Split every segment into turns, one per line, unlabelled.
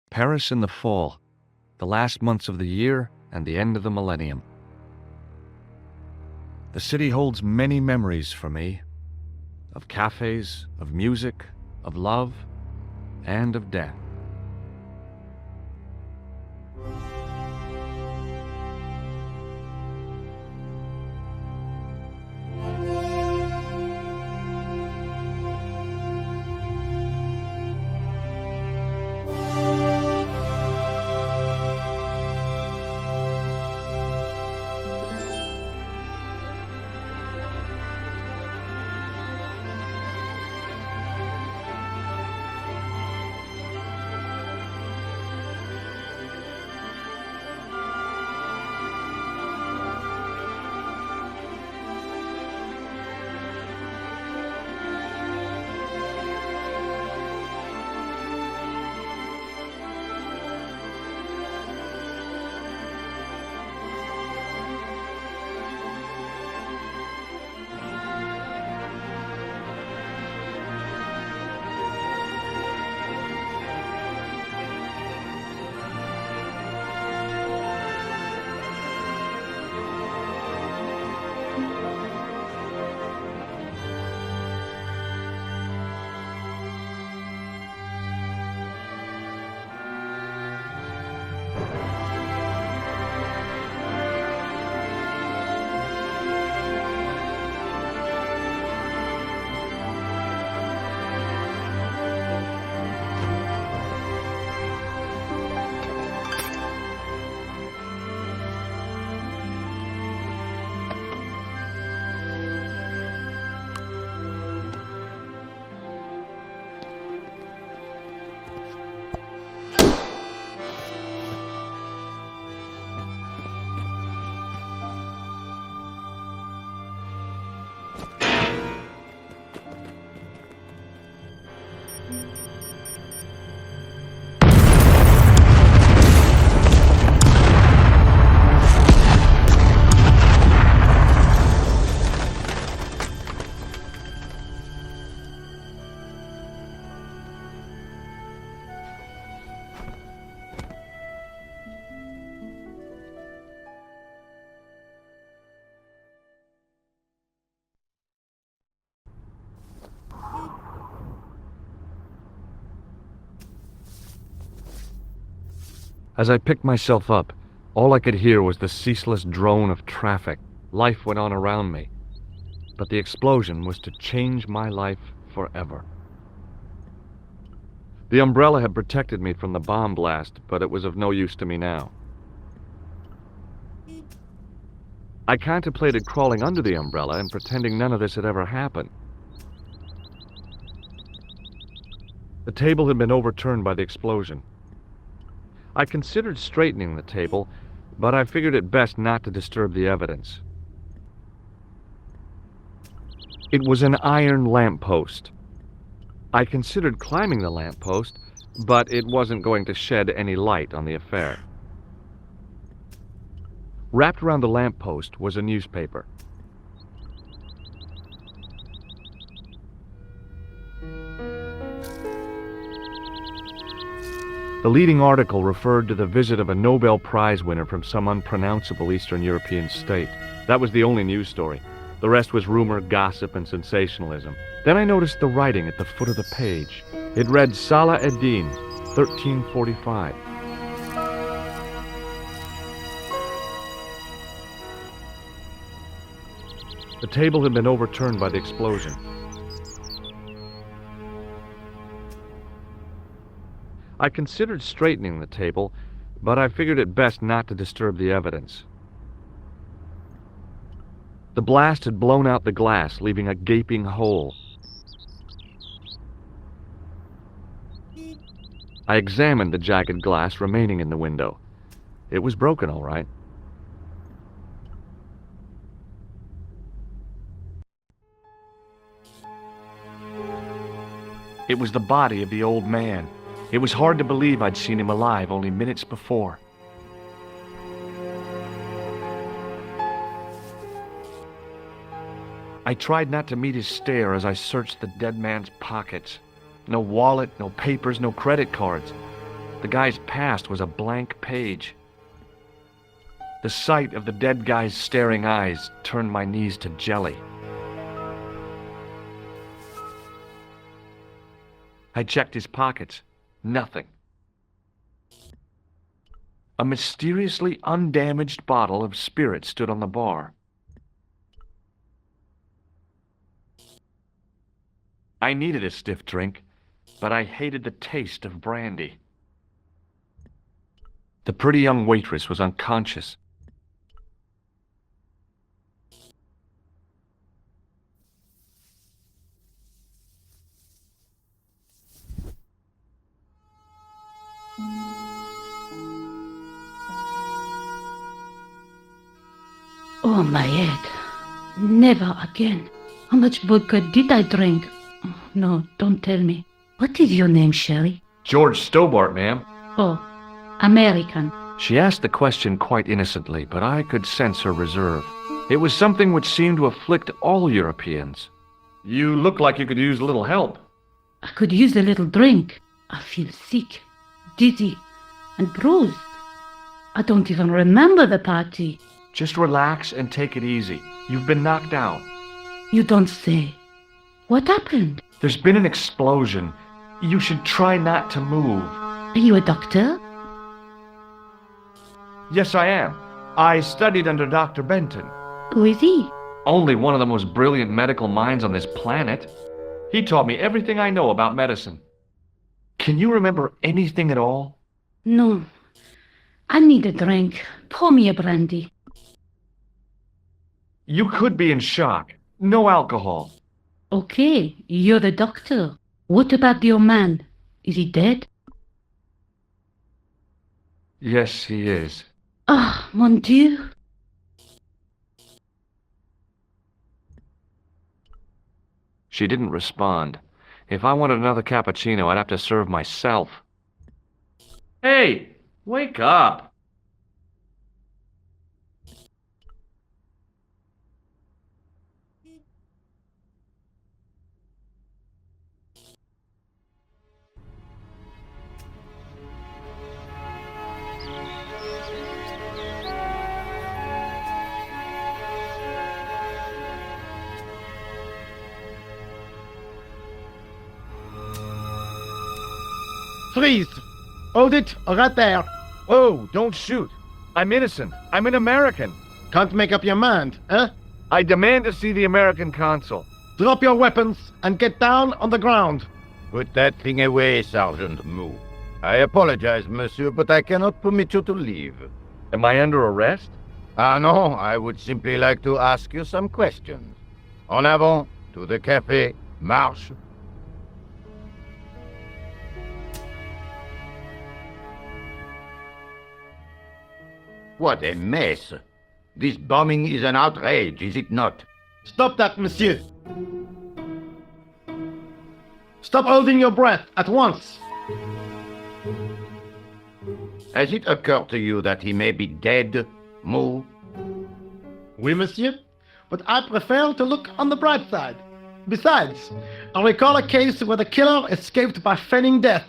Paris in the fall, the last months of the year and the end of the millennium. The city holds many memories for me, of cafes, of music, of love, and of death. As I picked myself up, all I could hear was the ceaseless drone of traffic. Life went on around me, but the explosion was to change my life forever. The umbrella had protected me from the bomb blast, but it was of no use to me now. I contemplated crawling under the umbrella and pretending none of this had ever happened. The table had been overturned by the explosion. I considered straightening the table, but I figured it best not to disturb the evidence. It was an iron lamppost. I considered climbing the lamppost, but it wasn't going to shed any light on the affair. Wrapped around the lamppost was a newspaper. The leading article referred to the visit of a Nobel Prize winner from some unpronounceable Eastern European state. That was the only news story. The rest was rumor, gossip, and sensationalism. Then I noticed the writing at the foot of the page. It read Salah ad-Din, 1345. The table had been overturned by the explosion. I considered straightening the table, but I figured it best not to disturb the evidence. The blast had blown out the glass, leaving a gaping hole. I examined the jagged glass remaining in the window. It was broken, all right. It was the body of the old man. It was hard to believe I'd seen him alive only minutes before. I tried not to meet his stare as I searched the dead man's pockets. No wallet, no papers, no credit cards. The guy's past was a blank page. The sight of the dead guy's staring eyes turned my knees to jelly. I checked his pockets. Nothing. A mysteriously undamaged bottle of spirit stood on the bar. I needed a stiff drink, but I hated the taste of brandy. The pretty young waitress was unconscious.
Oh, my head. Never again. How much vodka did I drink? No, don't tell me. What is your name, Sherry?
George Stobart, ma'am.
Oh, American.
She asked the question quite innocently, but I could sense her reserve. It was something which seemed to afflict all Europeans. You look like you could use a little help.
I could use a little drink. I feel sick, dizzy, and bruised. I don't even remember the party.
Just relax and take it easy. You've been knocked out.
You don't say. What happened?
There's been an explosion. You should try not to move.
Are you a doctor?
Yes, I am. I studied under Dr. Benton.
Who is he?
Only one of the most brilliant medical minds on this planet. He taught me everything I know about medicine. Can you remember anything at all?
No. I need a drink. Pour me a brandy.
You could be in shock. No alcohol.
Okay, you're the doctor. What about your man? Is he dead?
Yes, he is.
Ah, mon Dieu.
She didn't respond. If I wanted another cappuccino, I'd have to serve myself. Hey, wake up.
Freeze! Hold it, right there.
Oh, don't shoot. I'm innocent. I'm an American.
Can't make up your mind, eh?
I demand to see the American consul.
Drop your weapons and get down on the ground.
Put that thing away, Sergeant Mou. I apologize, monsieur, but I cannot permit you to leave.
Am I under arrest?
Ah, no, I would simply like to ask you some questions. En avant, to the café, marche. What a mess. This bombing is an outrage, is it not?
Stop that, monsieur. Stop holding your breath at once.
Has it occurred to you that he may be dead, Mou?
Oui, monsieur. But I prefer to look on the bright side. Besides, I recall a case where the killer escaped by feigning death.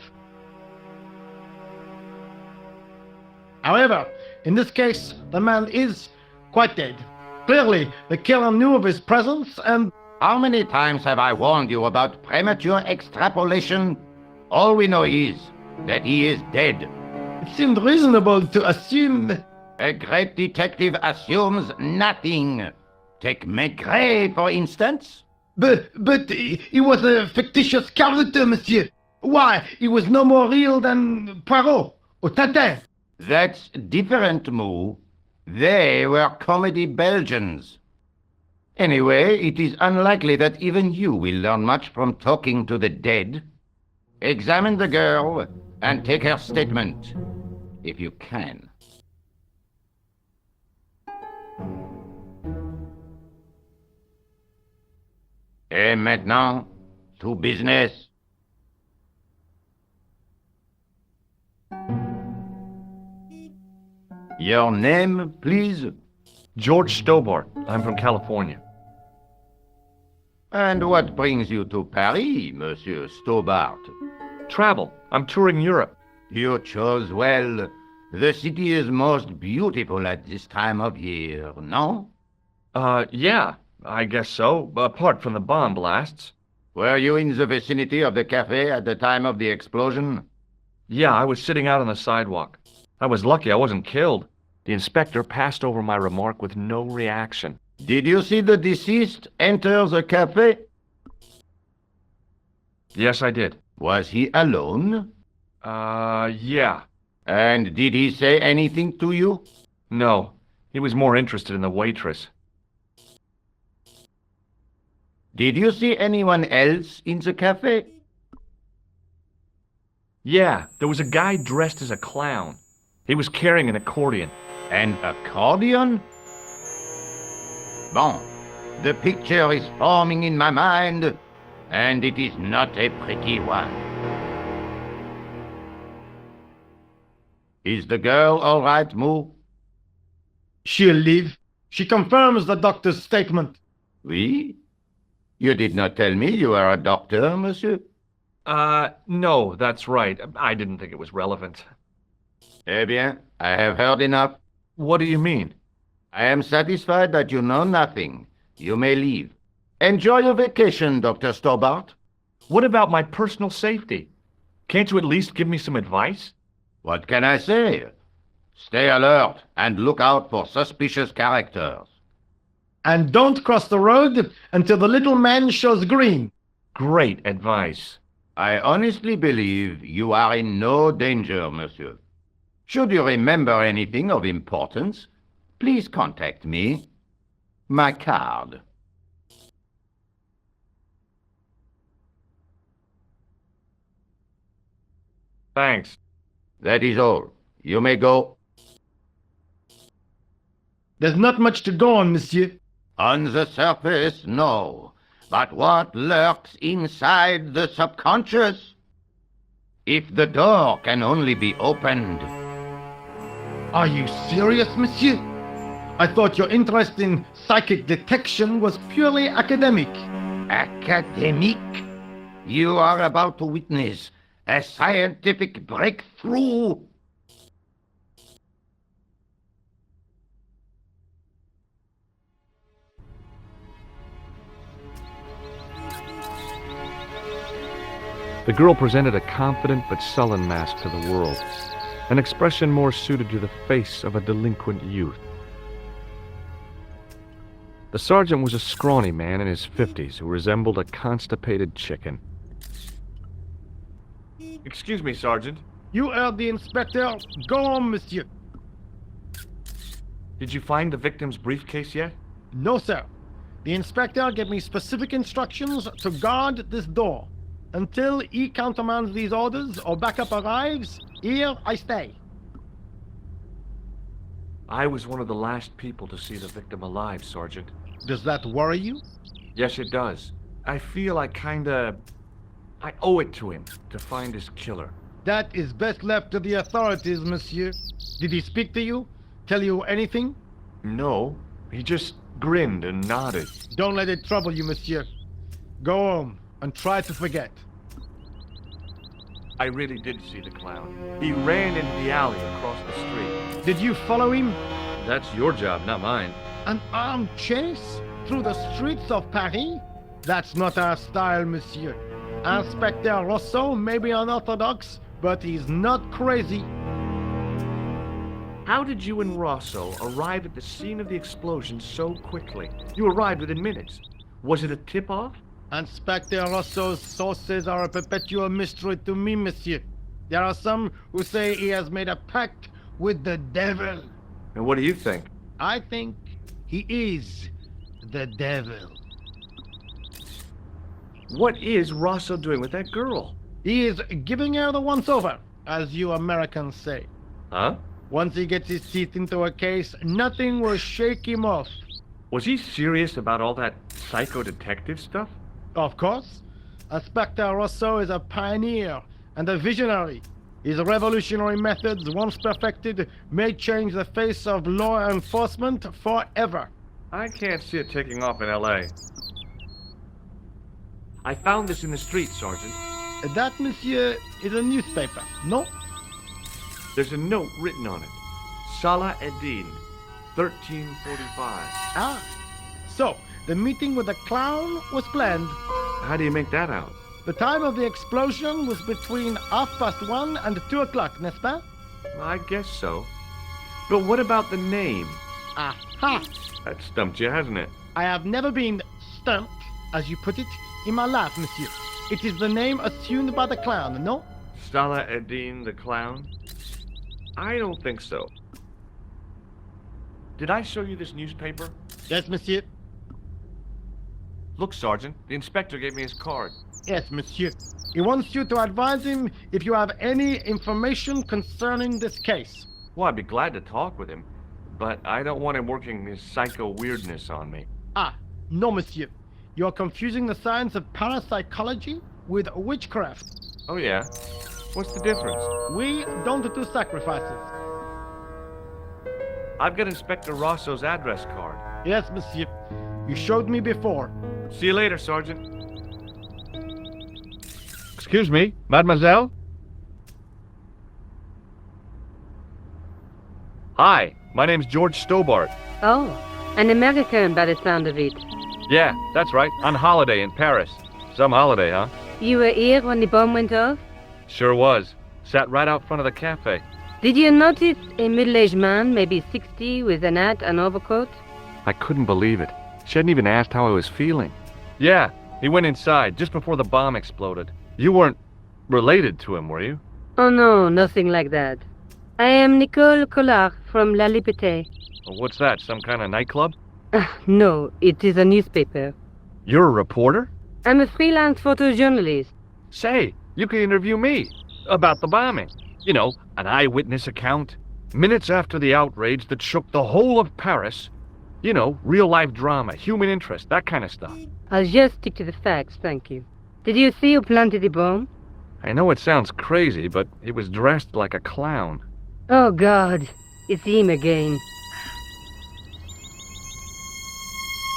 However, in this case, the man is quite dead. Clearly, the killer knew of his presence and...
How many times have I warned you about premature extrapolation? All we know is that he is dead.
It seemed reasonable to assume...
A great detective assumes nothing. Take Maigret, for instance.
But he was a fictitious character, monsieur. Why, he was no more real than Poirot or Tintin.
That's different, Mou. They were comedy Belgians. Anyway, it is unlikely that even you will learn much from talking to the dead. Examine the girl and take her statement, if you can. Et maintenant, to business. Your name, please?
George Stobart. I'm from California.
And what brings you to Paris, Monsieur Stobart?
Travel. I'm touring Europe.
You chose well. The city is most beautiful at this time of year, no?
Yeah, I guess so, apart from the bomb blasts.
Were you in the vicinity of the cafe at the time of the explosion?
Yeah, I was sitting out on the sidewalk. I was lucky I wasn't killed. The inspector passed over my remark with no reaction.
Did you see the deceased enter the cafe?
Yes, I did.
Was he alone?
Yeah.
And did he say anything to you?
No, he was more interested in the waitress.
Did you see anyone else in the cafe?
Yeah, there was a guy dressed as a clown. He was carrying an accordion.
An accordion? Bon, the picture is forming in my mind, and it is not a pretty one. Is the girl all right, Moo?
She'll live. She confirms the doctor's statement.
Oui? You did not tell me you were a doctor, monsieur?
No, that's right. I didn't think it was relevant.
Eh bien, I have heard enough.
What do you mean?
I am satisfied that you know nothing. You may leave. Enjoy your vacation, Dr. Stobart.
What about my personal safety? Can't you at least give me some advice?
What can I say? Stay alert and look out for suspicious characters.
And don't cross the road until the little man shows green.
Great advice.
I honestly believe you are in no danger, monsieur. Should you remember anything of importance, please contact me. My card.
Thanks.
That is all. You may go.
There's not much to go on, monsieur.
On the surface, no. But what lurks inside the subconscious? If the door can only be opened.
Are you serious, monsieur? I thought your interest in psychic detection was purely academic.
Academic? You are about to witness a scientific breakthrough.
The girl presented a confident but sullen mask to the world, an expression more suited to the face of a delinquent youth. The sergeant was a scrawny man in his 50s who resembled a constipated chicken. Excuse me, Sergeant.
You heard the inspector. Go on, monsieur.
Did you find the victim's briefcase yet?
No, sir. The inspector gave me specific instructions to guard this door. Until he countermands these orders or backup arrives, here I stay.
I was one of the last people to see the victim alive, Sergeant.
Does that worry you?
Yes, it does. I feel I owe it to him to find his killer.
That is best left to the authorities, monsieur. Did he speak to you? Tell you anything?
No, he just grinned and nodded.
Don't let it trouble you, monsieur. Go home and try to forget.
I really did see the clown. He ran into the alley across the street.
Did you follow him?
That's your job, not mine.
An armed chase through the streets of Paris? That's not our style, monsieur. Inspector Rousseau may be unorthodox, but he's not crazy.
How did you and Rosso arrive at the scene of the explosion so quickly? You arrived within minutes. Was it a tip-off?
Inspector Rousseau's sources are a perpetual mystery to me, monsieur. There are some who say he has made a pact with the devil.
And what do you think?
I think he is the devil.
What is Rosso doing with that girl?
He is giving her the once-over, as you Americans say.
Huh?
Once he gets his teeth into a case, nothing will shake him off.
Was he serious about all that psycho-detective stuff?
Of course. Inspector Rousseau is a pioneer and a visionary. His revolutionary methods, once perfected, may change the face of law enforcement forever.
I can't see it taking off in L.A. I found this in the street, Sergeant.
That, monsieur, is a newspaper, no?
There's a note written on it. Salah Eddin, 1345.
Ah, so the meeting with the clown was planned.
How do you make that out?
The time of the explosion was between 1:30 and 2 o'clock, n'est-ce pas?
I guess so. But what about the name?
Aha!
That stumped you, hasn't it?
I have never been stumped, as you put it, in my life, monsieur. It is the name assumed by the clown, no?
Salah Eddin the clown? I don't think so. Did I show you this newspaper?
Yes, monsieur.
Look, Sergeant, the inspector gave me his card.
Yes, monsieur. He wants you to advise him if you have any information concerning this case.
Well, I'd be glad to talk with him, but I don't want him working his psycho weirdness on me.
Ah, no, monsieur. You are confusing the science of parapsychology with witchcraft.
Oh, yeah? What's the difference?
We don't do sacrifices.
I've got Inspector Rosso's address card.
Yes, monsieur. You showed me before.
See you later, Sergeant. Excuse me, mademoiselle? Hi, my name's George Stobart.
Oh, an American by the sound of it.
Yeah, that's right, on holiday in Paris. Some holiday, huh?
You were here when the bomb went off?
Sure was. Sat right out front of the cafe.
Did you notice a middle-aged man, maybe 60, with an hat and overcoat?
I couldn't believe it. She hadn't even asked how I was feeling. Yeah, he went inside just before the bomb exploded. You weren't related to him, were you?
Oh no, nothing like that. I am Nicole Collard from La Liberté.
What's that, some kind of nightclub?
No, it is a newspaper.
You're a reporter?
I'm a freelance photojournalist.
Say, you can interview me about the bombing. You know, an eyewitness account. Minutes after the outrage that shook the whole of Paris. You know, real-life drama, human interest, that kind of stuff.
I'll just stick to the facts, thank you. Did you see who planted the bomb?
I know it sounds crazy, but he was dressed like a clown.
Oh God, it's him again.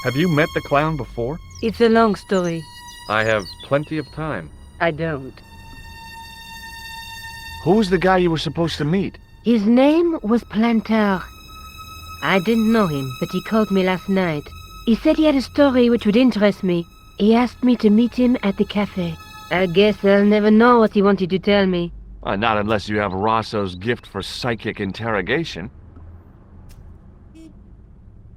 Have you met the clown before?
It's a long story.
I have plenty of time.
I don't.
Who was the guy you were supposed to meet?
His name was Planter. I didn't know him, but he called me last night. He said he had a story which would interest me. He asked me to meet him at the cafe. I guess I'll never know what he wanted to tell me.
Not unless you have Rosso's gift for psychic interrogation.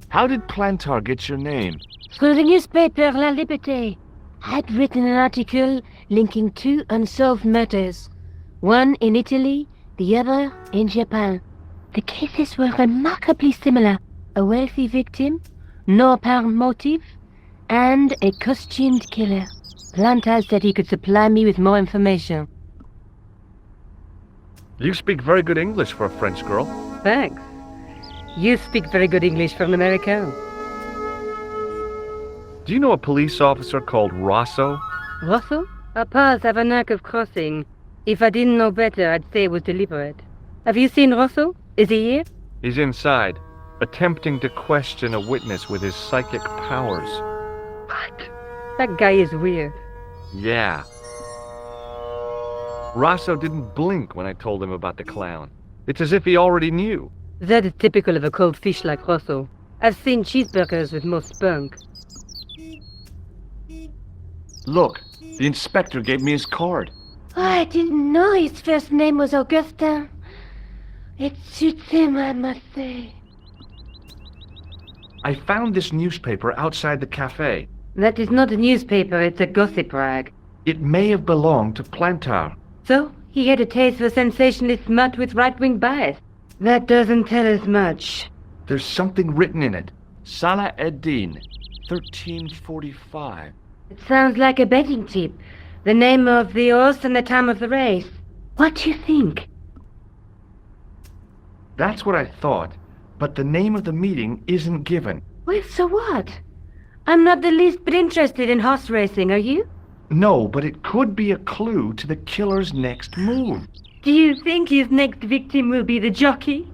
How did Plantar get your name?
Through the newspaper La Liberté. I'd written an article linking two unsolved murders. One in Italy, the other in Japan. The cases were remarkably similar. A wealthy victim, no apparent motive, and a costumed killer. Plantar said he could supply me with more information.
You speak very good English for a French girl.
Thanks. You speak very good English for an American.
Do you know a police officer called Rosso?
Rosso? Our paths have a knack of crossing. If I didn't know better, I'd say it was deliberate. Have you seen Rosso? Is he here?
He's inside, attempting to question a witness with his psychic powers.
What? That guy is weird.
Yeah. Rosso didn't blink when I told him about the clown. It's as if he already knew.
That is typical of a cold fish like Rosso. I've seen cheeseburgers with more spunk.
Look, the inspector gave me his card.
Oh, I didn't know his first name was Augustin. It suits him, I must say.
I found this newspaper outside the cafe.
That is not a newspaper, it's a gossip rag.
It may have belonged to Plantar.
So, he had a taste for sensationalist smut with right-wing bias. That doesn't tell us much.
There's something written in it. Salah Eddin, 1345.
It sounds like a betting tip. The name of the horse and the time of the race. What do you think?
That's what I thought, but the name of the meeting isn't given.
Well, so what? I'm not the least bit interested in horse racing, are you?
No, but it could be a clue to the killer's next move.
Do you think his next victim will be the jockey?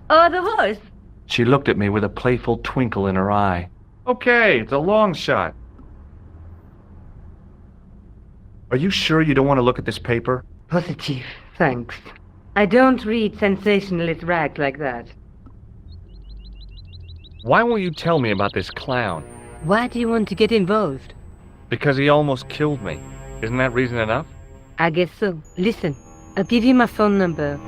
Or the horse?
She looked at me with a playful twinkle in her eye. Okay, it's a long shot. Are you sure you don't want to look at this paper?
Positive, thanks.
I don't read sensationalist rags like that.
Why won't you tell me about this clown?
Why do you want to get involved?
Because he almost killed me. Isn't that reason enough?
I guess so. Listen, I'll give you my phone number.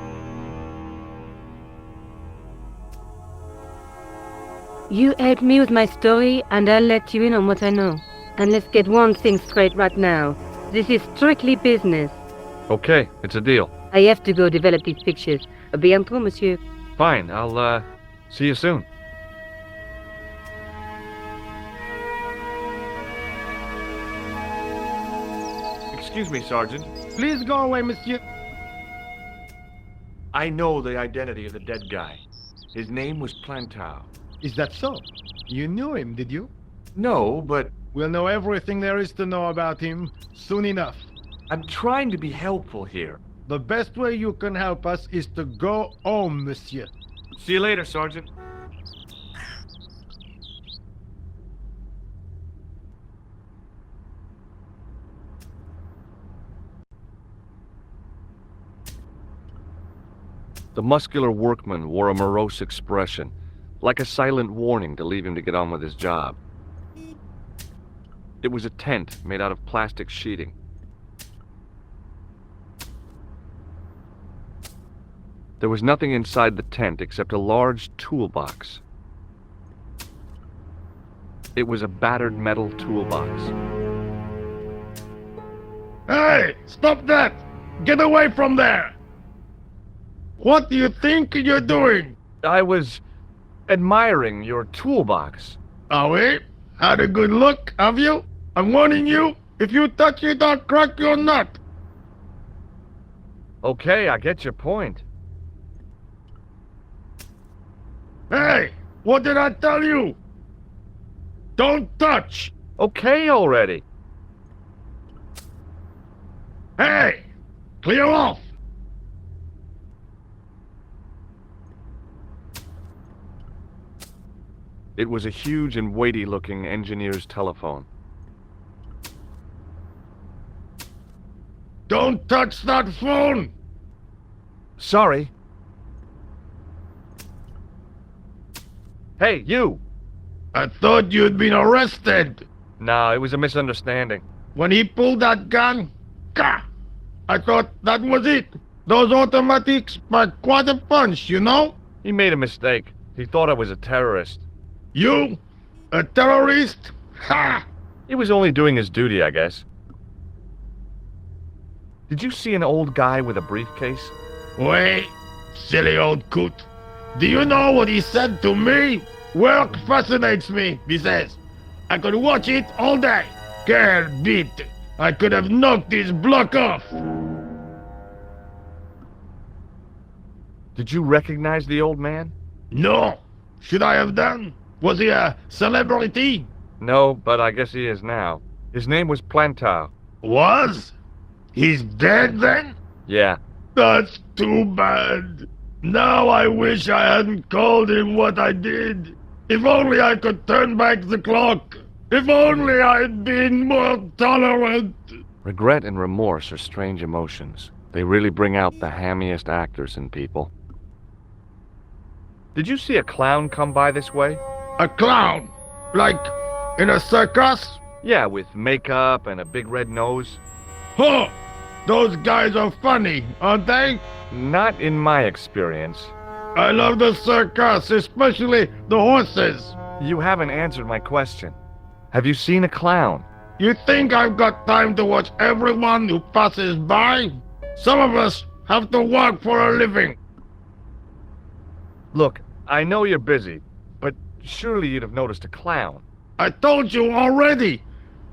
You help me with my story, and I'll let you in on what I know. And let's get one thing straight right now. This is strictly business.
Okay, it's a deal.
I have to go develop these pictures. À bientôt, monsieur.
Fine, I'll, see you soon. Excuse me, Sergeant.
Please go away, monsieur.
I know the identity of the dead guy. His name was Plantau.
Is that so? You knew him, did you?
No, but
We'll know everything there is to know about him soon enough.
I'm trying to be helpful here.
The best way you can help us is to go home, monsieur.
See you later, Sergeant. The muscular workman wore a morose expression, like a silent warning to leave him to get on with his job. It was a tent made out of plastic sheeting. There was nothing inside the tent except a large toolbox. It was a battered metal toolbox.
Hey! Stop that! Get away from there! What do you think you're doing?
I was admiring your toolbox.
Oh, we? Had a good look, have you? I'm warning you, if you touch it, I'll crack your nut.
Okay, I get your point.
Hey! What did I tell you? Don't touch!
Okay already.
Hey! Clear off!
It was a huge and weighty-looking engineer's telephone.
Don't touch that phone!
Sorry. Hey, you!
I thought you'd been arrested.
No, it was a misunderstanding.
When he pulled that gun, gah! I thought that was it. Those automatics pack quite a punch, you know?
He made a mistake. He thought I was a terrorist.
You? A terrorist? Ha!
He was only doing his duty, I guess. Did you see an old guy with a briefcase?
Wait, silly old coot. Do you know what he said to me? Work fascinates me, he says. I could watch it all day. Quel bit. I could have knocked his block off.
Did you recognize the old man?
No. Should I have done? Was he a celebrity?
No, but I guess he is now. His name was Plantau.
Was? He's dead then?
Yeah.
That's too bad. Now I wish I hadn't called him what I did. If only I could turn back the clock. If only I'd been more tolerant.
Regret and remorse are strange emotions. They really bring out the hammiest actors in people. Did you see a clown come by this way?
A clown? Like in a circus?
Yeah, with makeup and a big red nose.
Huh! Those guys are funny, aren't they?
Not in my experience.
I love the circus, especially the horses.
You haven't answered my question. Have you seen a clown?
You think I've got time to watch everyone who passes by? Some of us have to work for a living.
Look, I know you're busy, but surely you'd have noticed a clown.
I told you already.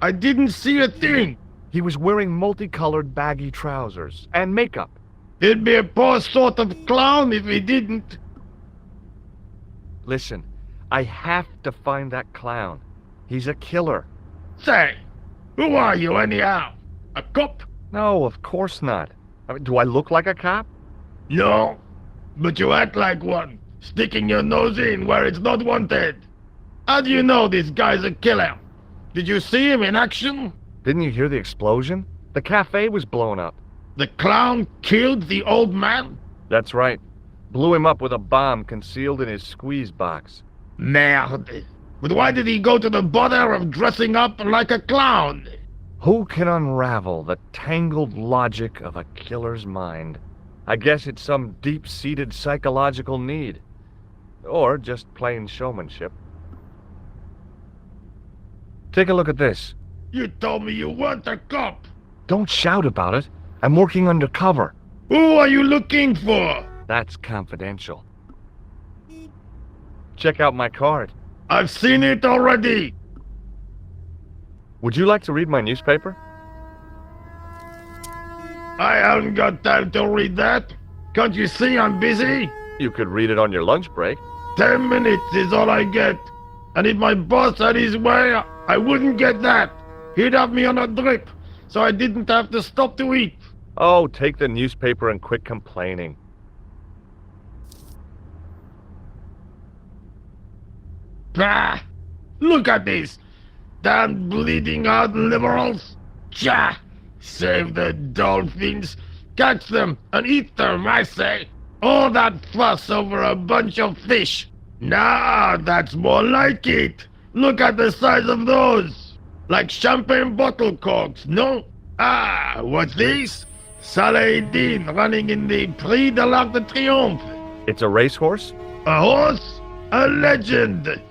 I didn't see a thing.
He was wearing multicolored baggy trousers and makeup.
He'd be a poor sort of clown if he didn't.
Listen, I have to find that clown. He's a killer.
Say, who are you anyhow? A cop?
No, of course not. I mean, do I look like a cop?
No, but you act like one, sticking your nose in where it's not wanted. How do you know this guy's a killer? Did you see him in action?
Didn't you hear the explosion? The cafe was blown up.
The clown killed the old man?
That's right. Blew him up with a bomb concealed in his squeeze box.
Merde. But why did he go to the bother of dressing up like a clown?
Who can unravel the tangled logic of a killer's mind? I guess it's some deep-seated psychological need. Or just plain showmanship. Take a look at this.
You told me you weren't a cop.
Don't shout about it. I'm working undercover.
Who are you looking for?
That's confidential. Check out my card.
I've seen it already.
Would you like to read my newspaper?
I haven't got time to read that. Can't you see I'm busy?
You could read it on your lunch break.
10 minutes is all I get. And if my boss had his way, I wouldn't get that. He'd have me on a drip, so I didn't have to stop to eat.
Oh, take the newspaper and quit complaining.
Bah! Look at this! Damn bleeding out liberals! Tja! Save the dolphins! Catch them and eat them, I say! All that fuss over a bunch of fish! Nah, that's more like it! Look at the size of those! Like champagne bottle corks, no? Ah, what's this? Saladin running in the Prix de l'Arc de Triomphe!
It's a racehorse?
A horse? A legend!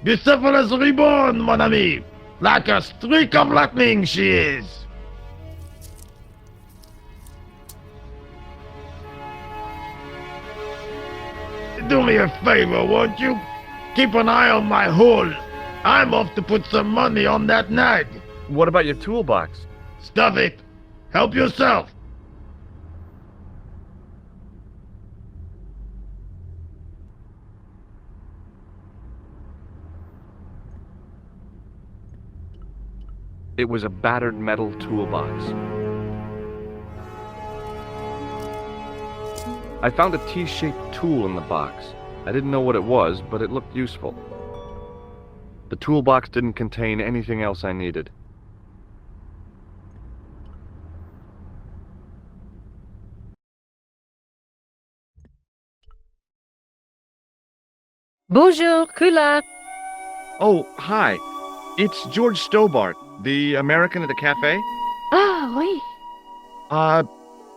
Bucephalus reborn, mon ami! Like a streak of lightning she is! Do me a favor, won't you? Keep an eye on my hole. I'm off to put some money on that nag.
What about your toolbox?
Stuff it. Help yourself.
It was a battered metal toolbox. I found a T-shaped tool in the box. I didn't know what it was, but it looked useful. The toolbox didn't contain anything else I needed.
Bonjour, Kula.
Oh, hi. It's George Stobart, the American at the cafe.
Ah, oui.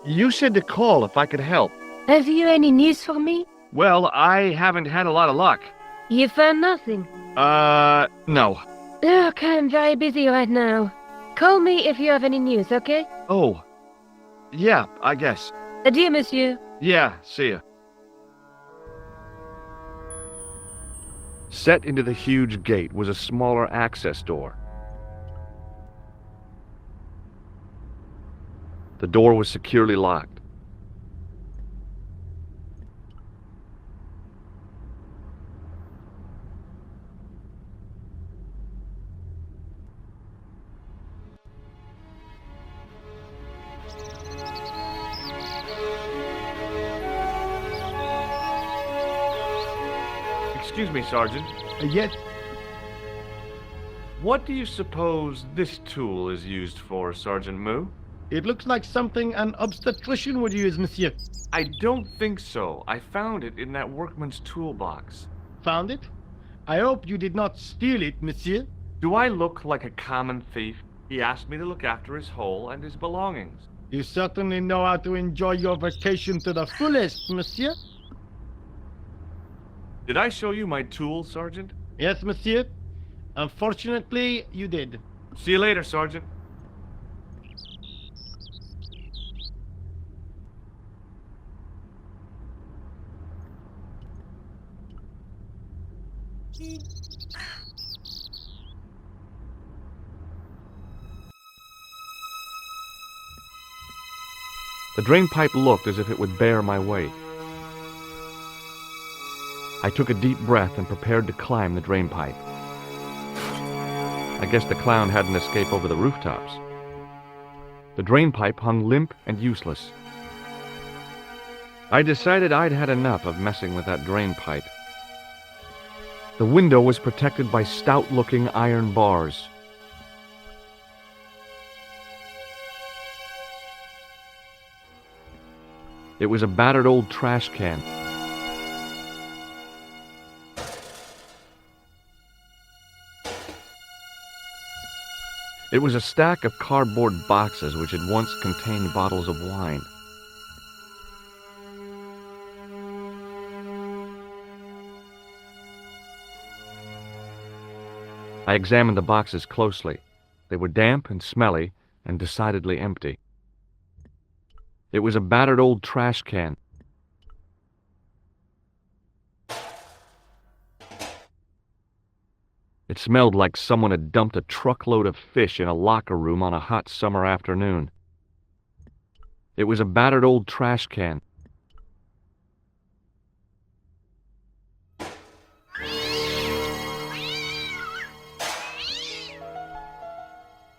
You said to call if I could help.
Have you any news for me?
Well, I haven't had a lot of luck.
You found nothing?
No.
Look, I'm very busy right now. Call me if you have any news, okay?
Oh. Yeah, I guess.
Adieu, monsieur.
Yeah, see ya. Set into the huge gate was a smaller access door. The door was securely locked. Excuse me, Sergeant.
Yes?
What do you suppose this tool is used for, Sergeant Moo?
It looks like something an obstetrician would use, monsieur.
I don't think so. I found it in that workman's toolbox.
Found it? I hope you did not steal it, monsieur.
Do I look like a common thief? He asked me to look after his hole and his belongings.
You certainly know how to enjoy your vacation to the fullest, monsieur.
Did I show you my tool, Sergeant?
Yes, monsieur. Unfortunately, you did.
See you later, Sergeant. The drain pipe looked as if it would bear my weight. I took a deep breath and prepared to climb the drain pipe. I guess the clown had an escape over the rooftops. The drain pipe hung limp and useless. I decided I'd had enough of messing with that drain pipe. The window was protected by stout-looking iron bars. It was a battered old trash can. It was a stack of cardboard boxes which had once contained bottles of wine. I examined the boxes closely. They were damp and smelly and decidedly empty. It was a battered old trash can. It smelled like someone had dumped a truckload of fish in a locker room on a hot summer afternoon. It was a battered old trash can.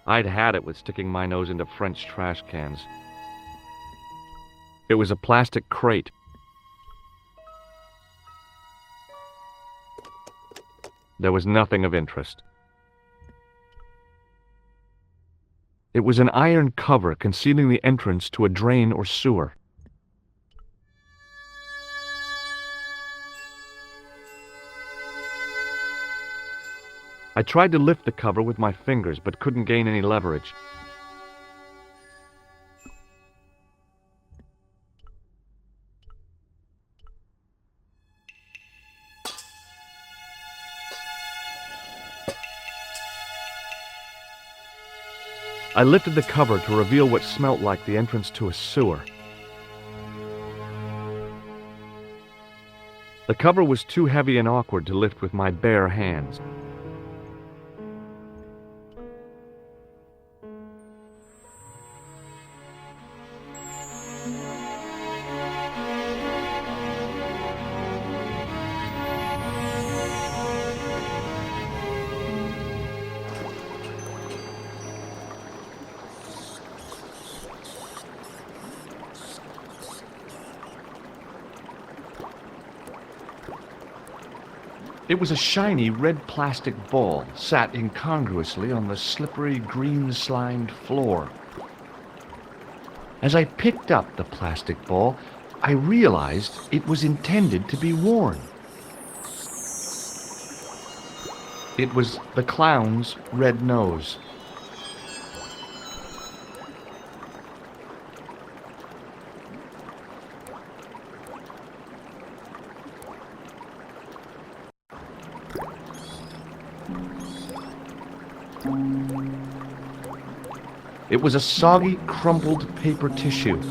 I'd had it with sticking my nose into French trash cans. It was a plastic crate. There was nothing of interest. It was an iron cover concealing the entrance to a drain or sewer. I tried to lift the cover with my fingers, but couldn't gain any leverage. I lifted the cover to reveal what smelt like the entrance to a sewer. The cover was too heavy and awkward to lift with my bare hands. It was a shiny red plastic ball, sat incongruously on the slippery green-slimed floor. As I picked up the plastic ball, I realized it was intended to be worn. It was the clown's red nose. It was a soggy, crumpled paper tissue.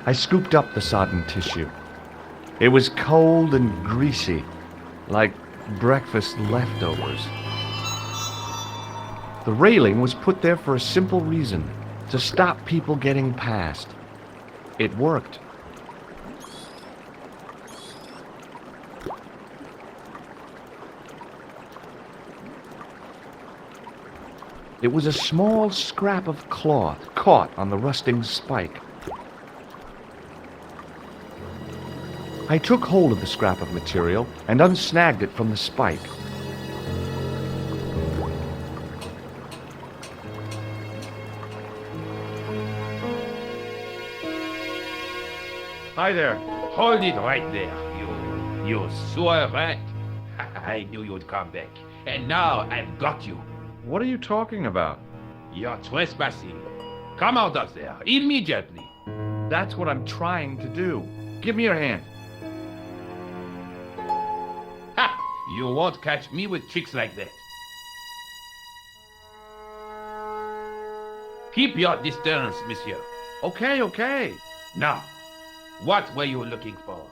I scooped up the sodden tissue. It was cold and greasy, like breakfast leftovers. The railing was put there for a simple reason, to stop people getting past. It worked. It was a small scrap of cloth caught on the rusting spike. I took hold of the scrap of material and unsnagged it from the spike.
Hi there.
Hold it right there, you sewer rat. I knew you'd come back. And now I've got you.
What are you talking about?
You're trespassing. Come out of there, immediately.
That's what I'm trying to do. Give me your hand.
Ha! You won't catch me with tricks like that. Keep your distance, monsieur.
Okay, okay.
Now, what were you looking for?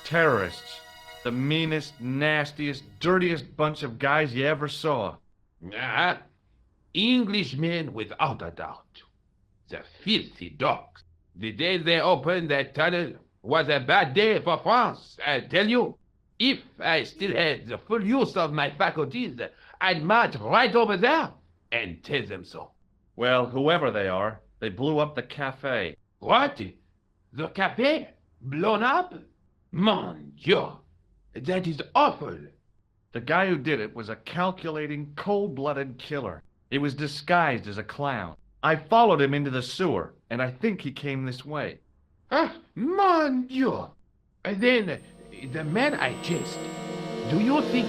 Terrorists. The meanest, nastiest, dirtiest bunch of guys you ever saw.
Ah, Englishmen without a doubt. The filthy dogs. The day they opened that tunnel was a bad day for France, I tell you. If I still had the full use of my faculties, I'd march right over there and tell them so.
Well, whoever they are, they blew up the cafe.
What? The café? Blown up? Mon Dieu! That is awful.
The guy who did it was a calculating, cold-blooded killer. He was disguised as a clown. I followed him into the sewer, and I think he came this way.
Ah, mon Dieu! Then, the man I chased, do you think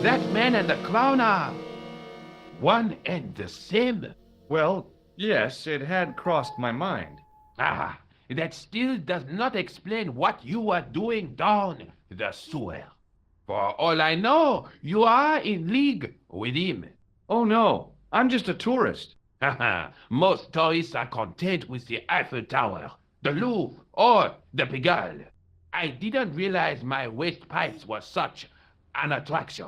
that man and the clown are one and the same?
Well, yes, it had crossed my mind.
Ah, that still does not explain what you were doing down the sewer. For all I know, you are in league with him.
Oh no, I'm just a tourist.
Haha, most tourists are content with the Eiffel Tower, the Louvre, or the Pigalle. I didn't realize my waste pipes were such an attraction.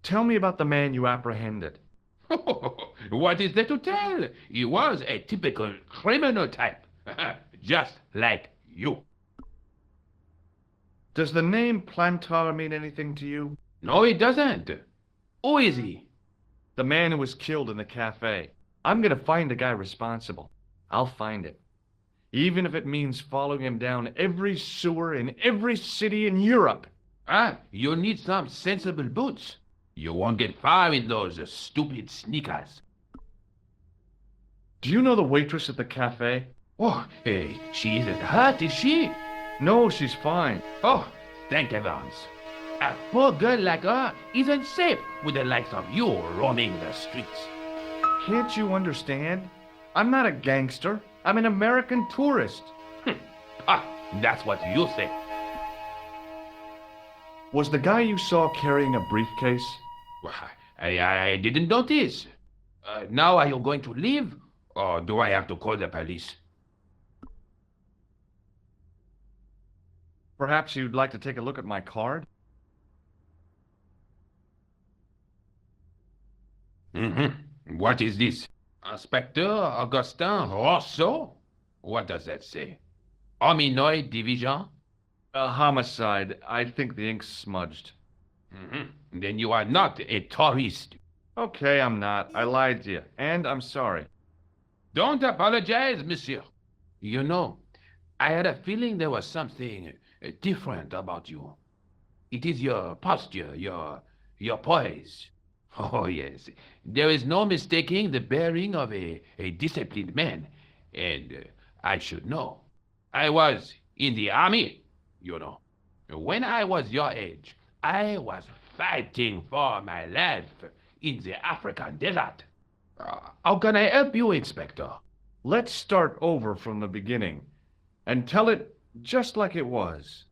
Tell me about the man you apprehended.
What is there to tell? He was a typical criminal type, just like you.
Does the name Plantar mean anything to you?
No, it doesn't. Who is he?
The man who was killed in the cafe. I'm gonna find the guy responsible. I'll find him. Even if it means following him down every sewer in every city in Europe.
Ah, you need some sensible boots. You won't get far in those stupid sneakers.
Do you know the waitress at the cafe?
Oh, hey, she isn't hurt, is she?
No, she's fine.
Oh, thank heavens. A poor girl like her isn't safe with the likes of you roaming the streets.
Can't you understand? I'm not a gangster. I'm an American tourist.
Ah, that's what you say.
Was the guy you saw carrying a briefcase?
Well, I didn't notice. Now are you going to leave? Or do I have to call the police?
Perhaps you'd like to take a look at my card?
Mm-hmm. What is this? Inspector Augustin Rousseau? What does that say? Hominoid Division?
A homicide. I think the ink's smudged.
Mm-hmm. Then you are not a tourist.
Okay, I'm not. I lied to you, and I'm sorry.
Don't apologize, monsieur. You know, I had a feeling there was something different about you. It is your posture, your poise. Oh, yes. There is no mistaking the bearing of a disciplined man. And I should know. I was in the army, you know. When I was your age, I was fighting for my life in the African desert. How can I help you, Inspector?
Let's start over from the beginning and tell it just like it was.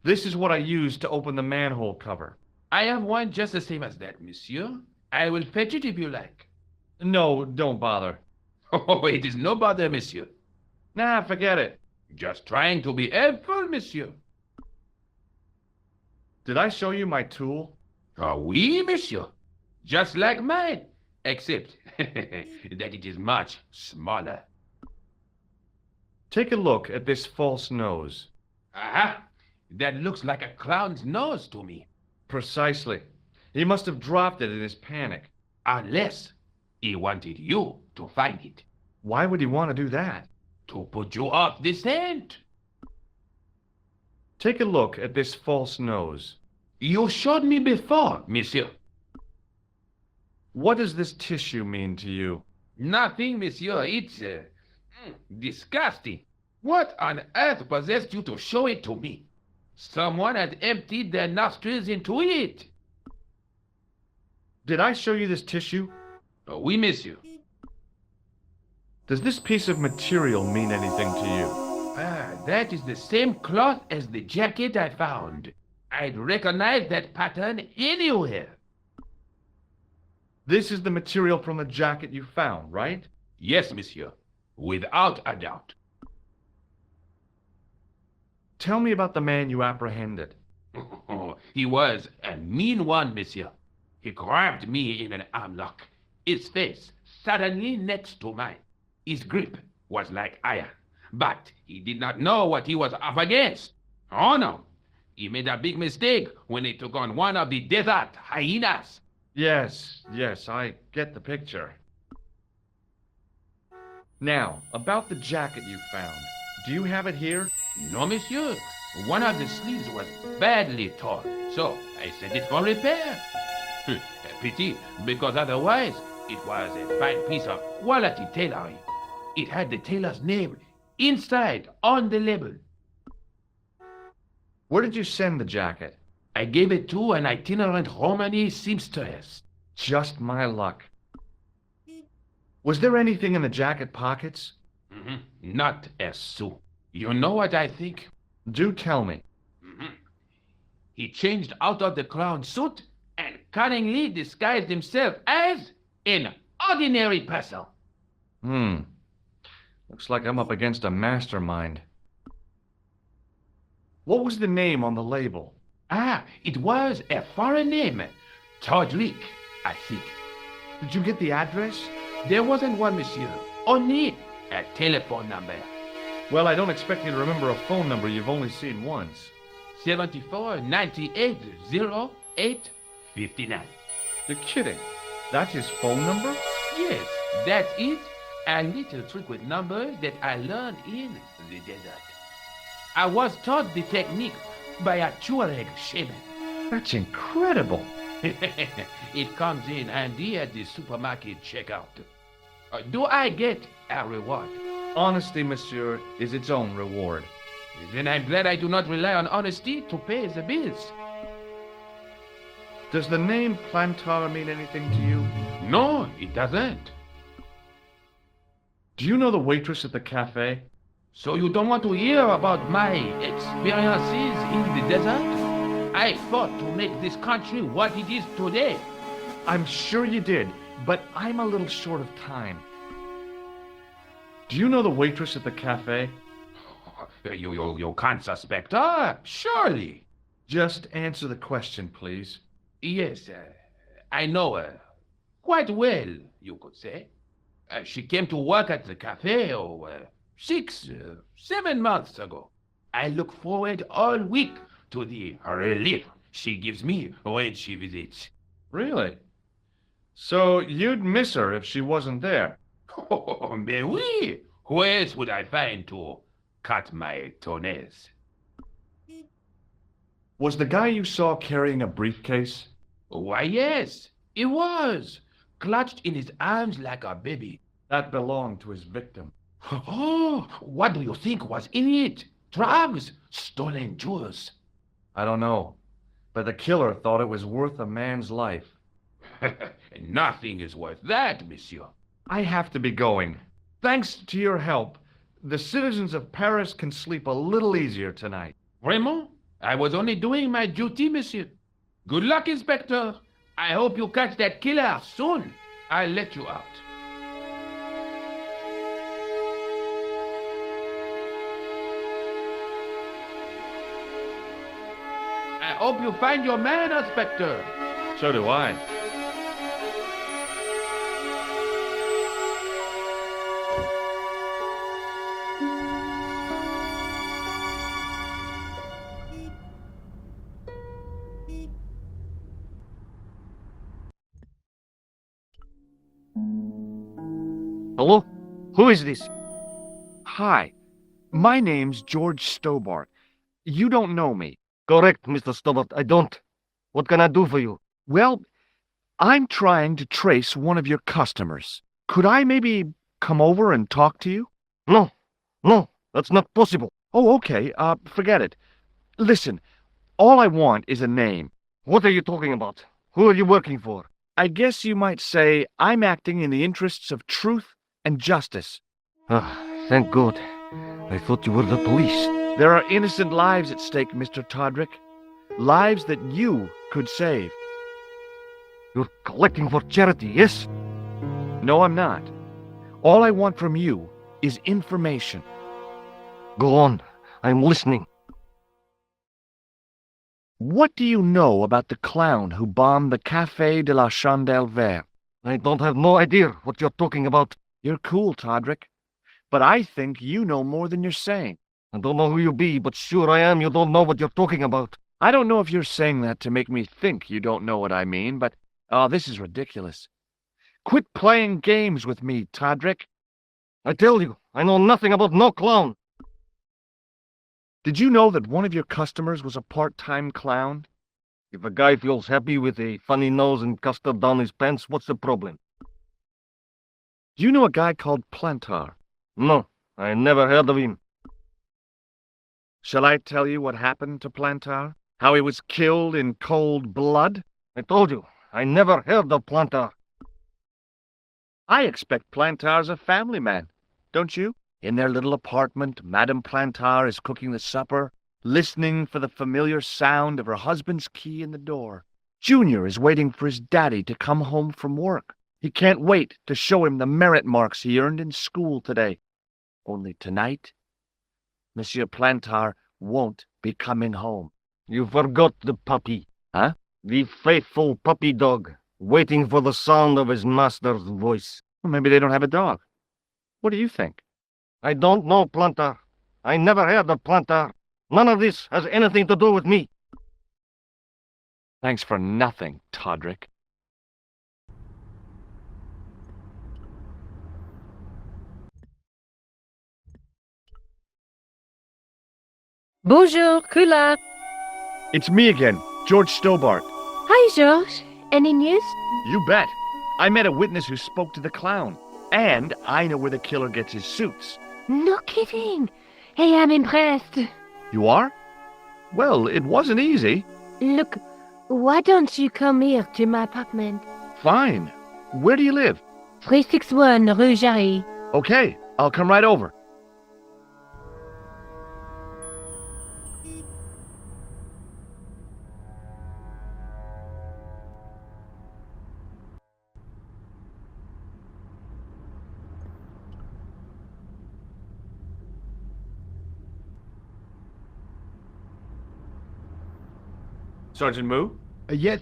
This is what I used to open the manhole cover.
I have one just the same as that, monsieur. I will fetch it if you like.
No, don't bother.
Oh, it is no bother, monsieur.
Nah, forget it.
Just trying to be helpful, monsieur.
Did I show you my tool?
Oh, oui, monsieur. Just like mine, except that it is much smaller.
Take a look at this false nose.
Aha! That looks like a clown's nose to me.
Precisely. He must have dropped it in his panic.
Unless he wanted you to find it.
Why would he want to do that?
To put you off the scent.
Take a look at this false nose.
You showed me before, monsieur.
What does this tissue mean to you?
Nothing, monsieur. It's disgusting. What on earth possessed you to show it to me? Someone had emptied their nostrils into it.
Did I show you this tissue?
Oh, oui, monsieur.
Does this piece of material mean anything to you?
Ah, that is the same cloth as the jacket I found. I'd recognize that pattern anywhere.
This is the material from the jacket you found, right?
Yes, monsieur. Without a doubt.
Tell me about the man you apprehended.
He was a mean one, monsieur. He grabbed me in an armlock. His face suddenly next to mine. His grip was like iron, but he did not know what he was up against. Oh no, he made a big mistake when he took on one of the desert hyenas.
Yes, I get the picture. Now, about the jacket you found. Do you have it here?
No, monsieur. One of the sleeves was badly torn, so I sent it for repair. Pity, because otherwise it was a fine piece of quality tailoring. It had the tailor's name inside on the label.
Where did you send the jacket?
I gave it to an itinerant Romany seamstress.
Just my luck. Was there anything in the jacket pockets?
Not a sou. You know what I think?
Do tell me.
He changed out of the clown suit and cunningly disguised himself as an ordinary person.
Looks like I'm up against a mastermind. What was the name on the label?
It was a foreign name. Todlik, I think.
Did you get the address?
There wasn't one, monsieur. Only a telephone number.
Well, I don't expect you to remember a phone number you've only seen once.
74 98 08 59.
You're kidding. That's his phone number?
Yes, that's it. A little trick with numbers that I learned in the desert. I was taught the technique by a Tuareg shaman.
That's incredible.
It comes in handy at the supermarket checkout. Do I get a reward?
Honesty, monsieur, is its own reward.
Then I'm glad I do not rely on honesty to pay the bills.
Does the name Plantar mean anything to you?
No, it doesn't.
Do you know the waitress at the cafe?
So you don't want to hear about my experiences in the desert? I fought to make this country what it is today.
I'm sure you did, but I'm a little short of time. Do you know the waitress at the cafe?
You can't suspect her, surely.
Just answer the question, please.
Yes, I know her. Quite well, you could say. She came to work at the cafe 6, 7 months ago. I look forward all week to the relief she gives me when she visits.
Really? So you'd miss her if she wasn't there?
Oh, mais oui. Who else would I find to cut my toenails?
Was the guy you saw carrying a briefcase?
Why, yes, it was. Clutched in his arms like a baby.
That belonged to his victim.
Oh, what do you think was in it? Drugs? Stolen jewels?
I don't know, but the killer thought it was worth a man's life.
Nothing is worth that, monsieur.
I have to be going. Thanks to your help, the citizens of Paris can sleep a little easier tonight.
Vraiment? I was only doing my duty, monsieur. Good luck, Inspector. I hope you catch that killer soon. I'll let you out. I hope you find your man, Inspector.
So do I.
Hello? Who is this?
Hi, my name's George Stobart. You don't know me.
Correct, Mr. Stobart. I don't. What can I do for you?
Well, I'm trying to trace one of your customers. Could I maybe come over and talk to you?
No, that's not possible.
Oh, okay. Forget it. Listen, all I want is a name.
What are you talking about? Who are you working for?
I guess you might say I'm acting in the interests of truth and justice.
Thank God. I thought you were the police.
There are innocent lives at stake, Mr. Todrick. Lives that you could save.
You're collecting for charity, yes?
No, I'm not. All I want from you is information.
Go on. I'm listening.
What do you know about the clown who bombed the Café de la Chandelle Verte?
I don't have no idea what you're talking about.
You're cool, Todrick. But I think you know more than you're saying.
I don't know who you be, but sure I am you don't know what you're talking about.
I don't know if you're saying that to make me think you don't know what I mean, but... oh, this is ridiculous. Quit playing games with me, Todrick.
I tell you, I know nothing about no clown.
Did you know that one of your customers was a part-time clown?
If a guy feels happy with a funny nose and custard down his pants, what's the problem?
Do you know a guy called Plantar?
No, I never heard of him.
Shall I tell you what happened to Plantar? How he was killed in cold blood?
I told you, I never heard of Plantar.
I expect Plantar's a family man, don't you? In their little apartment, Madame Plantar is cooking the supper, listening for the familiar sound of her husband's key in the door. Junior is waiting for his daddy to come home from work. He can't wait to show him the merit marks he earned in school today. Only tonight, Monsieur Plantar won't be coming home.
You forgot the puppy.
Huh?
The faithful puppy dog, waiting for the sound of his master's voice.
Well, maybe they don't have a dog. What do you think?
I don't know, Plantar. I never heard of Plantar. None of this has anything to do with me.
Thanks for nothing, Todrick.
Bonjour, Kula.
It's me again, George Stobart.
Hi, George. Any news?
You bet. I met a witness who spoke to the clown. And I know where the killer gets his suits.
No kidding. Hey, I'm impressed.
You are? Well, it wasn't easy.
Look, why don't you come here to my apartment?
Fine. Where do you live?
361 Rue Jarry.
Okay, I'll come right over. Sergeant Moo?
Yes,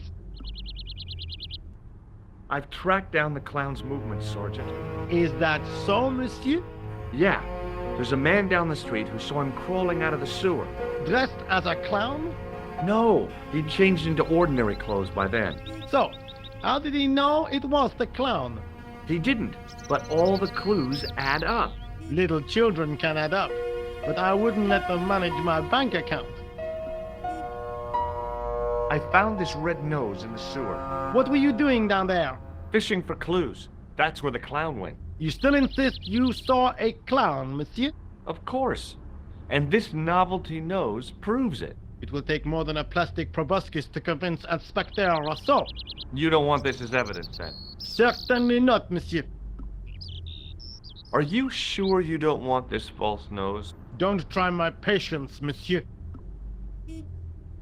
I've tracked down the clown's movements, Sergeant.
is that so, monsieur?
Yeah, there's a man down the street who saw him crawling out of the sewer.
Dressed as a clown?
No, he'd changed into ordinary clothes by then.
So, how did he know it was the clown?
He didn't, but all the clues add up.
Little children can add up, but I wouldn't let them manage my bank account.
I found this red nose in the sewer.
What were you doing down there?
Fishing for clues. That's where the clown went.
You still insist you saw a clown, monsieur?
Of course. And this novelty nose proves it.
It will take more than a plastic proboscis to convince Inspector Rousseau.
You don't want this as evidence, then?
Certainly not, monsieur.
Are you sure you don't want this false nose?
Don't try my patience, monsieur.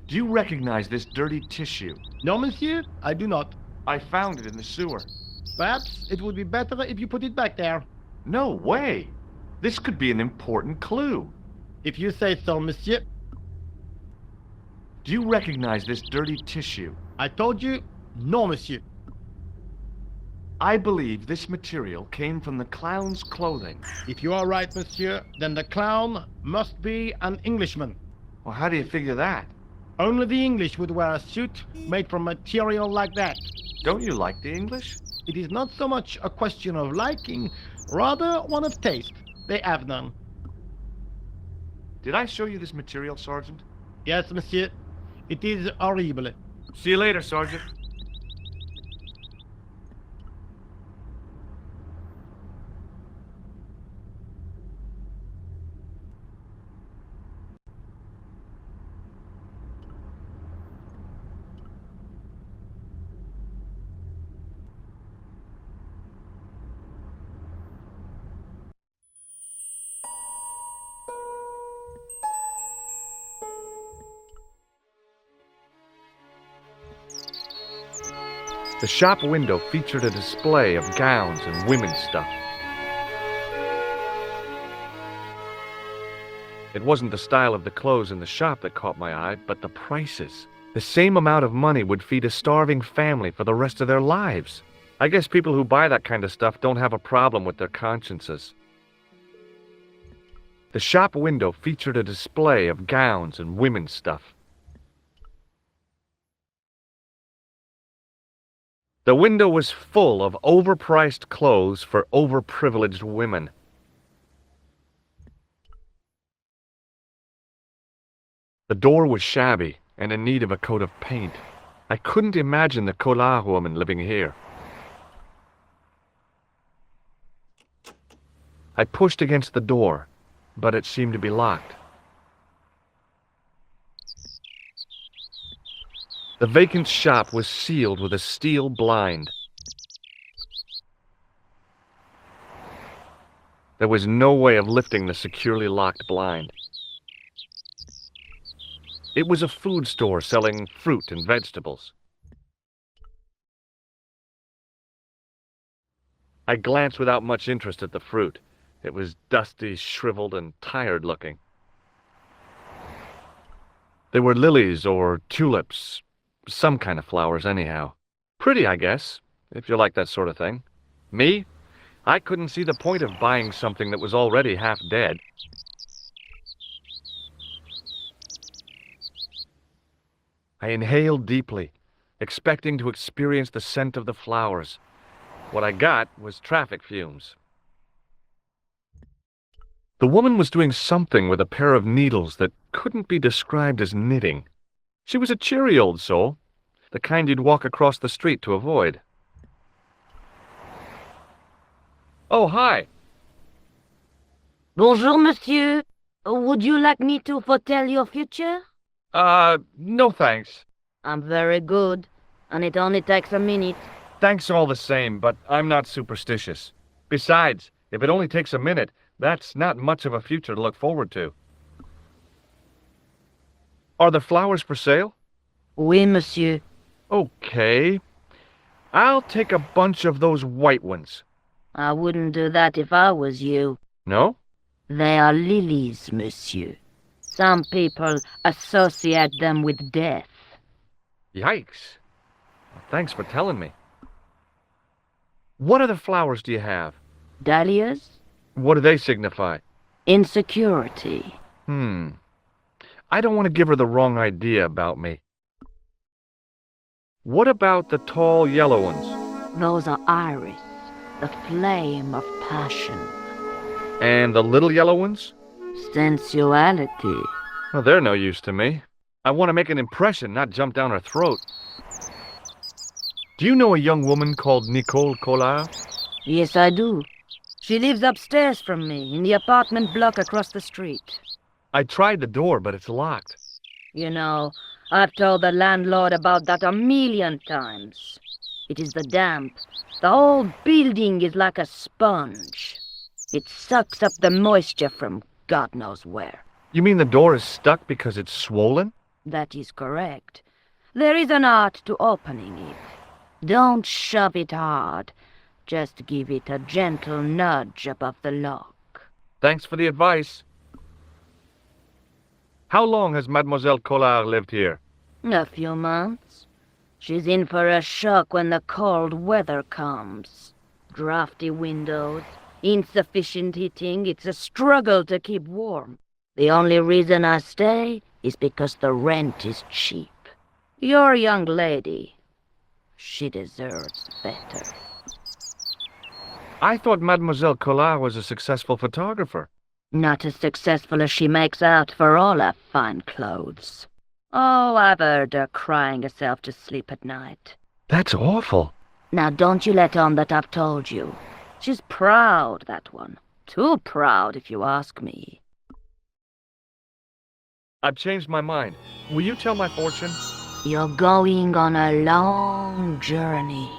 Do you recognize this dirty tissue?
No, monsieur, I do not.
I found it in the sewer.
Perhaps it would be better if you put it back there.
No way! This could be an important clue.
If you say so, monsieur.
Do you recognize this dirty tissue?
I told you, no, monsieur.
I believe this material came from the clown's clothing.
If you are right, monsieur, then the clown must be an Englishman.
Well, how do you figure that?
Only the English would wear a suit made from material like that.
Don't you like the English?
It is not so much a question of liking, rather one of taste. They have none.
Did I show you this material, Sergeant?
Yes, monsieur. It is horrible.
See you later, Sergeant. The shop window featured a display of gowns and women's stuff. It wasn't the style of the clothes in the shop that caught my eye, but the prices. The same amount of money would feed a starving family for the rest of their lives. I guess people who buy that kind of stuff don't have a problem with their consciences. The shop window featured a display of gowns and women's stuff. The window was full of overpriced clothes for overprivileged women. The door was shabby and in need of a coat of paint. I couldn't imagine the Collard woman living here. I pushed against the door, but it seemed to be locked. The vacant shop was sealed with a steel blind. There was no way of lifting the securely locked blind. It was a food store selling fruit and vegetables. I glanced without much interest at the fruit. It was dusty, shriveled, and tired-looking. They were lilies or tulips, some kind of flowers anyhow. Pretty, I guess, if you like that sort of thing. Me? I couldn't see the point of buying something that was already half dead. I inhaled deeply, expecting to experience the scent of the flowers. What I got was traffic fumes. The woman was doing something with a pair of needles that couldn't be described as knitting. She was a cheery old soul, the kind you'd walk across the street to avoid. Oh, hi.
Bonjour, monsieur. Would you like me to foretell your future?
No thanks.
I'm very good, and it only takes a minute.
Thanks all the same, but I'm not superstitious. Besides, if it only takes a minute, that's not much of a future to look forward to. Are the flowers for sale?
Oui, monsieur.
Okay. I'll take a bunch of those white ones.
I wouldn't do that if I was you.
No?
They are lilies, monsieur. Some people associate them with death.
Yikes. Well, thanks for telling me. What other flowers do you have?
Dahlias?
What do they signify?
Insecurity.
I don't want to give her the wrong idea about me. What about the tall yellow ones?
Those are iris, the flame of passion.
And the little yellow ones?
Sensuality.
Well, they're no use to me. I want to make an impression, not jump down her throat. Do you know a young woman called Nicole Collard?
Yes, I do. She lives upstairs from me, in the apartment block across the street.
I tried the door, but it's locked.
You know, I've told the landlord about that 1,000,000 times. It is the damp. The whole building is like a sponge. It sucks up the moisture from God knows where.
You mean the door is stuck because it's swollen?
That is correct. There is an art to opening it. Don't shove it hard. Just give it a gentle nudge above the lock.
Thanks for the advice. How long has Mademoiselle Collard lived here?
A few months. She's in for a shock when the cold weather comes. Drafty windows, insufficient heating. It's a struggle to keep warm. The only reason I stay is because the rent is cheap. Your young lady, she deserves better.
I thought Mademoiselle Collard was a successful photographer.
Not as successful as she makes out for all her fine clothes. Oh, I've heard her crying herself to sleep at night.
That's awful.
Now don't you let on that I've told you. She's proud, that one. Too proud, if you ask me.
I've changed my mind. Will you tell my fortune?
You're going on a long journey.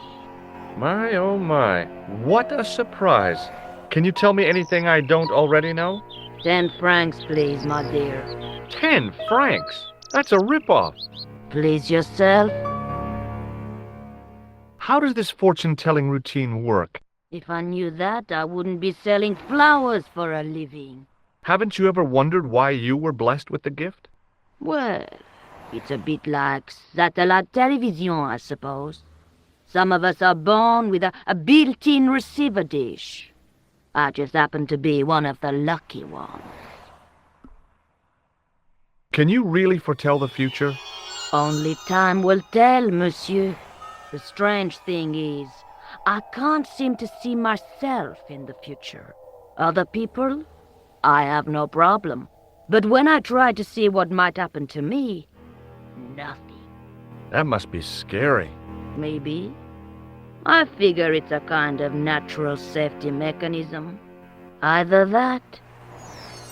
My, oh my. What a surprise. Can you tell me anything I don't already know?
10 francs, please, my dear.
10 francs? That's a ripoff.
Please yourself.
How does this fortune-telling routine work?
If I knew that, I wouldn't be selling flowers for a living.
Haven't you ever wondered why you were blessed with the gift?
Well, it's a bit like satellite television, I suppose. Some of us are born with a built-in receiver dish. I just happen to be one of the lucky ones.
Can you really foretell the future?
Only time will tell, monsieur. The strange thing is, I can't seem to see myself in the future. Other people, I have no problem. But when I tried to see what might happen to me, nothing.
That must be scary.
Maybe. I figure it's a kind of natural safety mechanism. Either that,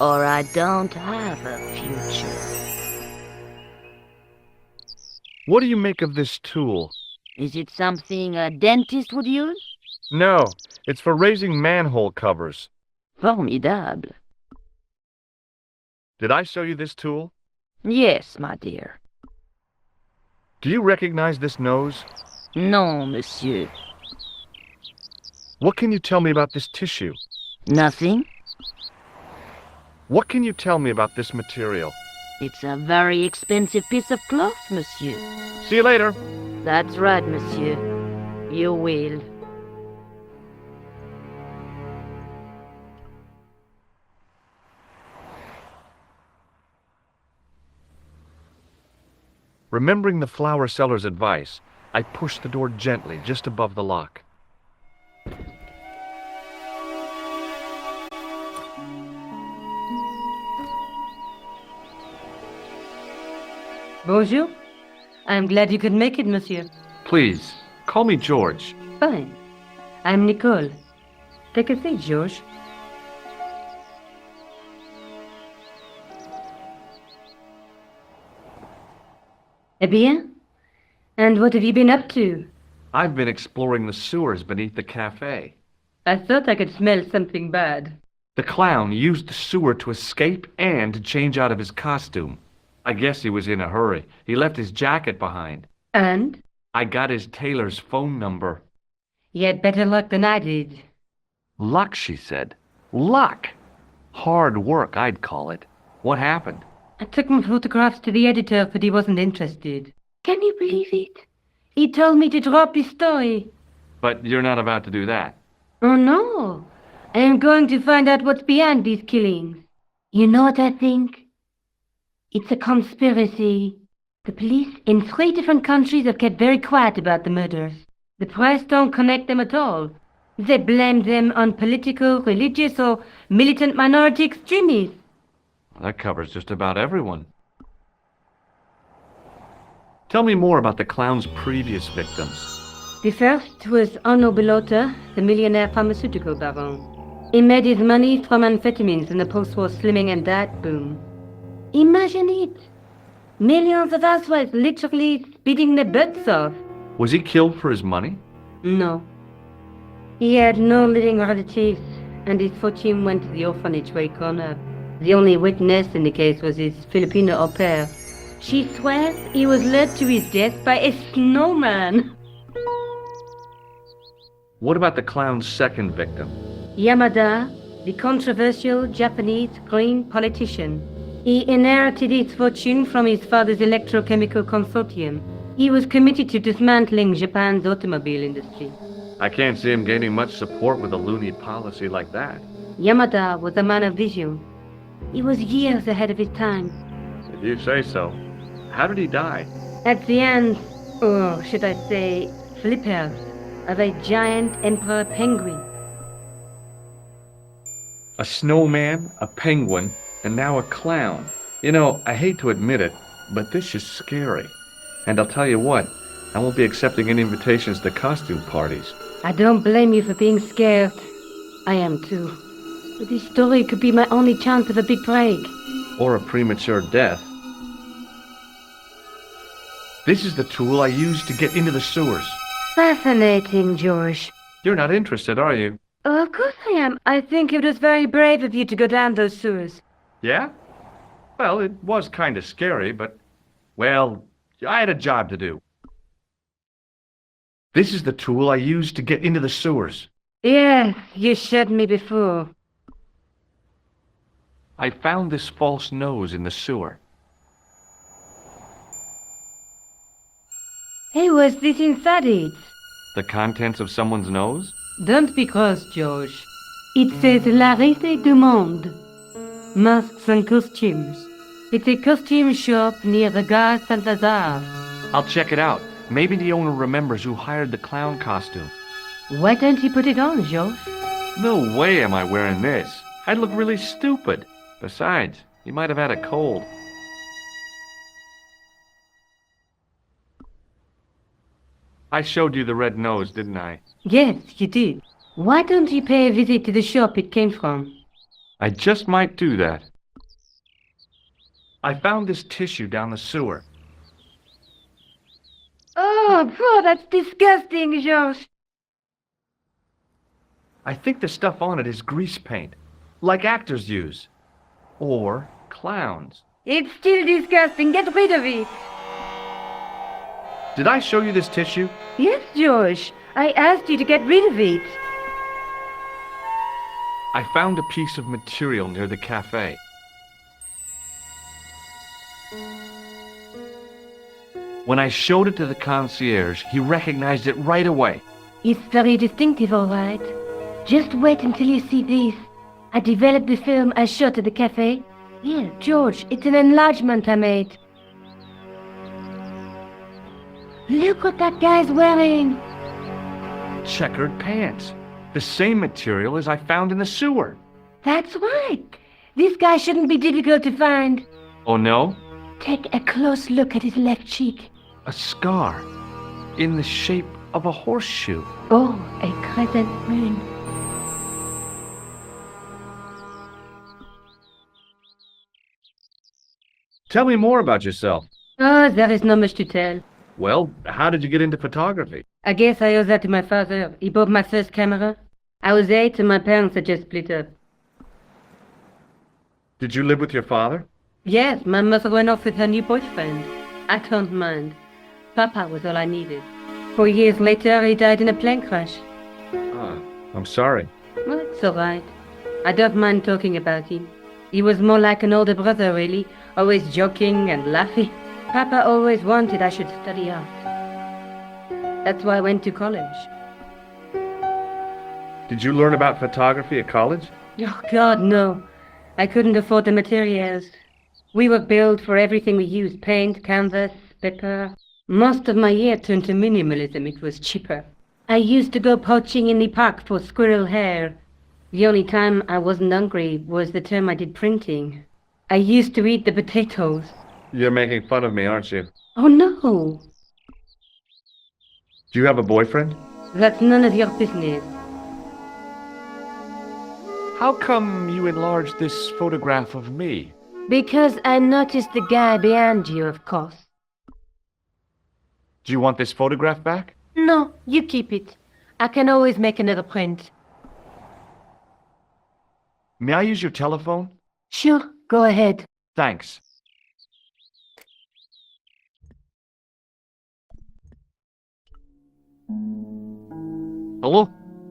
or I don't have a future.
What do you make of this tool?
Is it something a dentist would use?
No, it's for raising manhole covers.
Formidable.
Did I show you this tool?
Yes, my dear.
Do you recognize this nose?
Non, monsieur.
What can you tell me about this tissue?
Nothing.
What can you tell me about this material?
It's a very expensive piece of cloth, monsieur.
See you later.
That's right, monsieur. You will.
Remembering the flower seller's advice, I pushed the door gently just above the lock.
Bonjour. I'm glad you could make it, monsieur.
Please, call me George.
Fine. I'm Nicole. Take a seat, George. Eh bien? And what have you been up to?
I've been exploring the sewers beneath the cafe.
I thought I could smell something bad.
The clown used the sewer to escape and to change out of his costume. I guess he was in a hurry. He left his jacket behind.
And?
I got his tailor's phone number.
You had better luck than I did.
Luck, she said. Luck! Hard work, I'd call it. What happened?
I took my photographs to the editor, but he wasn't interested. Can you believe it? He told me to drop his story.
But you're not about to do that.
Oh, no. I am going to find out what's behind these killings. You know what I think? It's a conspiracy. The police in 3 different countries have kept very quiet about the murders. The press don't connect them at all. They blame them on political, religious, or militant minority extremists.
That covers just about everyone. Tell me more about the clown's previous victims.
The first was Arnaud Bellotta, the millionaire pharmaceutical baron. He made his money from amphetamines in the post-war slimming and diet boom. Imagine it! Millions of housewives literally speeding their butts off.
Was he killed for his money?
No. He had no living relatives, and his fortune went to the orphanage where he grew up. The only witness in the case was his Filipino au pair. She swears he was led to his death by a snowman.
What about the clown's second victim?
Yamada, the controversial Japanese green politician. He inherited his fortune from his father's electrochemical consortium. He was committed to dismantling Japan's automobile industry.
I can't see him gaining much support with a loony policy like that.
Yamada was a man of vision. He was years ahead of his time.
If you say so. How did he die?
At the hands, or should I say, flippers, of a giant emperor penguin.
A snowman, a penguin, and now a clown. You know, I hate to admit it, but this is scary. And I'll tell you what, I won't be accepting any invitations to costume parties.
I don't blame you for being scared. I am too. But this story could be my only chance of a big break.
Or a premature death. This is the tool I used to get into the sewers.
Fascinating, George.
You're not interested, are you?
Oh, of course I am. I think it was very brave of you to go down those sewers.
Yeah? Well, it was kind of scary, but, well, I had a job to do. This is the tool I used to get into the sewers.
Yes, you showed me before.
I found this false nose in the sewer.
Hey, what's this inside it?
The contents of someone's nose?
Don't be cross, George. It says La Risée Du Monde. Masks and costumes. It's a costume shop near the Gare Saint-Lazare.
I'll check it out. Maybe the owner remembers who hired the clown costume.
Why don't you put it on, George?
No way am I wearing this. I'd look really stupid. Besides, He might have had a cold. I showed you the red nose, didn't I?
Yes, you did. Why don't you pay a visit to the shop it came from?
I just might do that. I found this tissue down the sewer.
Oh, that's disgusting, Georges.
I think the stuff on it is grease paint, like actors use. Or clowns.
It's still disgusting. Get rid of it.
Did I show you this tissue?
Yes, Georges. I asked you to get rid of it.
I found a piece of material near the cafe. When I showed it to the concierge, he recognized it right away.
It's very distinctive, all right. Just wait until you see this. I developed the film I shot at the cafe. Here, George, it's an enlargement I made. Look what that guy's wearing.
Checkered pants. The same material as I found in the sewer.
That's right. This guy shouldn't be difficult to find.
Oh no?
Take a close look at his left cheek.
A scar. In the shape of a horseshoe.
Oh, a crescent moon.
Tell me more about yourself.
Oh, there is not much to tell.
Well, how did you get into photography?
I guess I owe that to my father. He bought my first camera. I was 8 and my parents had just split up.
Did you live with your father?
Yes, my mother went off with her new boyfriend. I don't mind. Papa was all I needed. 4 years later, he died in a plane crash.
Ah, I'm sorry.
Well, it's all right. I don't mind talking about him. He was more like an older brother, really, always joking and laughing. Papa always wanted I should study art. That's why I went to college.
Did you learn about photography at college?
Oh, God, no. I couldn't afford the materials. We were billed for everything we used, paint, canvas, paper. Most of my year turned to minimalism. It was cheaper. I used to go poaching in the park for squirrel hair. The only time I wasn't hungry was the term I did printing. I used to eat the potatoes.
You're making fun of me, aren't you?
Oh, no.
Do you have a boyfriend?
That's none of your business.
How come you enlarged this photograph of me?
Because I noticed the guy behind you, of course.
Do you want this photograph back?
No, you keep it. I can always make another print.
May I use your telephone?
Sure, go ahead.
Thanks.
Hello?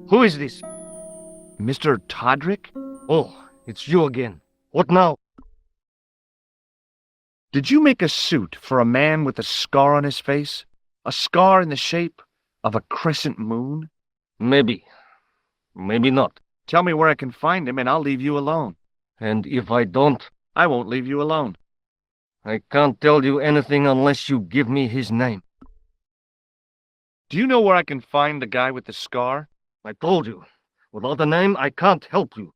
Who is this?
Mr. Todrick?
Oh, it's you again. What now?
Did you make a suit for a man with a scar on his face? A scar in the shape of a crescent moon?
Maybe. Maybe not.
Tell me where I can find him and I'll leave you alone.
And if I don't,
I won't leave you alone.
I can't tell you anything unless you give me his name.
Do you know where I can find the guy with the scar?
I told you. Without a name, I can't help you.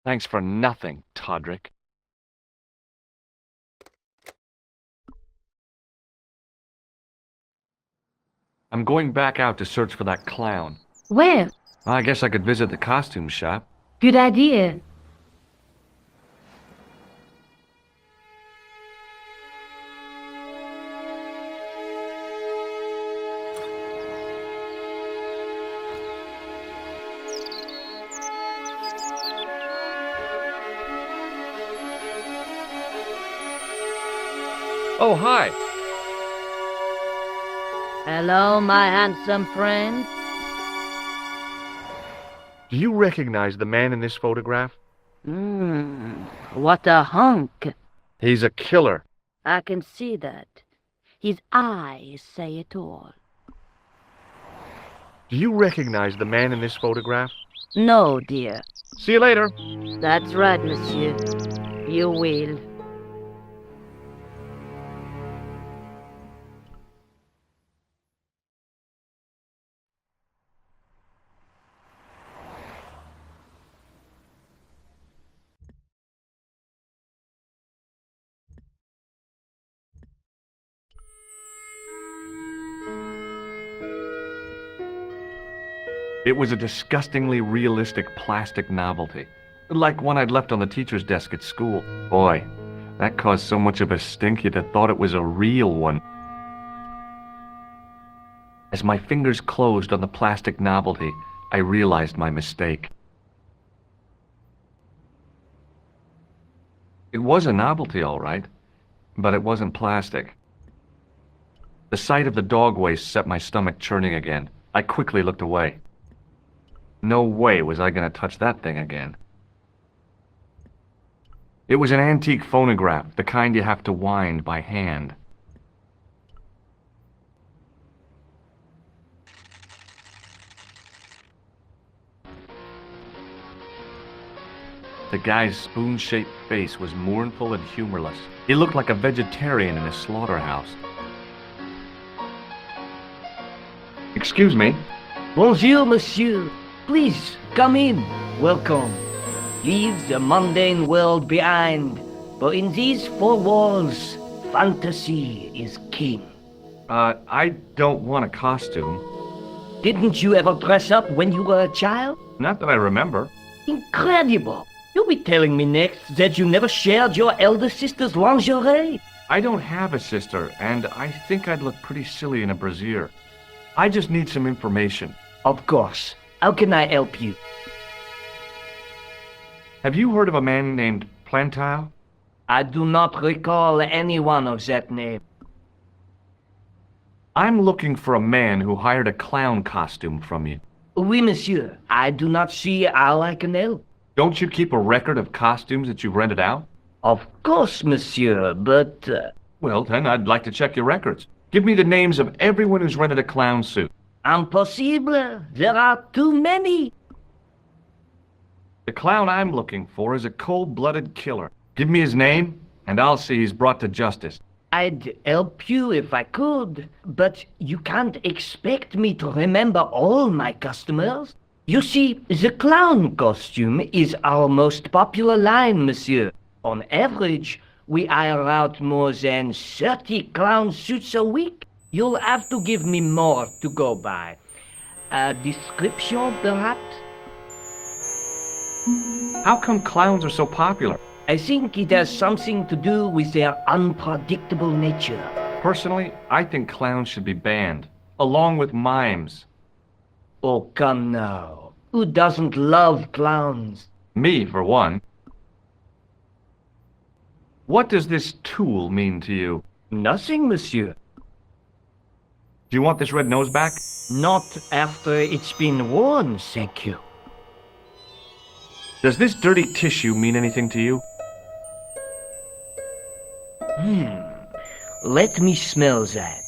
Thanks for nothing, Todrick. I'm going back out to search for that clown.
Where?
I guess I could visit the costume shop.
Good idea.
Oh, hi.
Hello, my handsome friend.
Do you recognize the man in this photograph?
What a hunk.
He's a killer.
I can see that. His eyes say it all.
Do you recognize the man in this photograph?
No, dear.
See you later.
That's right, monsieur. You will.
It was a disgustingly realistic plastic novelty, like one I'd left on the teacher's desk at school. Boy, that caused so much of a stink you'd have thought it was a real one. As my fingers closed on the plastic novelty, I realized my mistake. It was a novelty, all right, but it wasn't plastic. The sight of the dog waste set my stomach churning again. I quickly looked away. No way was I going to touch that thing again. It was an antique phonograph, the kind you have to wind by hand. The guy's spoon-shaped face was mournful and humorless. He looked like a vegetarian in a slaughterhouse. Excuse me.
Bonjour, monsieur. Please, come in. Welcome. Leave the mundane world behind. But in these four walls, fantasy is king.
I don't want a costume.
Didn't you ever dress up when you were a child?
Not that I remember.
Incredible. You'll be telling me next that you never shared your elder sister's lingerie.
I don't have a sister, and I think I'd look pretty silly in a brassiere. I just need some information.
Of course. How can I help you?
Have you heard of a man named Plantile?
I do not recall anyone of that name.
I'm looking for a man who hired a clown costume from you.
Oui, monsieur. I do not see how I can help.
Don't you keep a record of costumes that you've rented out?
Of course, monsieur, but...
Well, then I'd like to check your records. Give me the names of everyone who's rented a clown suit.
Impossible. There are too many.
The clown I'm looking for is a cold-blooded killer. Give me his name, and I'll see he's brought to justice.
I'd help you if I could, but you can't expect me to remember all my customers. You see, the clown costume is our most popular line, monsieur. On average, we hire out more than 30 clown suits a week. You'll have to give me more to go by. A description, perhaps?
How come clowns are so popular?
I think it has something to do with their unpredictable nature.
Personally, I think clowns should be banned, along with mimes.
Oh, come now. Who doesn't love clowns?
Me, for one. What does this tool mean to you?
Nothing, monsieur.
Do you want this red nose back?
Not after it's been worn, thank you.
Does this dirty tissue mean anything to you?
Let me smell that.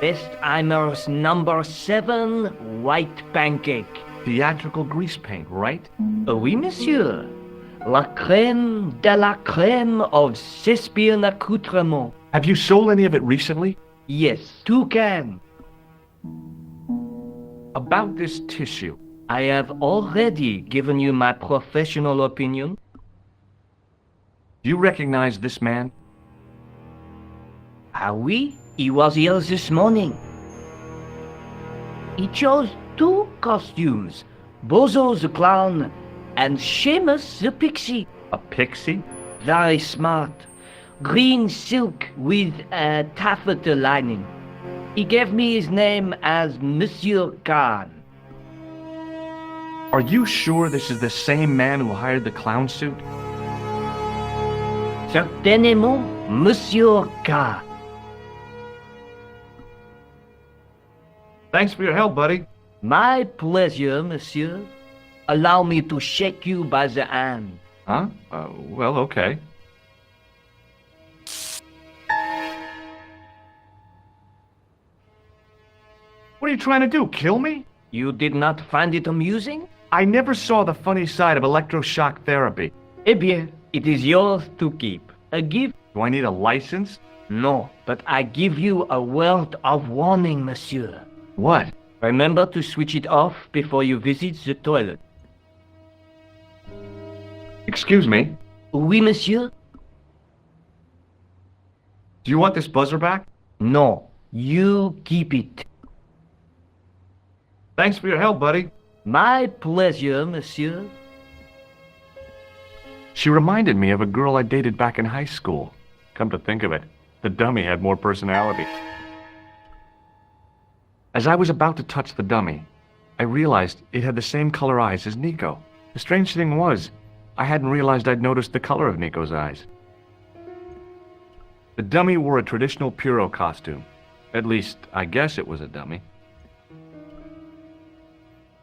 Bestheimer's number 7 white pancake.
Theatrical grease paint, right?
Oui, monsieur. La crème de la crème of Thespian accoutrement.
Have you sold any of it recently?
Yes, 2 cans.
About this tissue.
I have already given you my professional opinion.
Do you recognize this man?
Ah oui, he was here this morning. He chose 2 costumes, Bozo the clown and Seamus the pixie.
A pixie?
Very smart. Green silk with a taffeta lining. He gave me his name as Monsieur Khan.
Are you sure this is the same man who hired the clown suit?
Certainement, Monsieur Khan.
Thanks for your help, buddy.
My pleasure, monsieur. Allow me to shake you by the hand.
Huh? Well, okay. What are you trying to do, kill me?
You did not find it amusing?
I never saw the funny side of electroshock therapy.
Eh bien, it is yours to keep. A gift?
Do I need a license?
No, but I give you a word of warning, monsieur.
What?
Remember to switch it off before you visit the toilet.
Excuse me?
Oui, monsieur?
Do you want this buzzer back?
No, you keep it.
Thanks for your help, buddy.
My pleasure, monsieur.
She reminded me of a girl I dated back in high school. Come to think of it, the dummy had more personality. As I was about to touch the dummy, I realized it had the same color eyes as Nico. The strange thing was, I hadn't realized I'd noticed the color of Nico's eyes. The dummy wore a traditional Pierrot costume. At least, I guess it was a dummy.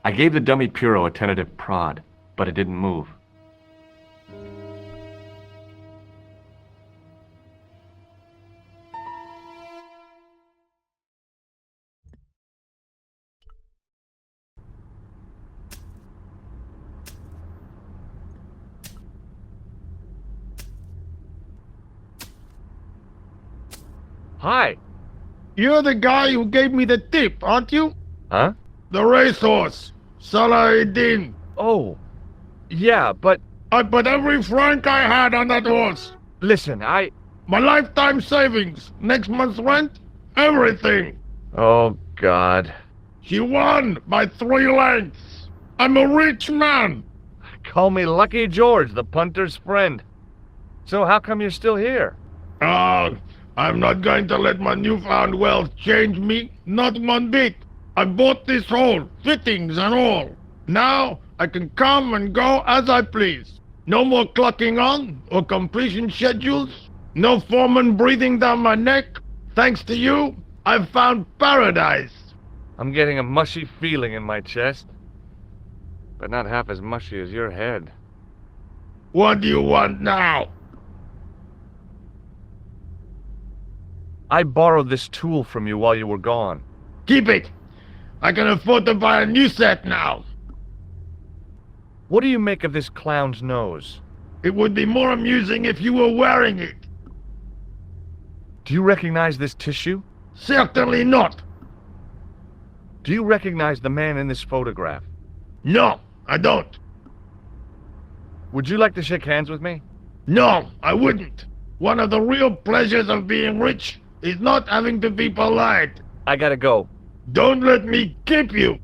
I gave the dummy Pierrot a tentative prod, but it didn't move. Hi.
You're the guy who gave me the tip, aren't you?
Huh?
The racehorse, Salahedin.
Oh, yeah, but
I put every franc I had on that horse.
listen,
My lifetime savings, next month's rent, everything.
Oh, God.
She won by 3 lengths. I'm a rich man.
Call me Lucky George, the punter's friend. So how come you're still here?
I'm not going to let my newfound wealth change me, not one bit. I bought this hole, fittings and all. Now I can come and go as I please. No more clocking on or completion schedules. No foreman breathing down my neck. Thanks to you, I've found paradise.
I'm getting a mushy feeling in my chest. But not half as mushy as your head.
What do you want now?
I borrowed this tool from you while you were gone.
Keep it. I can afford to buy a new set now.
What do you make of this clown's nose?
It would be more amusing if you were wearing it.
Do you recognize this tissue?
Certainly not.
Do you recognize the man in this photograph?
No, I don't.
Would you like to shake hands with me?
No, I wouldn't. One of the real pleasures of being rich is not having to be polite.
I gotta go.
Don't let me keep you.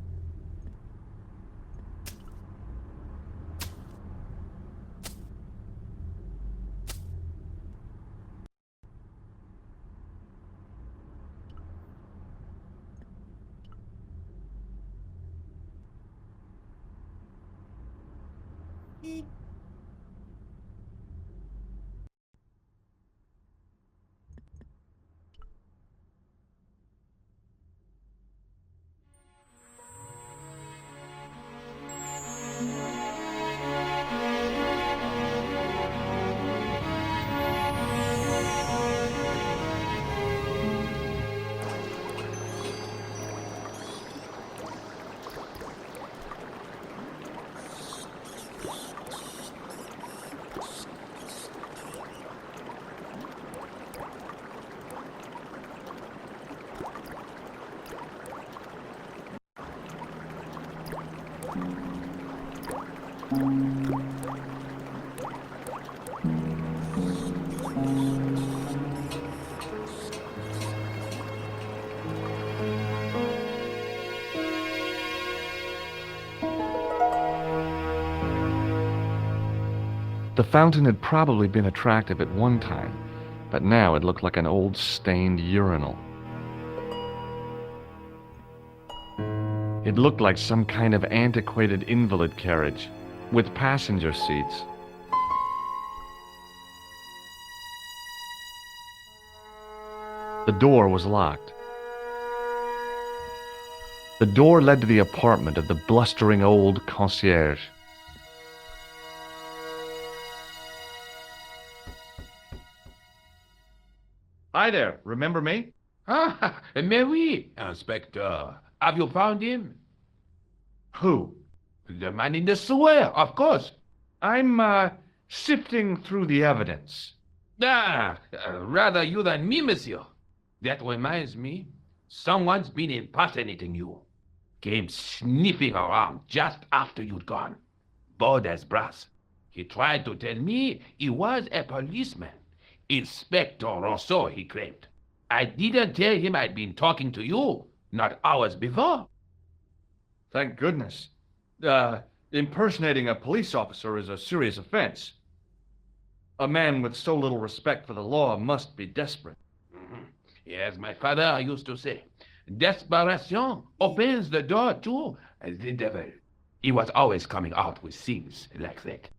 The fountain had probably been attractive at one time, but now it looked like an old stained urinal. It looked like some kind of antiquated invalid carriage, with passenger seats. The door was locked. The door led to the apartment of the blustering old concierge. Hi there, remember me?
Ah, mais oui, Inspector. Have you found him?
Who?
The man in the sewer, of course.
I'm, sifting through the evidence.
Rather you than me, monsieur. That reminds me, someone's been impersonating you. Came sniffing around just after you'd gone. Bold as brass. He tried to tell me he was a policeman. Inspector Rousseau, he claimed. I didn't tell him I'd been talking to you, not hours before.
Thank goodness. Impersonating a police officer is a serious offense. A man with so little respect for the law must be desperate.
Yes, my father used to say, desperation opens the door to the devil. He was always coming out with things like that.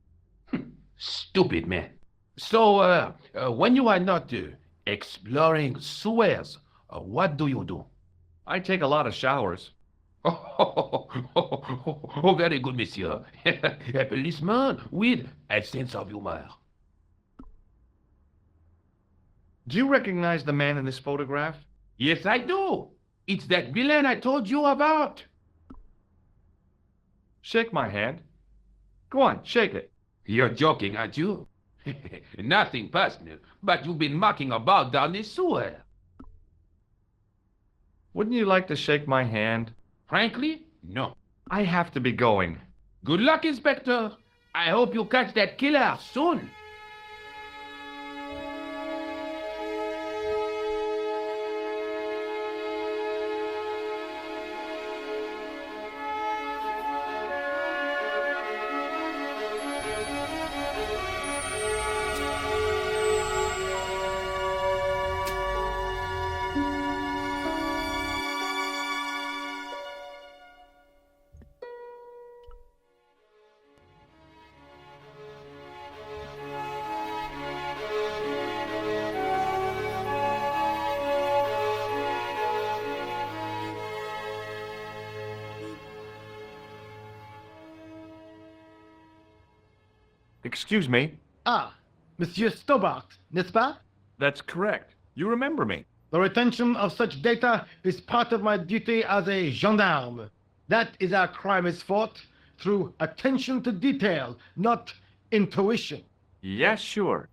Stupid man. So, when you are not exploring sewers, what do you do?
I take a lot of showers.
Oh, very good, monsieur. A policeman with a sense of humor.
Do you recognize the man in this photograph?
Yes, I do. It's that villain I told you about.
Shake my hand. Go on, shake it.
You're joking, aren't you? Nothing personal, but you've been mucking about down this sewer.
Wouldn't you like to shake my hand?
Frankly, no.
I have to be going.
Good luck, Inspector. I hope you catch that killer soon.
Excuse me.
Ah, Monsieur Stobart, n'est-ce pas?
That's correct. You remember me.
The retention of such data is part of my duty as a gendarme. That is how crime is fought, through attention to detail, not intuition.
Yes, sure.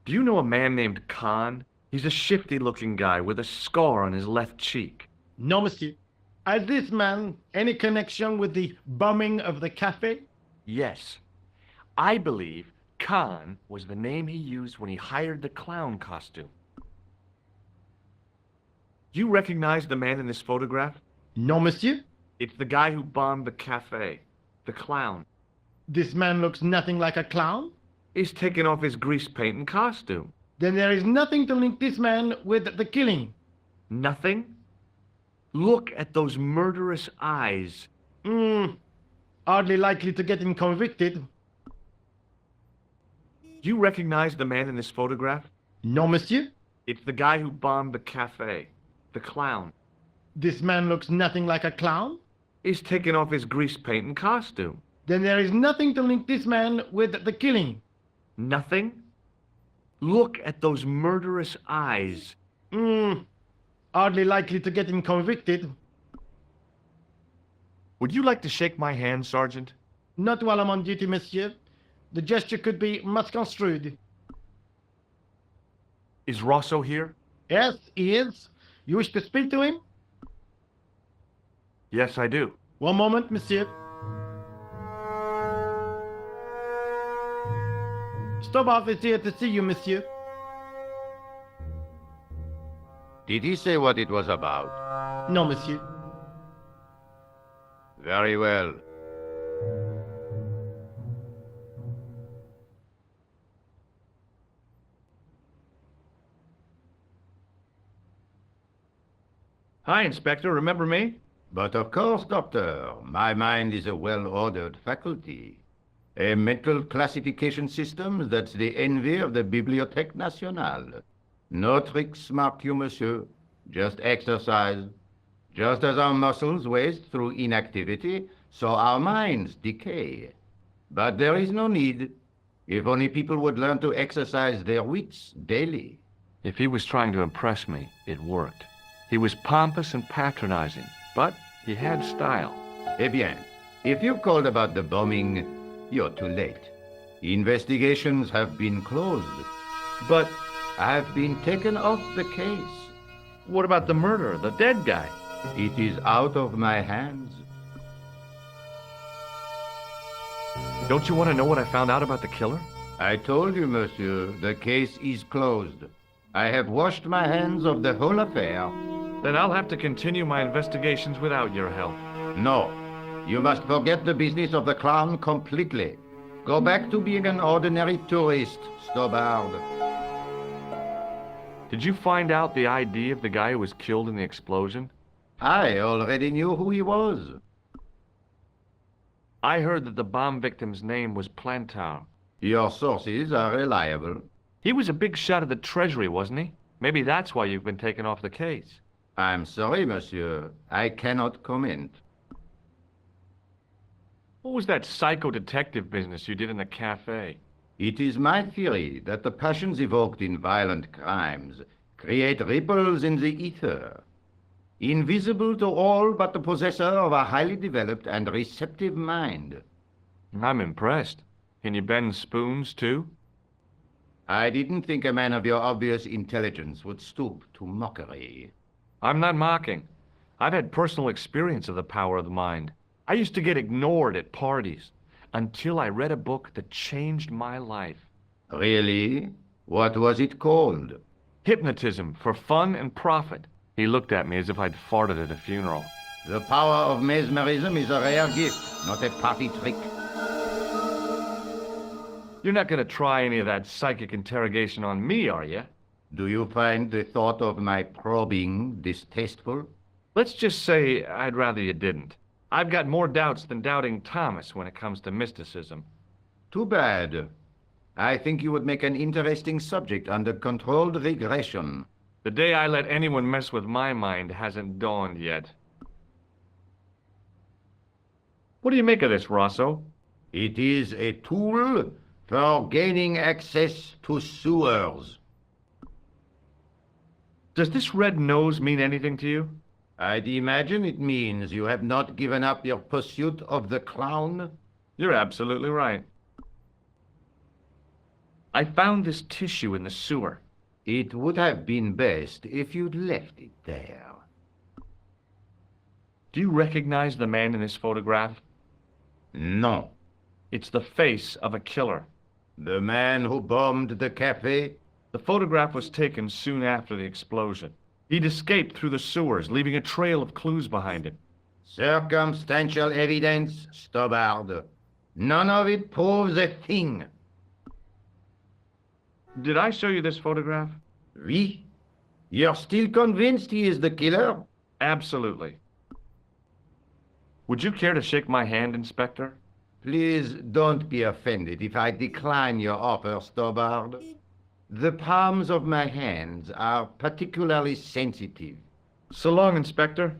Do you know a man named Khan? He's a shifty-looking guy with a scar on his left cheek.
No, monsieur. Has this man any connection with the bombing of the Café?
Yes. I believe Khan was the name he used when he hired the clown costume. Do you recognize the man in this photograph?
No, monsieur.
It's the guy who bombed the Café, the clown.
This man looks nothing like a clown?
He's taken off his grease paint and costume.
Then there is nothing to link this man with the killing.
Nothing? Look at those murderous eyes.
Hardly likely to get him convicted.
Do you recognize the man in this photograph?
No, monsieur.
It's the guy who bombed the Café, the clown.
This man looks nothing like a clown?
He's taken off his grease paint and costume.
Then there is nothing to link this man with the killing.
Nothing? Look at those murderous eyes.
Hardly likely to get him convicted.
Would you like to shake my hand, Sergeant?
Not while I'm on duty, monsieur. The gesture could be misconstrued.
Is Rosso here?
Yes, he is. You wish to speak to him?
Yes, I do.
One moment, monsieur. Stobart is here to see you, monsieur.
Did he say what it was about?
No, monsieur.
Very well.
Hi, Inspector. Remember me?
But of course, Doctor, my mind is a well-ordered faculty. A mental classification system that's the envy of the Bibliothèque Nationale. No tricks, mark you, monsieur. Just exercise. Just as our muscles waste through inactivity, so our minds decay. But there is no need. If only people would learn to exercise their wits daily.
If he was trying to impress me, it worked. He was pompous and patronizing, but he had style.
Eh bien, if you called about the bombing, you're too late. Investigations have been closed.
But
I've been taken off the case.
what about the murderer, the dead guy?
It is out of my hands.
Don't you want to know what I found out about the killer?
I told you, monsieur, the case is closed. I have washed my hands of the whole affair.
Then I'll have to continue my investigations without your help.
No, you must forget the business of the clown completely. Go back to being an ordinary tourist, Stobard.
Did you find out the ID of the guy who was killed in the explosion?
I already knew who he was.
I heard that the bomb victim's name was Plantar.
Your sources are reliable.
He was a big shot at the Treasury, wasn't he? Maybe that's why you've been taken off the case.
I'm sorry, monsieur. I cannot comment.
What was that psycho-detective business you did in the cafe?
It is my theory that the passions evoked in violent crimes create ripples in the ether, invisible to all but the possessor of a highly developed and receptive mind.
I'm impressed. Can you bend spoons, too?
I didn't think a man of your obvious intelligence would stoop to mockery.
I'm not mocking. I've had personal experience of the power of the mind. I used to get ignored at parties until I read a book that changed my life.
Really? What was it called?
Hypnotism for Fun and Profit. He looked at me as if I'd farted at a funeral.
The power of mesmerism is a rare gift, not a party trick.
You're not going to try any of that psychic interrogation on me, are you?
Do you find the thought of my probing distasteful?
Let's just say I'd rather you didn't. I've got more doubts than doubting Thomas when it comes to mysticism.
Too bad. I think you would make an interesting subject under controlled regression.
The day I let anyone mess with my mind hasn't dawned yet. What do you make of this, Rosso?
It is a tool for gaining access to sewers.
Does this red nose mean anything to you?
I'd imagine it means you have not given up your pursuit of the clown.
You're absolutely right. I found this tissue in the sewer.
It would have been best if you'd left it there.
Do you recognize the man in this photograph?
No.
It's the face of a killer.
The man who bombed the cafe?
The photograph was taken soon after the explosion. He'd escaped through the sewers, leaving a trail of clues behind him.
Circumstantial evidence, Stobard. None of it proves a thing.
Did I show you this photograph?
Oui? You're still convinced he is the killer?
Absolutely. Would you care to shake my hand, Inspector?
Please don't be offended if I decline your offer, Stobard. The palms of my hands are particularly sensitive.
So long, Inspector.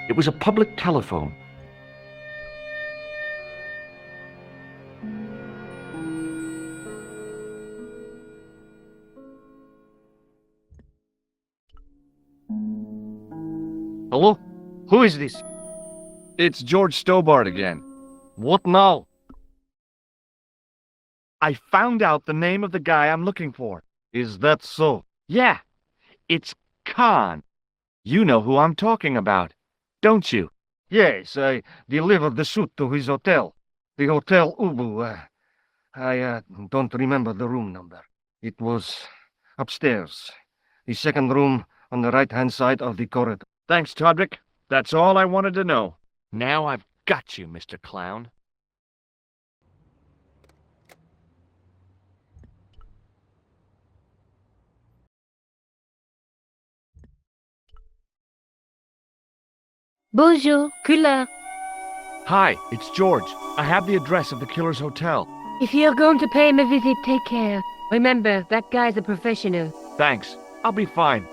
It was a public telephone.
Hello? Who is this?
It's George Stobart again.
What now?
I found out the name of the guy I'm looking for.
Is that so?
Yeah, it's Khan. You know who I'm talking about, don't you?
Yes, I delivered the suit to his hotel. The Hotel Ubu. I don't remember the room number. It was upstairs. The second room on the right-hand side of the corridor.
Thanks, Todrick. That's all I wanted to know. Now I've got you, Mr. Clown.
Bonjour, couleur.
Hi, it's George. I have the address of the killer's hotel.
If you're going to pay him a visit, take care. Remember, that guy's a professional.
Thanks. I'll be fine.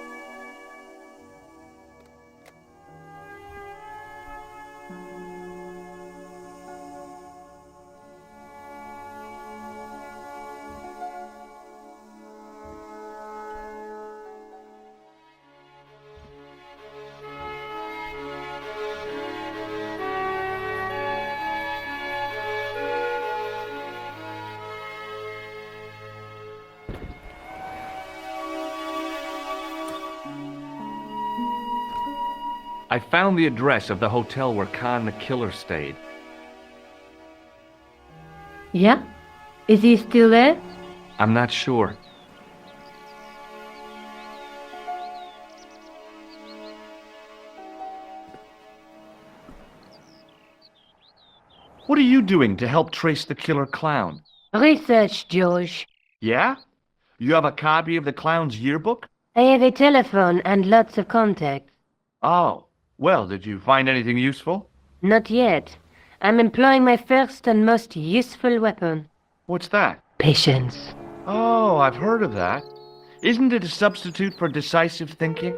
I found the address of the hotel where Khan the killer stayed.
Yeah? Is he still there?
I'm not sure. What are you doing to help trace the killer clown?
Research, George.
Yeah? You have a copy of the clown's yearbook?
I have a telephone and lots of contacts.
Oh, well, did you find anything useful?
Not yet. I'm employing my first and most useful weapon.
What's that?
Patience.
Oh, I've heard of that. Isn't it a substitute for decisive thinking?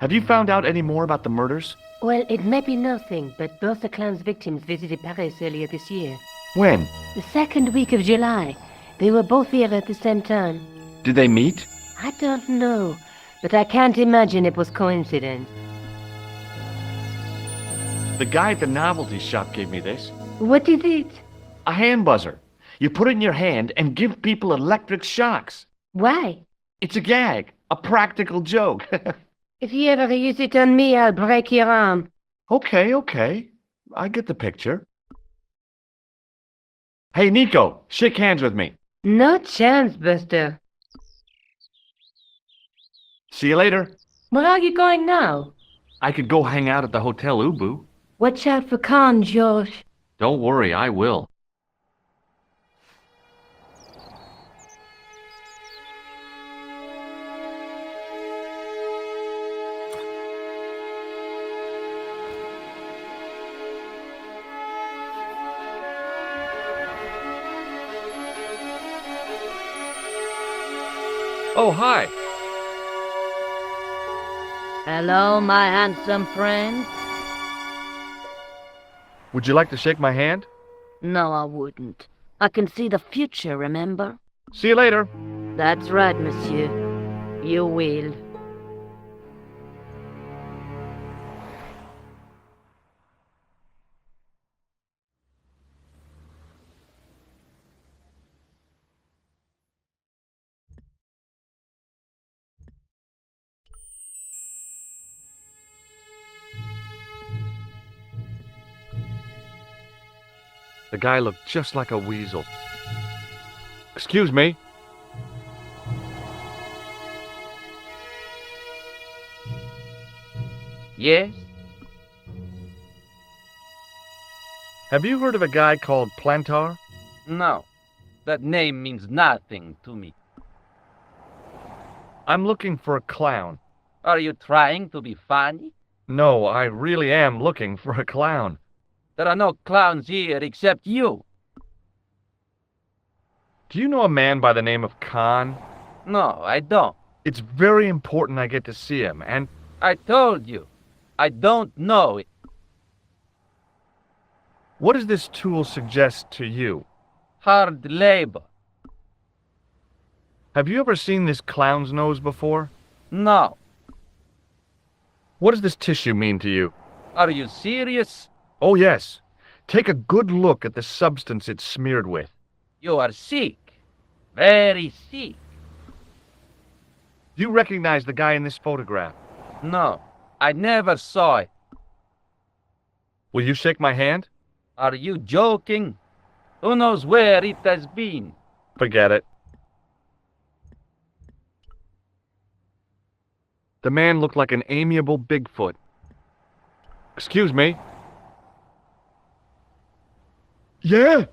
Have you found out any more about the murders?
Well, it may be nothing, but both the clown's victims visited Paris earlier this year.
When?
The second week of July. They were both here at the same time.
Did they meet?
I don't know, but I can't imagine it was coincidence.
The guy at the novelty shop gave me this.
What is it?
A hand buzzer. You put it in your hand and give people electric shocks.
Why?
It's a gag, a practical joke.
If you ever use it on me, I'll break your arm.
Okay. I get the picture. Hey, Nico, shake hands with me.
No chance, Buster.
See you later.
Where are you going now?
I could go hang out at the Hotel Ubu.
Watch out for Khan, George.
Don't worry, I will. Oh, hi.
Hello, my handsome friend.
Would you like to shake my hand?
No, I wouldn't. I can see the future, remember?
See you later.
That's right, monsieur. You will.
The guy looked just like a weasel. Excuse me.
Yes?
Have you heard of a guy called Plantar?
No. That name means nothing to me.
I'm looking for a clown.
Are you trying to be funny?
No, I really am looking for a clown.
There are no clowns here except you.
Do you know a man by the name of Khan?
No, I don't.
It's very important I get to see him, and...
I told you. I don't know it.
What does this tool suggest to you?
Hard labor.
Have you ever seen this clown's nose before?
No.
What does this tissue mean to you?
Are you serious?
Oh, yes. Take a good look at the substance it's smeared with.
You are sick. Very sick.
Do you recognize the guy in this photograph?
No, I never saw it.
Will you shake my hand?
Are you joking? Who knows where it has been?
Forget it. The man looked like an amiable Bigfoot. Excuse me.
Yeah?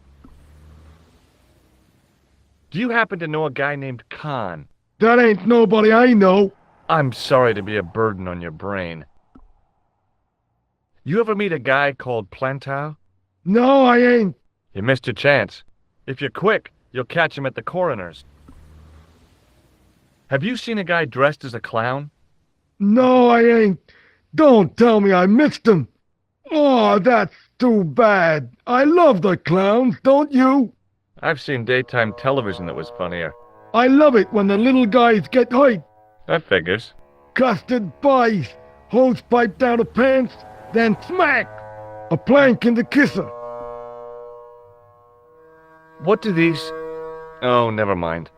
Do you happen to know a guy named Khan?
That ain't nobody I know.
I'm sorry to be a burden on your brain. You ever meet a guy called Plantar?
No, I ain't.
You missed your chance. If you're quick, you'll catch him at the coroner's. Have you seen a guy dressed as a clown?
No, I ain't. Don't tell me I missed him. Oh, that's too bad. I love the clowns, don't you?
I've seen daytime television that was funnier.
I love it when the little guys get hyped.
That figures.
Custard pies, hose pipe down the pants, then smack! A plank in the kisser.
What do these... Oh, never mind.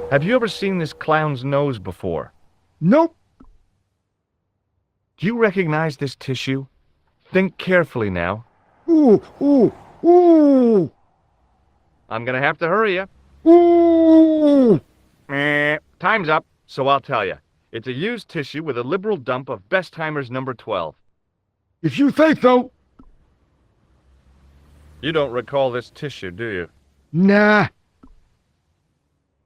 Have you ever seen this clown's nose before?
Nope.
Do you recognize this tissue? Think carefully now.
Ooh, ooh, ooh!
I'm gonna have to hurry you.
Ooh!
Time's up, so I'll tell you. It's a used tissue with a liberal dump of Bestheimer's number 12.
If you say so.
You don't recall this tissue, do you?
Nah.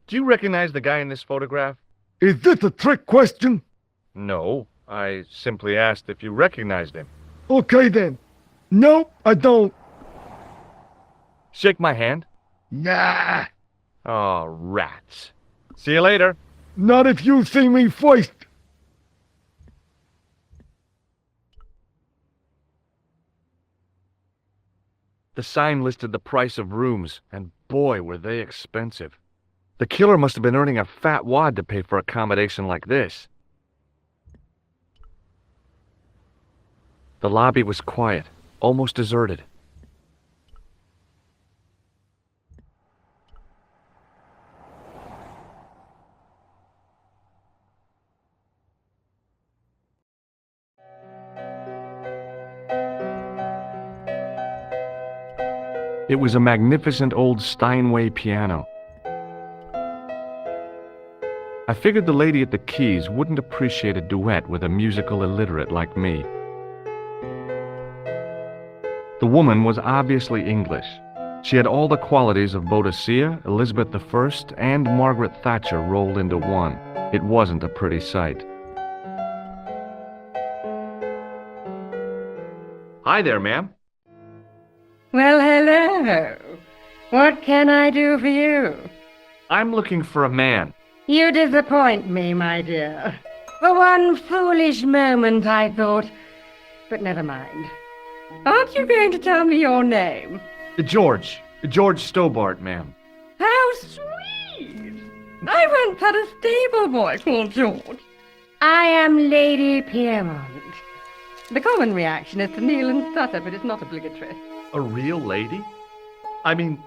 Do you recognize the guy in this photograph?
Is this a trick question?
No, I simply asked if you recognized him.
Okay then. No, I don't.
Shake my hand.
Nah.
Oh, rats. See you later.
Not if you see me first.
The sign listed the price of rooms, and boy, were they expensive. The killer must have been earning a fat wad to pay for accommodation like this. The lobby was quiet, almost deserted. It was a magnificent old Steinway piano. I figured the lady at the keys wouldn't appreciate a duet with a musical illiterate like me. The woman was obviously English. She had all the qualities of Boadicea, Elizabeth I, and Margaret Thatcher rolled into one. It wasn't a pretty sight. Hi there, ma'am.
Well, hello. What can I do for you?
I'm looking for a man.
You disappoint me, my dear. For one foolish moment I thought... But never mind. Aren't you going to tell me your name?
George Stobart, ma'am.
How sweet! I once had a stable boy called George. I am Lady Piermont. The common reaction is to kneel and stutter, but it's not obligatory.
A real lady? I mean,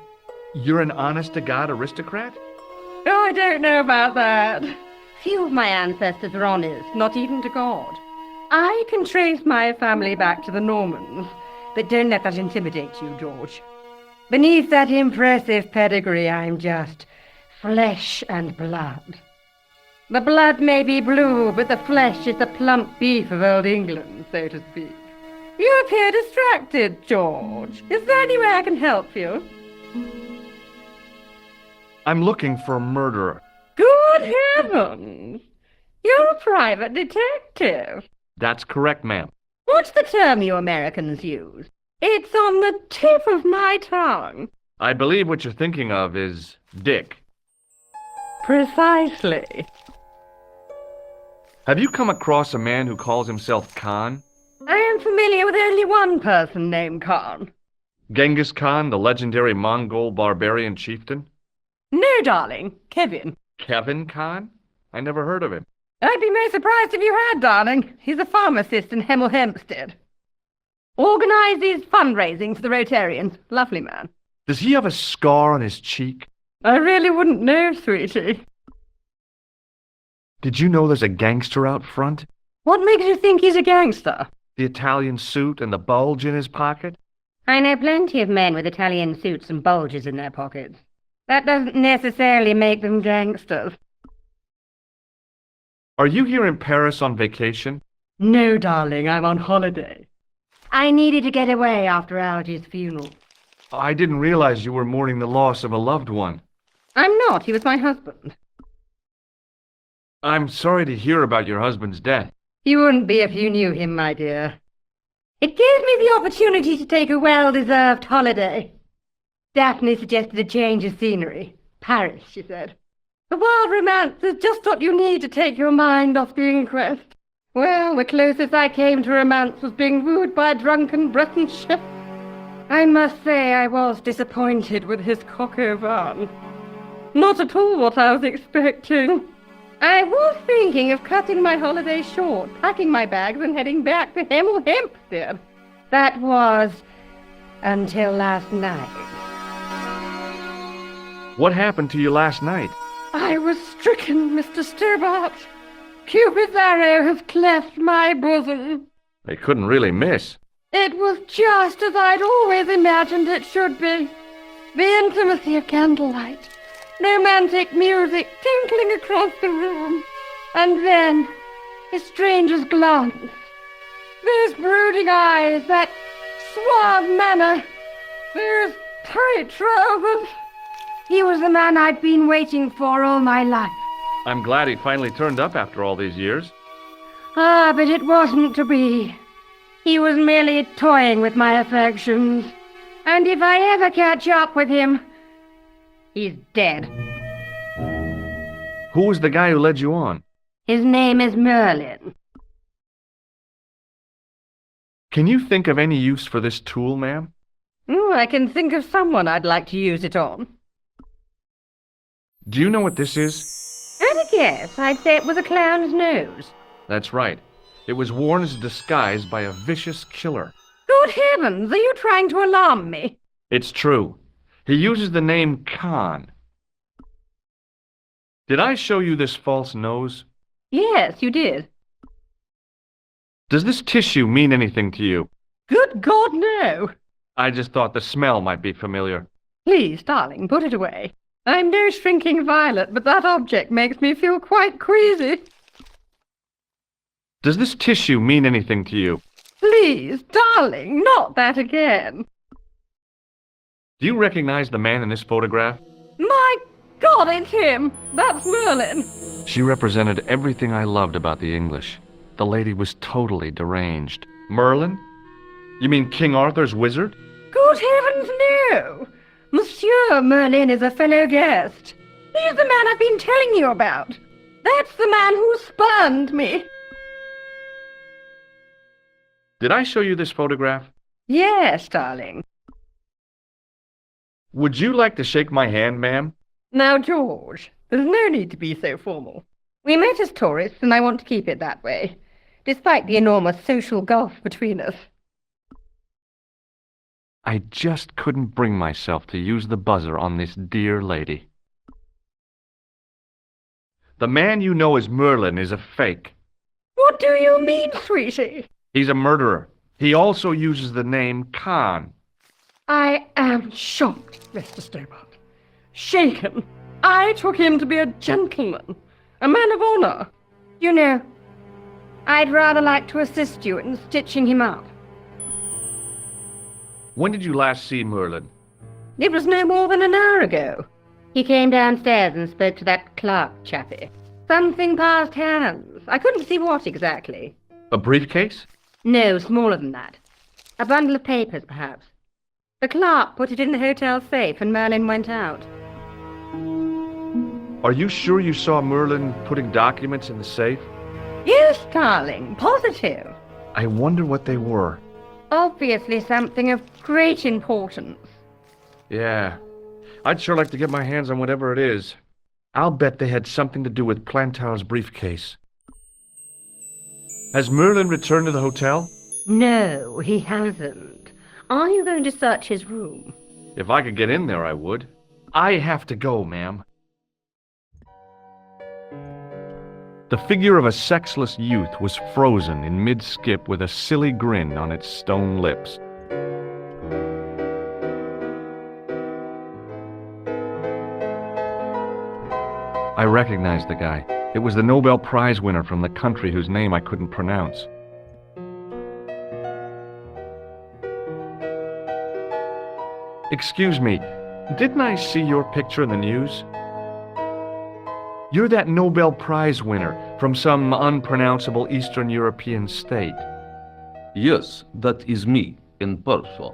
you're an honest-to-God aristocrat?
Oh, I don't know about that. Few of my ancestors were honest, not even to God. I can trace my family back to the Normans, but don't let that intimidate you, George. Beneath that impressive pedigree, I'm just flesh and blood. The blood may be blue, but the flesh is the plump beef of old England, so to speak. You appear distracted, George. Is there any way I can help you?
I'm looking for a murderer.
Good heavens! You're a private detective.
That's correct, ma'am.
What's the term you Americans use? It's on the tip of my tongue.
I believe what you're thinking of is Dick.
Precisely.
Have you come across a man who calls himself Khan?
I am familiar with only one person named Khan.
Genghis Khan, the legendary Mongol barbarian chieftain?
No, darling. Kevin.
Kevin Khan? I never heard of him.
I'd be most surprised if you had, darling. He's a pharmacist in Hemel Hempstead. Organizes fundraising for the Rotarians. Lovely man.
Does he have a scar on his cheek?
I really wouldn't know, sweetie.
Did you know there's a gangster out front?
What makes you think he's a gangster?
The Italian suit and the bulge in his pocket?
I know plenty of men with Italian suits and bulges in their pockets. That doesn't necessarily make them gangsters.
Are you here in Paris on vacation?
No, darling, I'm on holiday. I needed to get away after Algy's funeral.
I didn't realize you were mourning the loss of a loved one.
I'm not. He was my husband.
I'm sorry to hear about your husband's death.
You wouldn't be if you knew him, my dear. It gave me the opportunity to take a well-deserved holiday. Daphne suggested a change of scenery. Paris, she said. The wild romance is just what you need to take your mind off the inquest. Well, the closest I came to romance was being wooed by a drunken Breton chef. I must say I was disappointed with his coq au vin. Not at all what I was expecting. I was thinking of cutting my holiday short, packing my bags and heading back to Hemel Hempstead. That was until last night.
What happened to you last night?
I was stricken, Mr. Stobart. Cupid's arrow has cleft my bosom.
They couldn't really miss.
It was just as I'd always imagined it should be. The intimacy of candlelight, romantic music tinkling across the room, and then a stranger's glance. Those brooding eyes, that suave manner, those tight trousers. He was the man I'd been waiting for all my life.
I'm glad he finally turned up after all these years.
Ah, but it wasn't to be. He was merely toying with my affections. And if I ever catch up with him, he's dead.
Who was the guy who led you on?
His name is Merlin.
Can you think of any use for this tool, ma'am?
I can think of someone I'd like to use it on.
Do you know what this is?
At a guess, I'd say it was a clown's nose.
That's right. It was worn as a disguise by a vicious killer.
Good heavens, are you trying to alarm me?
It's true. He uses the name Khan. Did I show you this false nose?
Yes, you did.
Does this tissue mean anything to you?
Good God, no.
I just thought the smell might be familiar.
Please, darling, put it away. I'm no shrinking violet, but that object makes me feel quite queasy.
Does this tissue mean anything to you?
Please, darling, not that again.
Do you recognize the man in this photograph?
My God, it's him. That's Merlin.
She represented everything I loved about the English. The lady was totally deranged. Merlin? You mean King Arthur's wizard?
Good heavens, no! Monsieur Merlin is a fellow guest. He's the man I've been telling you about. That's the man who spurned me.
Did I show you this photograph?
Yes, darling.
Would you like to shake my hand, ma'am?
Now, George, there's no need to be so formal. We met as tourists, and I want to keep it that way, despite the enormous social gulf between us.
I just couldn't bring myself to use the buzzer on this dear lady. The man you know as Merlin is a fake.
What do you mean, sweetie?
He's a murderer. He also uses the name Khan.
I am shocked, Mr. Stobart. Shaken. I took him to be a gentleman, a man of honor. You know, I'd rather like to assist you in stitching him up.
When did you last see Merlin?
It was no more than an hour ago. He came downstairs and spoke to that clerk chappie. Something passed hands. I couldn't see what exactly.
A briefcase?
No, smaller than that. A bundle of papers, perhaps. The clerk put it in the hotel safe and Merlin went out.
Are you sure you saw Merlin putting documents in the safe?
Yes, darling, positive.
I wonder what they were.
Obviously something of great importance.
Yeah, I'd sure like to get my hands on whatever it is. I'll bet they had something to do with Plantow's briefcase. Has Merlin returned to the hotel?
No, he hasn't. Are you going to search his room?
If I could get in there, I would. I have to go, ma'am. The figure of a sexless youth was frozen in mid-skip with a silly grin on its stone lips. I recognized the guy. It was the Nobel Prize winner from the country whose name I couldn't pronounce. Excuse me, didn't I see your picture in the news? You're that Nobel Prize winner from some unpronounceable Eastern European state.
Yes, that is me, in person.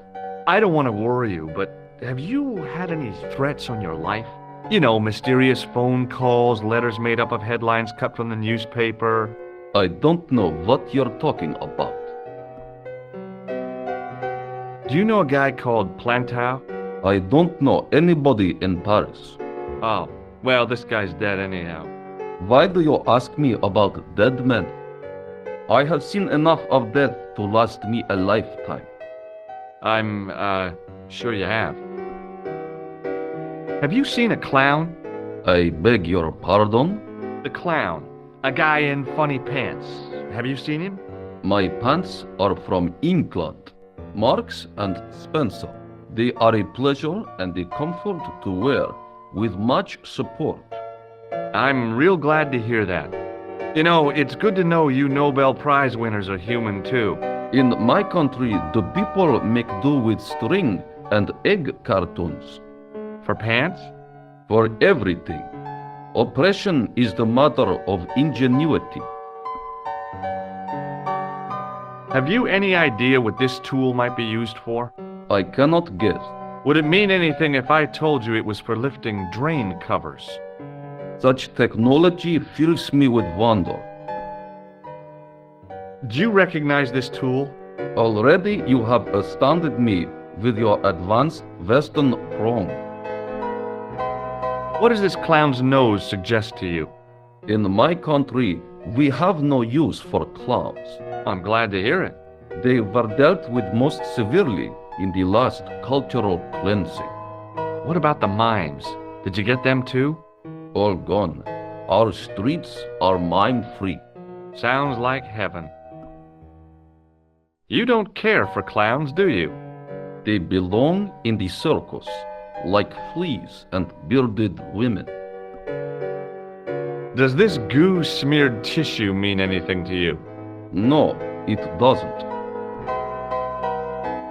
I don't want to worry you, but have you had any threats on your life? You know, mysterious phone calls, letters made up of headlines cut from the newspaper.
I don't know what you're talking about.
Do you know a guy called Plantow?
I don't know anybody in Paris.
Oh, well, this guy's dead anyhow.
Why do you ask me about dead men? I have seen enough of death to last me a lifetime.
I'm, sure you have. Have you seen a clown?
I beg your pardon?
The clown. A guy in funny pants. Have you seen him?
My pants are from England, Marks and Spencer. They are a pleasure and a comfort to wear, with much support.
I'm real glad to hear that. You know, it's good to know you Nobel Prize winners are human too.
In my country, the people make do with string and egg cartoons.
For pants?
For everything. Oppression is the mother of ingenuity.
Have you any idea what this tool might be used for?
I cannot guess.
Would it mean anything if I told you it was for lifting drain covers?
Such technology fills me with wonder.
Do you recognize this tool?
Already you have astounded me with your advanced Western prong.
What does this clown's nose suggest to you?
In my country, we have no use for clowns.
I'm glad to hear it.
They were dealt with most severely in the last cultural cleansing.
What about the mimes? Did you get them too?
All gone. Our streets are mime-free.
Sounds like heaven. You don't care for clowns, do you?
They belong in the circus, like fleas and bearded women.
Does this goo-smeared tissue mean anything to you?
No, it doesn't.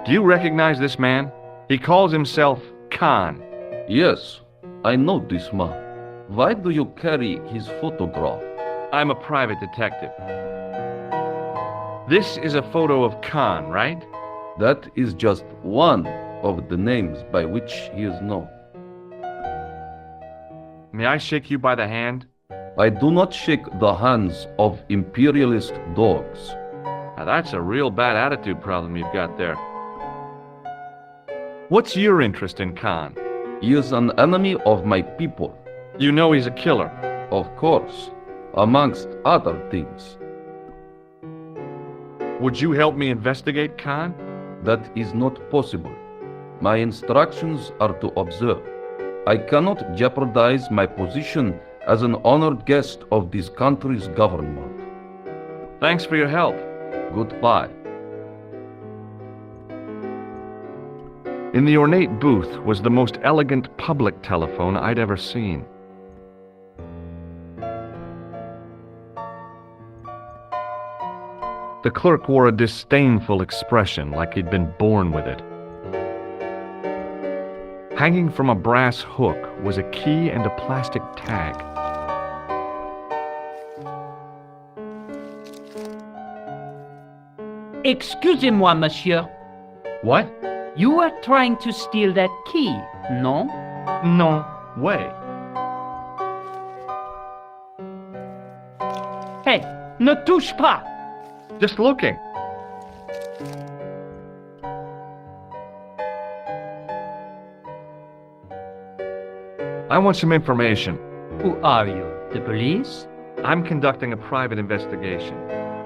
Do you recognize this man? He calls himself Khan.
Yes, I know this man. Why do you carry his photograph?
I'm a private detective. This is a photo of Khan, right?
That is just one of the names by which he is known.
May I shake you by the hand?
I do not shake the hands of imperialist dogs.
Now that's a real bad attitude problem you've got there. What's your interest in Khan?
He is an enemy of my people.
You know he's a killer.
Of course, amongst other things.
Would you help me investigate Khan?
That is not possible. My instructions are to observe. I cannot jeopardize my position as an honored guest of this country's government.
Thanks for your help.
Goodbye.
In the ornate booth was the most elegant public telephone I'd ever seen. The clerk wore a disdainful expression, like he'd been born with it. Hanging from a brass hook was a key and a plastic tag.
Excusez-moi, monsieur.
What?
You are trying to steal that key, no?
No way.
Hey, ne touche pas!
Just looking. I want some information.
Who are you? The police?
I'm conducting a private investigation.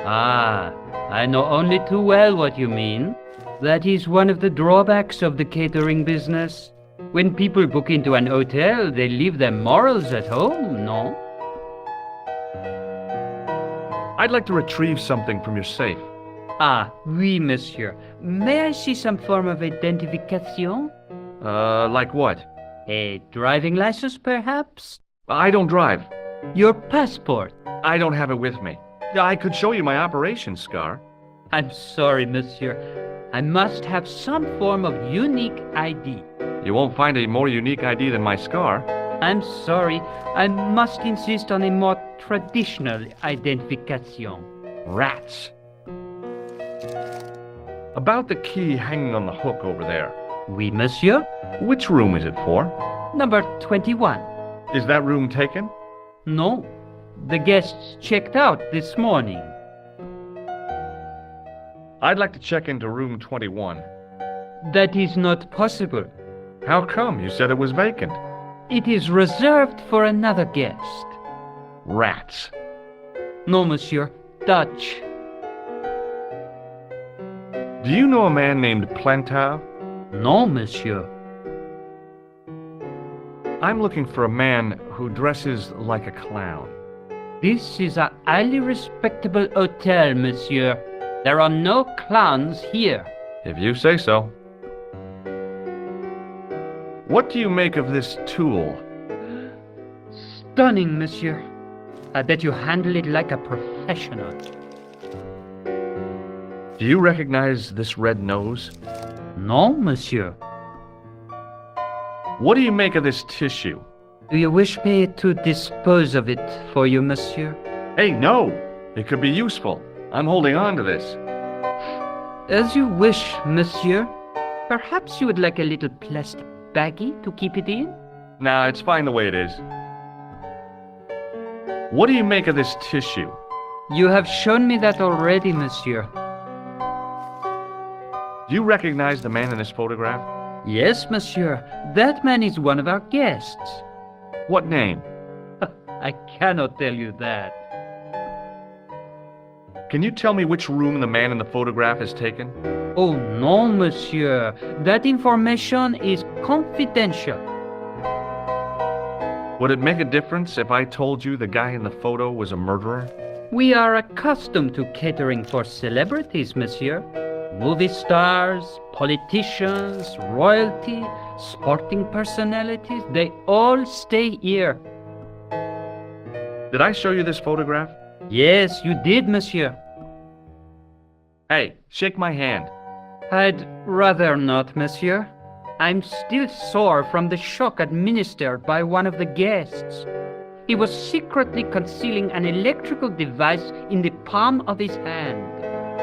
Ah, I know only too well what you mean. That is one of the drawbacks of the catering business. When people book into an hotel, they leave their morals at home, no?
I'd like to retrieve something from your safe.
Ah, oui, monsieur. May I see some form of identification?
Like what?
A driving license, perhaps?
I don't drive.
Your passport?
I don't have it with me. I could show you my operation scar.
I'm sorry, monsieur. I must have some form of unique ID.
You won't find a more unique ID than my scar.
I'm sorry. I must insist on a more traditional identification.
Rats. About the key hanging on the hook over there.
Oui, monsieur.
Which room is it for?
Number 21.
Is that room taken?
No. The guests checked out this morning.
I'd like to check into room 21.
That is not possible.
How come? You said it was vacant.
It is reserved for another guest.
Rats.
No, monsieur. Dutch.
Do you know a man named Plantav?
No, monsieur.
I'm looking for a man who dresses like a clown.
This is a highly respectable hotel, monsieur. There are no clowns here.
If you say so. What do you make of this tool?
Stunning, monsieur. I bet you handle it like a professional.
Do you recognize this red nose?
No, monsieur.
What do you make of this tissue?
Do you wish me to dispose of it for you, monsieur?
Hey, no! It could be useful. I'm holding on to this.
As you wish, monsieur. Perhaps you would like a little plastic baggie to keep it in?
Nah, it's fine the way it is. What do you make of this tissue?
You have shown me that already, monsieur.
Do you recognize the man in this photograph?
Yes, monsieur. That man is one of our guests.
What name?
I cannot tell you that.
Can you tell me which room the man in the photograph has taken?
Oh, no, monsieur. That information is confidential.
Would it make a difference if I told you the guy in the photo was a murderer?
We are accustomed to catering for celebrities, monsieur. Movie stars, politicians, royalty, sporting personalities, they all stay here.
Did I show you this photograph?
Yes, you did, monsieur.
Hey, shake my hand.
I'd rather not, monsieur. I'm still sore from the shock administered by one of the guests. He was secretly concealing an electrical device in the palm of his hand.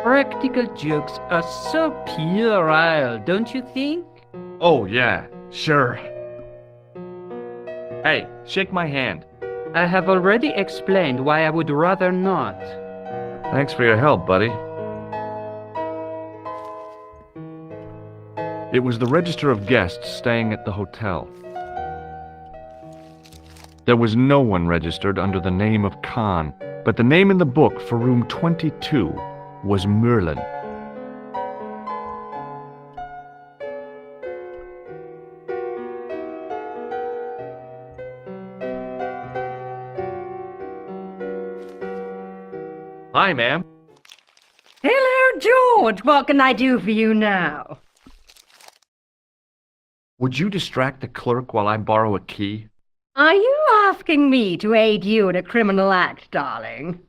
Practical jokes are so puerile, don't you think?
Oh, yeah, sure. Hey, shake my hand.
I have already explained why I would rather not.
Thanks for your help, buddy. It was the register of guests staying at the hotel. There was no one registered under the name of Khan, but the name in the book for room 22 was Merlin. Hi, ma'am.
Hello, George. What can I do for you now?
Would you distract the clerk while I borrow a key?
Are you asking me to aid you in a criminal act, darling?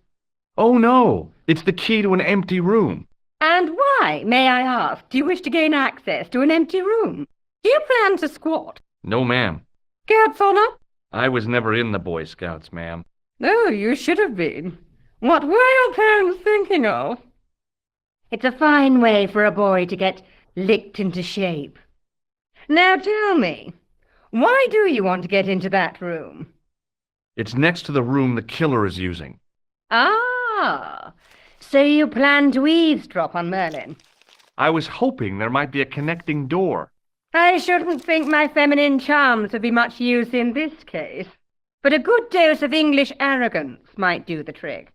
Oh, no. It's the key to an empty room.
And why, may I ask, do you wish to gain access to an empty room? Do you plan to squat?
No, ma'am.
Scouts honor?
I was never in the Boy Scouts, ma'am.
Oh, you should have been. What were your parents thinking of? It's a fine way for a boy to get licked into shape. Now tell me, why do you want to get into that room?
It's next to the room the killer is using.
Ah, so you plan to eavesdrop on Merlin?
I was hoping there might be a connecting door.
I shouldn't think my feminine charms would be much use in this case, but a good dose of English arrogance might do the trick.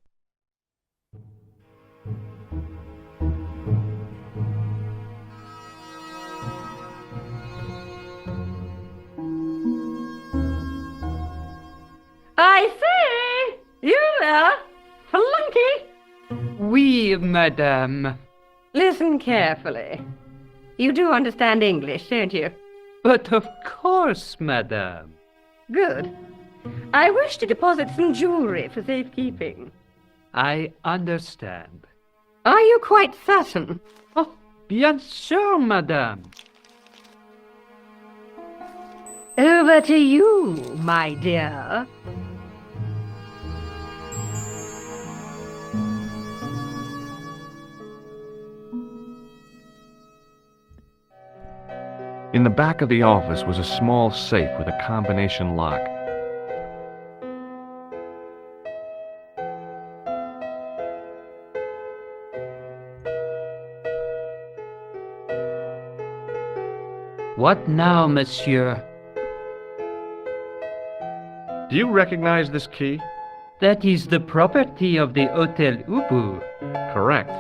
I say! You there? Flunky!
Oui, madame.
Listen carefully. You do understand English, don't you?
But of course, madame.
Good. I wish to deposit some jewelry for safekeeping.
I understand.
Are you quite certain?
Oh, bien sûr, madame.
Over to you, my dear.
In the back of the office was a small safe with a combination lock.
What now, monsieur?
Do you recognize this key?
That is the property of the Hotel Ubu.
Correct.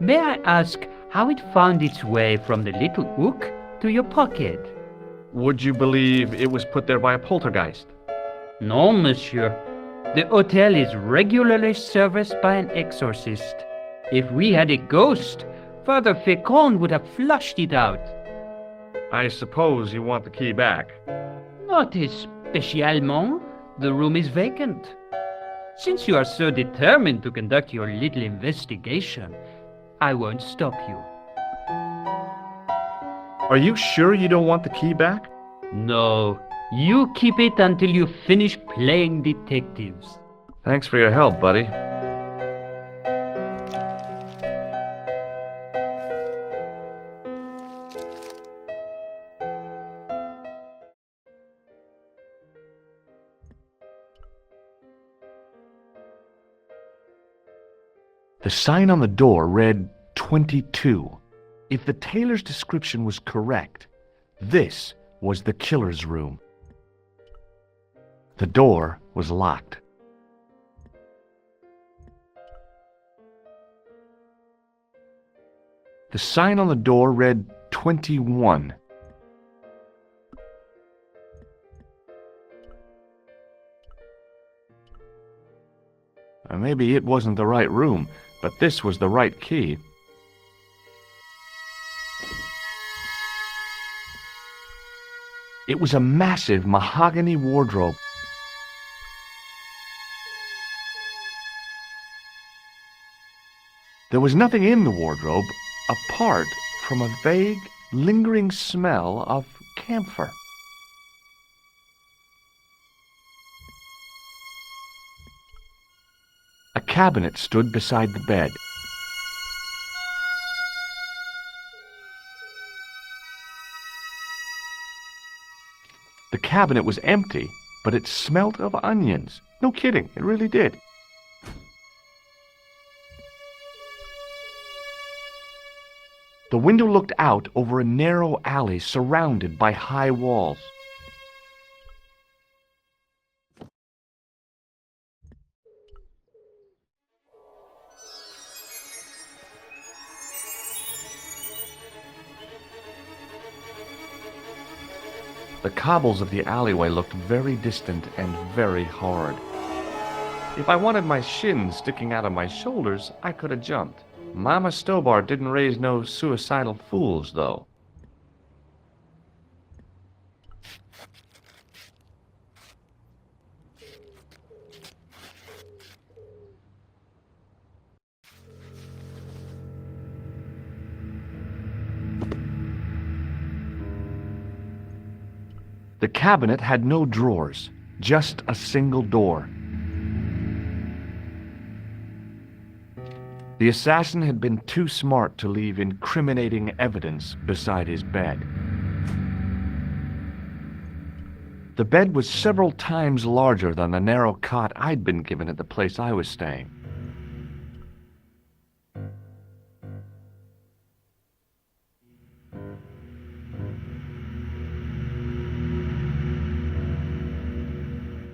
May I ask how it found its way from the little hook to your pocket?
Would you believe it was put there by a poltergeist?
No, monsieur. The hotel is regularly serviced by an exorcist. If we had a ghost, Father Fécond would have flushed it out.
I suppose you want the key back.
Not spécialement. The room is vacant. Since you are so determined to conduct your little investigation, I won't stop you.
Are you sure you don't want the key back?
No, you keep it until you finish playing detectives.
Thanks for your help, buddy. The sign on the door read 22. If the tailor's description was correct, this was the killer's room. The door was locked. The sign on the door read 21. Maybe it wasn't the right room, but this was the right key. It was a massive mahogany wardrobe. There was nothing in the wardrobe apart from a vague, lingering smell of camphor. A cabinet stood beside the bed. The cabinet was empty, but it smelt of onions. No kidding, it really did. The window looked out over a narrow alley surrounded by high walls. The cobbles of the alleyway looked very distant and very hard. If I wanted my shins sticking out of my shoulders, I could have jumped. Mama Stobart didn't raise no suicidal fools, though. The cabinet had no drawers, just a single door. The assassin had been too smart to leave incriminating evidence beside his bed. The bed was several times larger than the narrow cot I'd been given at the place I was staying.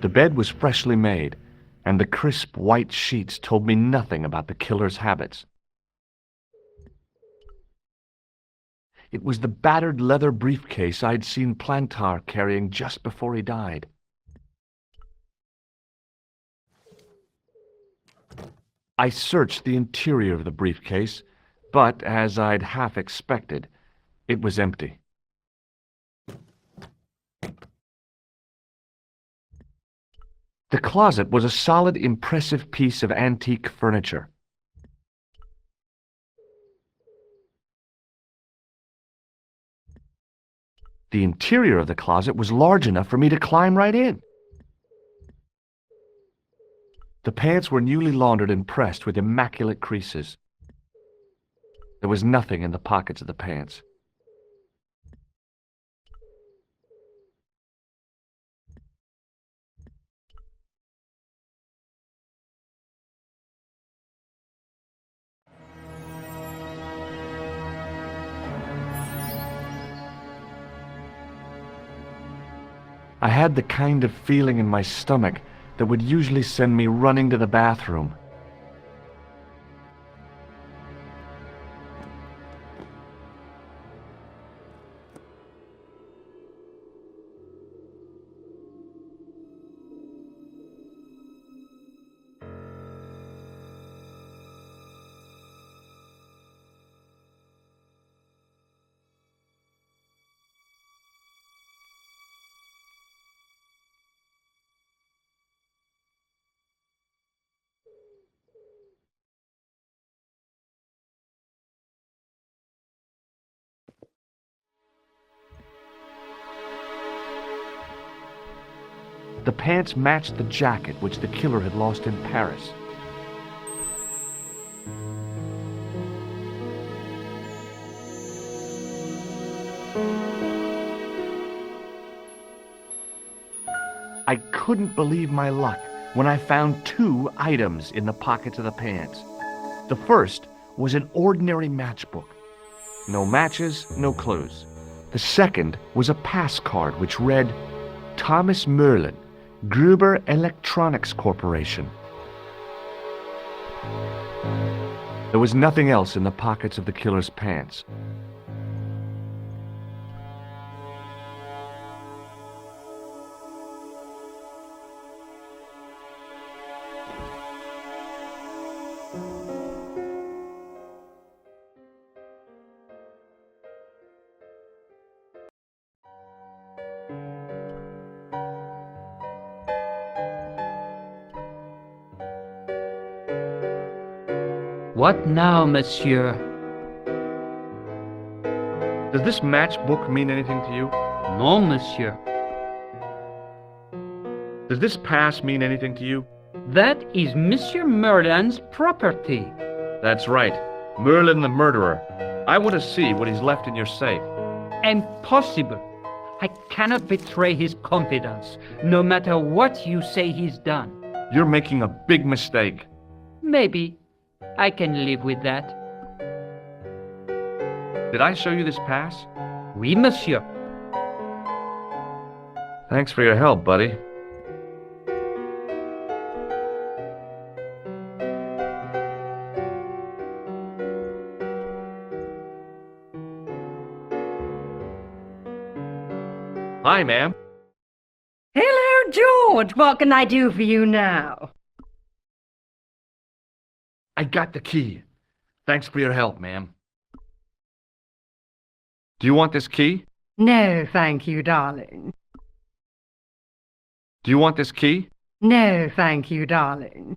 The bed was freshly made, and the crisp white sheets told me nothing about the killer's habits. It was the battered leather briefcase I'd seen Plantar carrying just before he died. I searched the interior of the briefcase, but as I'd half expected, it was empty. The closet was a solid, impressive piece of antique furniture. The interior of the closet was large enough for me to climb right in. The pants were newly laundered and pressed with immaculate creases. There was nothing in the pockets of the pants. I had the kind of feeling in my stomach that would usually send me running to the bathroom. The pants matched the jacket which the killer had lost in Paris. I couldn't believe my luck when I found 2 items in the pockets of the pants. The first was an ordinary matchbook. No matches, no clues. The second was a pass card which read, Thomas Merlin, Gruber Electronics Corporation. There was nothing else in the pockets of the killer's pants.
What now, monsieur?
Does this matchbook mean anything to you?
No, monsieur.
Does this pass mean anything to you?
That is Monsieur Merlin's property.
That's right. Merlin the murderer. I want to see what he's left in your safe.
Impossible. I cannot betray his confidence, no matter what you say he's done.
You're making a big mistake.
Maybe. I can live with that.
Did I show you this pass?
Oui, monsieur.
Thanks for your help, buddy. Hi, ma'am.
Hello, George. What can I do for you now?
I got the key. Thanks for your help, ma'am. Do you want this key?
No, thank you, darling.
Do you want this key?
No, thank you, darling.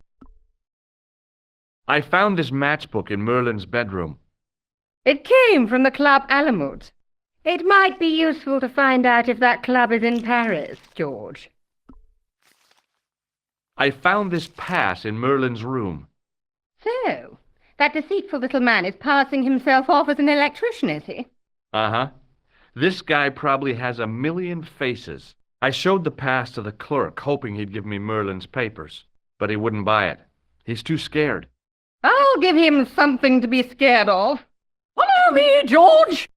I found this matchbook in Merlin's bedroom.
It came from the Club Alamut. It might be useful to find out if that club is in Paris, George.
I found this pass in Merlin's room.
So, that deceitful little man is passing himself off as an electrician, is he?
Uh-huh. This guy probably has a million faces. I showed the pass to the clerk, hoping he'd give me Merlin's papers, but he wouldn't buy it. He's too scared.
I'll give him something to be scared of. Follow me, George!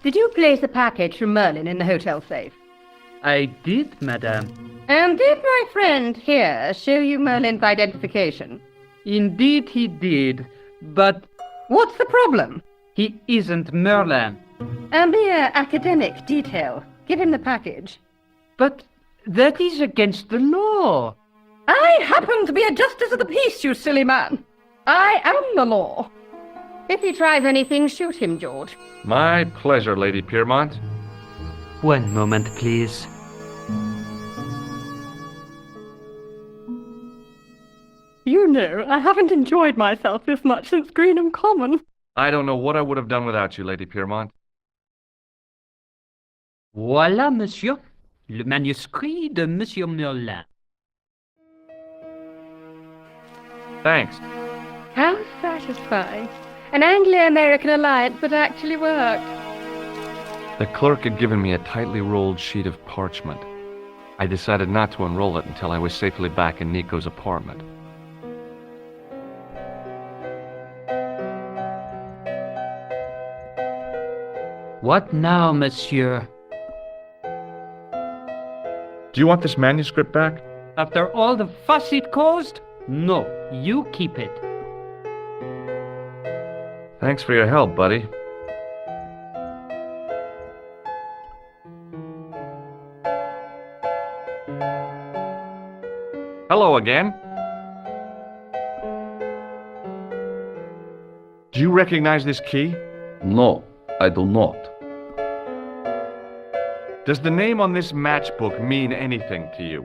Did you place a package from Merlin in the hotel safe?
I did, madame.
And did my friend here show you Merlin's identification?
Indeed he did, but
What's the problem?
he isn't Merlin.
A mere academic detail. Give him the package.
But that is against the law.
I happen to be a justice of the peace, you silly man. I am the law. If he tries anything, shoot him, George.
My pleasure, Lady Piermont.
One moment, please.
You know, I haven't enjoyed myself this much since Greenham Common.
I don't know what I would have done without you, Lady Piermont.
Voilà, monsieur. Le manuscrit de Monsieur Merlin.
Thanks.
How satisfying. An Anglo-American alliance that actually worked.
The clerk had given me a tightly rolled sheet of parchment. I decided not to unroll it until I was safely back in Nico's apartment.
What now, monsieur?
Do you want this manuscript back?
After all the fuss it caused? No, you keep it.
Thanks for your help, buddy. Hello again. Do you recognize this key?
No, I do not.
Does the name on this matchbook mean anything to you?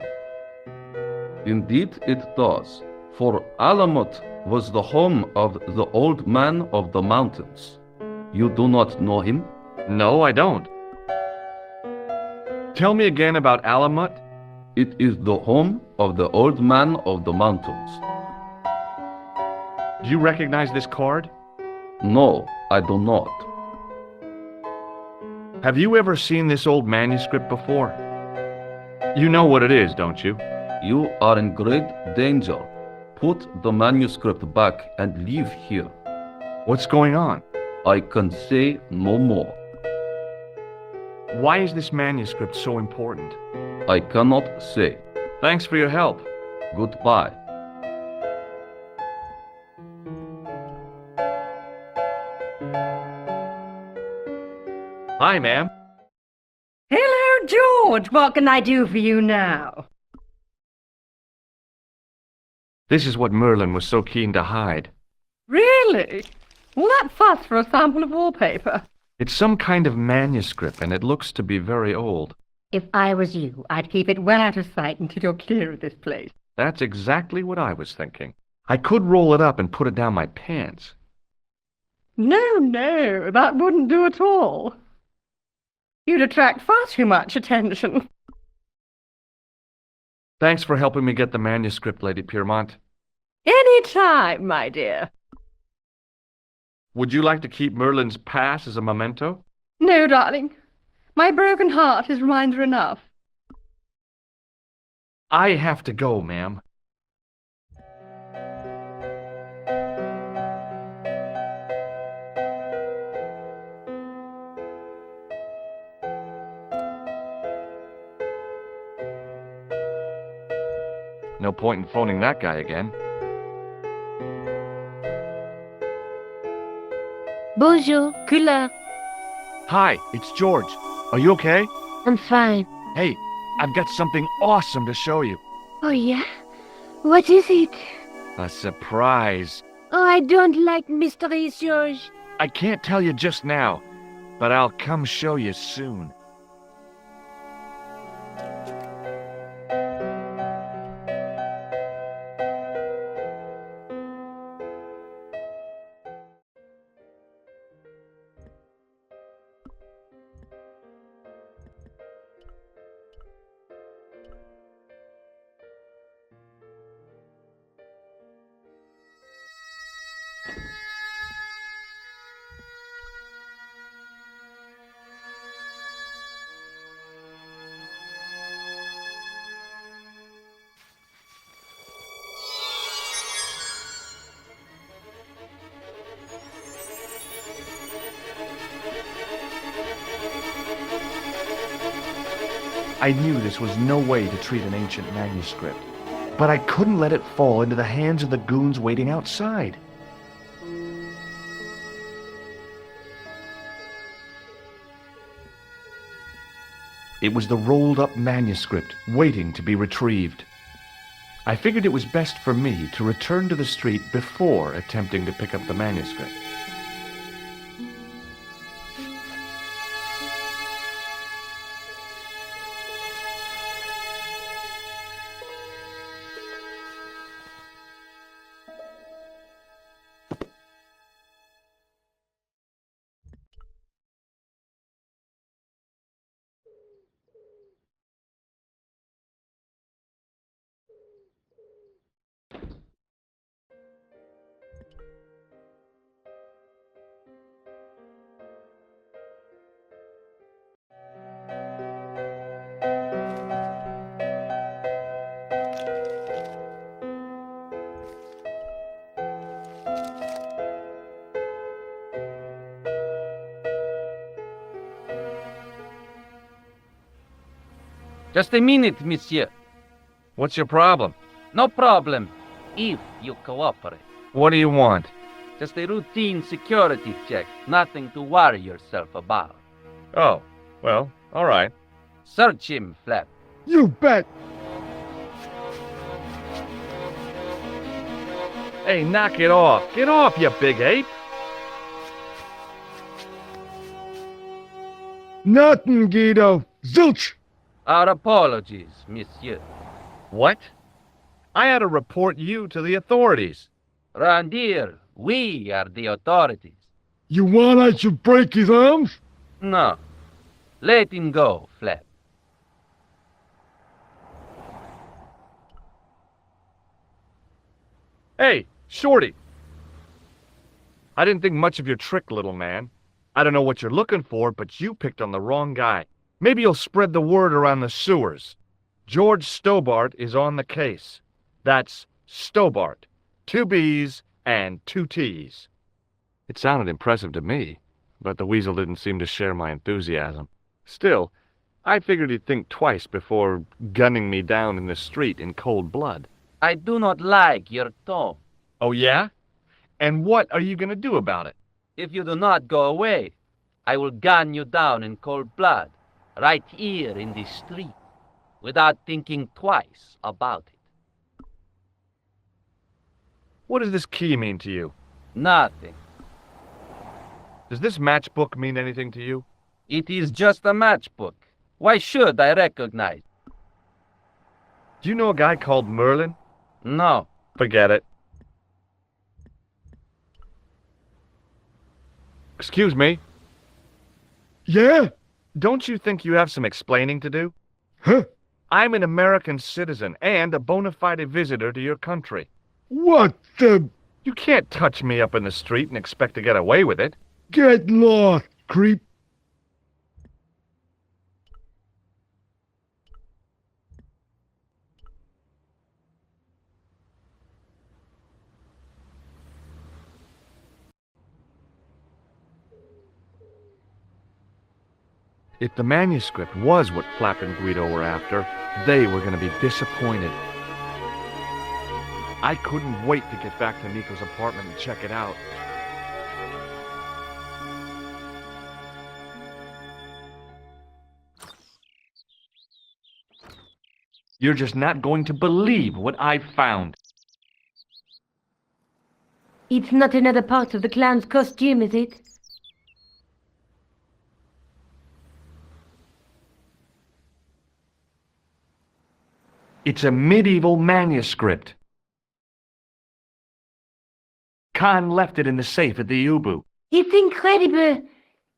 Indeed it does. For Alamut was the home of the Old Man of the Mountains. You do not know him?
No, I don't. Tell me again about Alamut.
It is the home of the Old Man of the Mountains.
Do you recognize this card?
No, I do not.
Have you ever seen this old manuscript before? You know what it is, don't you?
You are in great danger. Put the manuscript back and leave here.
What's going on?
I can say no more.
Why is this manuscript so important?
I cannot say.
Thanks for your help.
Goodbye.
Hi, ma'am.
Hello, George. What can I do for you now?
This is what Merlin was so keen to hide.
Really? Well, that fuss for a sample of wallpaper.
It's some kind of manuscript, and it looks to be very old.
If I was you, I'd keep it well out of sight until you're clear of this place.
That's exactly what I was thinking. I could roll it up and put it down my pants.
No, that wouldn't do at all. You'd attract far too much attention.
Thanks for helping me get the manuscript, Lady Piermont.
Any time, my dear.
Would you like to keep Merlin's pass as a memento?
No, darling. My broken heart is reminder enough.
I have to go, ma'am. No point in phoning that guy again.
Bonjour, couleur.
Hi, it's George. Are you okay?
I'm fine.
Hey, I've got something awesome to show you.
Oh, yeah? What is it?
A surprise.
Oh, I don't like mysteries, George.
I can't tell you just now, but I'll come show you soon. I knew this was no way to treat an ancient manuscript, but I couldn't let it fall into the hands of the goons waiting outside. It was the rolled-up manuscript waiting to be retrieved. I figured it was best for me to return to the street before attempting to pick up the manuscript.
Just a minute, monsieur.
What's your problem?
No problem, if you cooperate.
What do you want?
Just a routine security check, nothing to worry yourself about.
Oh, well, all right.
Search him, Flap.
You bet!
Hey, knock it off. Get off, you big ape.
Nothing, Guido. Zilch!
Our apologies, monsieur.
What? I had to report you to the authorities.
Randir, we are the authorities.
You want I should break his arms?
No. Let him go, Flap.
Hey, Shorty. I didn't think much of your trick, little man. I don't know what you're looking for, but you picked on the wrong guy. Maybe you'll spread the word around the sewers. George Stobart is on the case. That's Stobart. 2 B's and 2 T's. It sounded impressive to me, but the weasel didn't seem to share my enthusiasm. Still, I figured he'd think twice before gunning me down in the street in cold blood.
I do not like your tone.
Oh, yeah? And what are you going to do about it?
If you do not go away, I will gun you down in cold blood, right here in the street, without thinking twice about it.
What does this key mean to you?
Nothing.
Does this matchbook mean anything to you?
It is just a matchbook. Why should I recognize?
Do you know a guy called Merlin?
No.
Forget it. Excuse me.
Yeah?
Don't you think you have some explaining to do?
Huh?
I'm an American citizen and a bona fide visitor to your country.
What the...
You can't touch me up in the street and expect to get away with it.
Get lost, creep.
If the manuscript was what Flap and Guido were after, they were going to be disappointed. I couldn't wait to get back to Nico's apartment and check it out. You're just not going to believe what I've found.
It's not another part of the clown's costume, is it?
It's a medieval manuscript. Khan left it in the safe at the U-boot.
It's incredible.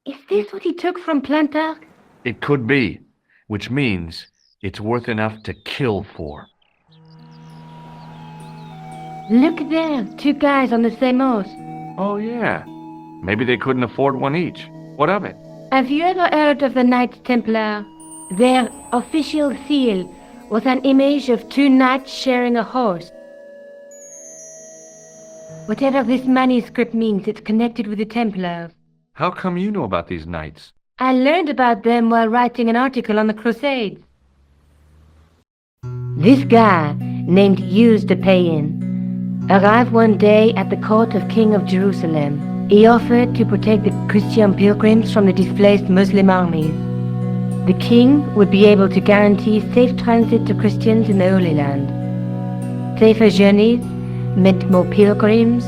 Is this what he took from Plantark?
It could be, which means it's worth enough to kill for.
Look there, 2 guys on the same horse.
Oh, yeah. Maybe they couldn't afford one each. What of it?
Have you ever heard of the Knights Templar? Their official seal was an image of 2 knights sharing a horse. Whatever this manuscript means, it's connected with the Templars.
How come you know about these knights?
I learned about them while writing an article on the Crusades. This guy, named Hughes de Payen, arrived one day at the court of King of Jerusalem. He offered to protect the Christian pilgrims from the displaced Muslim armies. The king would be able to guarantee safe transit to Christians in the Holy Land. Safer journeys meant more pilgrims,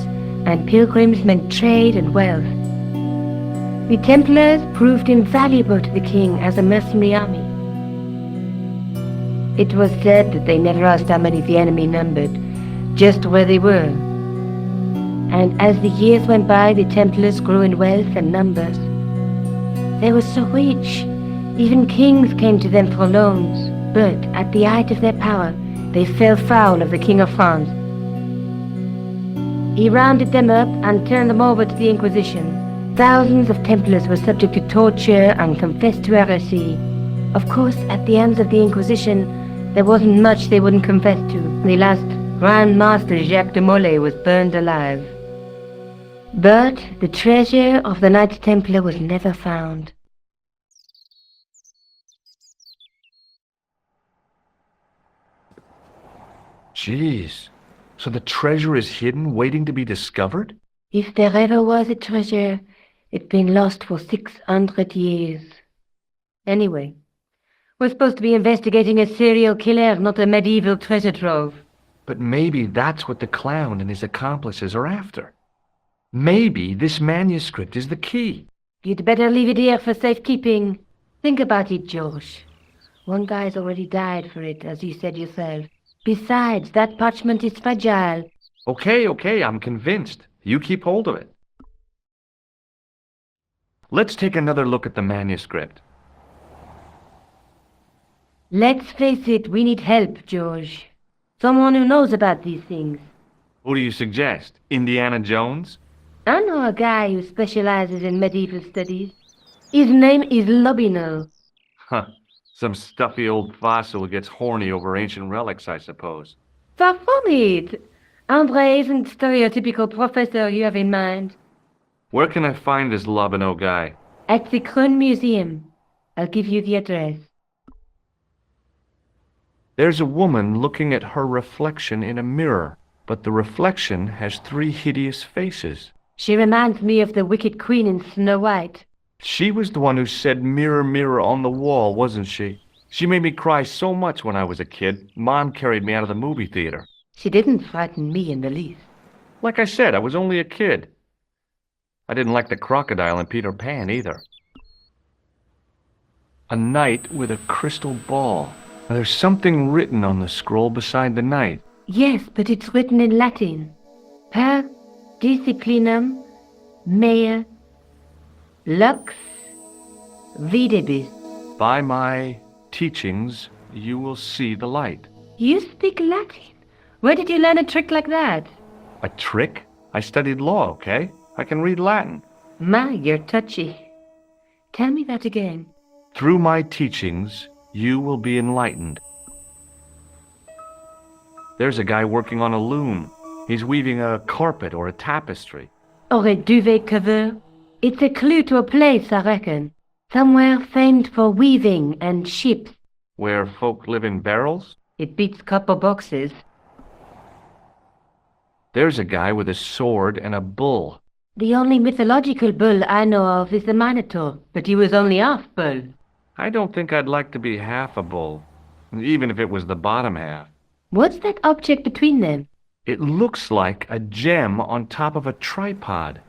and pilgrims meant trade and wealth. The Templars proved invaluable to the king as a mercenary army. It was said that they never asked how many the enemy numbered, just where they were. And as the years went by, the Templars grew in wealth and numbers. They were so rich, even kings came to them for loans, but at the height of their power, they fell foul of the King of France. He rounded them up and turned them over to the Inquisition. Thousands of Templars were subject to torture and confessed to heresy. Of course, at the hands of the Inquisition, there wasn't much they wouldn't confess to. The last Grand Master Jacques de Molay was burned alive. But the treasure of the Knights Templar was never found.
Jeez. So the treasure is hidden, waiting to be discovered?
If there ever was a treasure, it's been lost for 600 years. Anyway, we're supposed to be investigating a serial killer, not a medieval treasure trove.
But maybe that's what the clown and his accomplices are after. Maybe this manuscript is the key.
You'd better leave it here for safekeeping. Think about it, Josh. One guy's already died for it, as you said yourself. Besides, that parchment is fragile.
Okay, I'm convinced. You keep hold of it. Let's take another look at the manuscript.
Let's face it, we need help, George. Someone who knows about these things.
Who do you suggest? Indiana Jones?
I know a guy who specializes in medieval studies. His name is Lobino.
Huh. Some stuffy old fossil who gets horny over ancient relics, I suppose.
Far from it. Andre isn't the stereotypical professor you have in mind.
Where can I find this Lobino guy?
At the Crune Museum. I'll give you the address.
There's a woman looking at her reflection in a mirror, but the reflection has 3 hideous faces.
She reminds me of the wicked queen in Snow White.
She was the one who said, "Mirror, mirror on the wall," wasn't she? She made me cry so much when I was a kid, Mom carried me out of the movie theater.
She didn't frighten me in the least.
Like I said, I was only a kid. I didn't like the crocodile in Peter Pan either. A knight with a crystal ball. Now, there's something written on the scroll beside the knight.
Yes, but it's written in Latin. Per disciplinam mea lux videbis.
By my teachings, you will see the light.
You speak Latin? Where did you learn a trick like that?
A trick? I studied law, okay? I can read Latin.
My, you're touchy. Tell me that again.
Through my teachings, you will be enlightened. There's a guy working on a loom. He's weaving a carpet or a tapestry.
Or a duvet cover. It's a clue to a place, I reckon. Somewhere famed for weaving and ships.
Where folk live in barrels?
It beats copper boxes.
There's a guy with a sword and a bull.
The only mythological bull I know of is the Minotaur, but he was only half bull.
I don't think I'd like to be half a bull, even if it was the bottom half.
What's that object between them?
It looks like a gem on top of a tripod.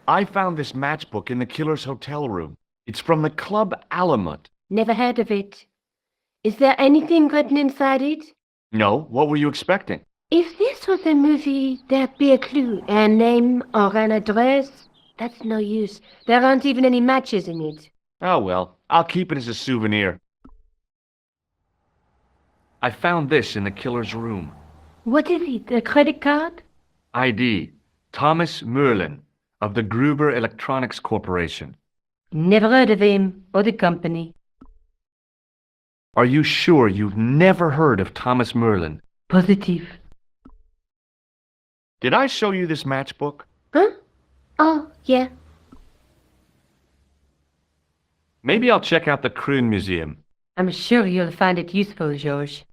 I found this matchbook in the killer's hotel room. It's from the Club Alamut.
Never heard of it. Is there anything written inside it?
No, what were you expecting?
If this was a movie, there'd be a clue, a name or an address. That's no use. There aren't even any matches in it.
Oh well, I'll keep it as a souvenir. I found this in the killer's room.
What is it, a credit card?
ID, Thomas Merlin, of the Gruber Electronics Corporation.
Never heard of him, or the company.
Are you sure you've never heard of Thomas Merlin?
Positive.
Did I show you this matchbook?
Huh? Oh, yeah.
Maybe I'll check out the Crune Museum.
I'm sure you'll find it useful, George.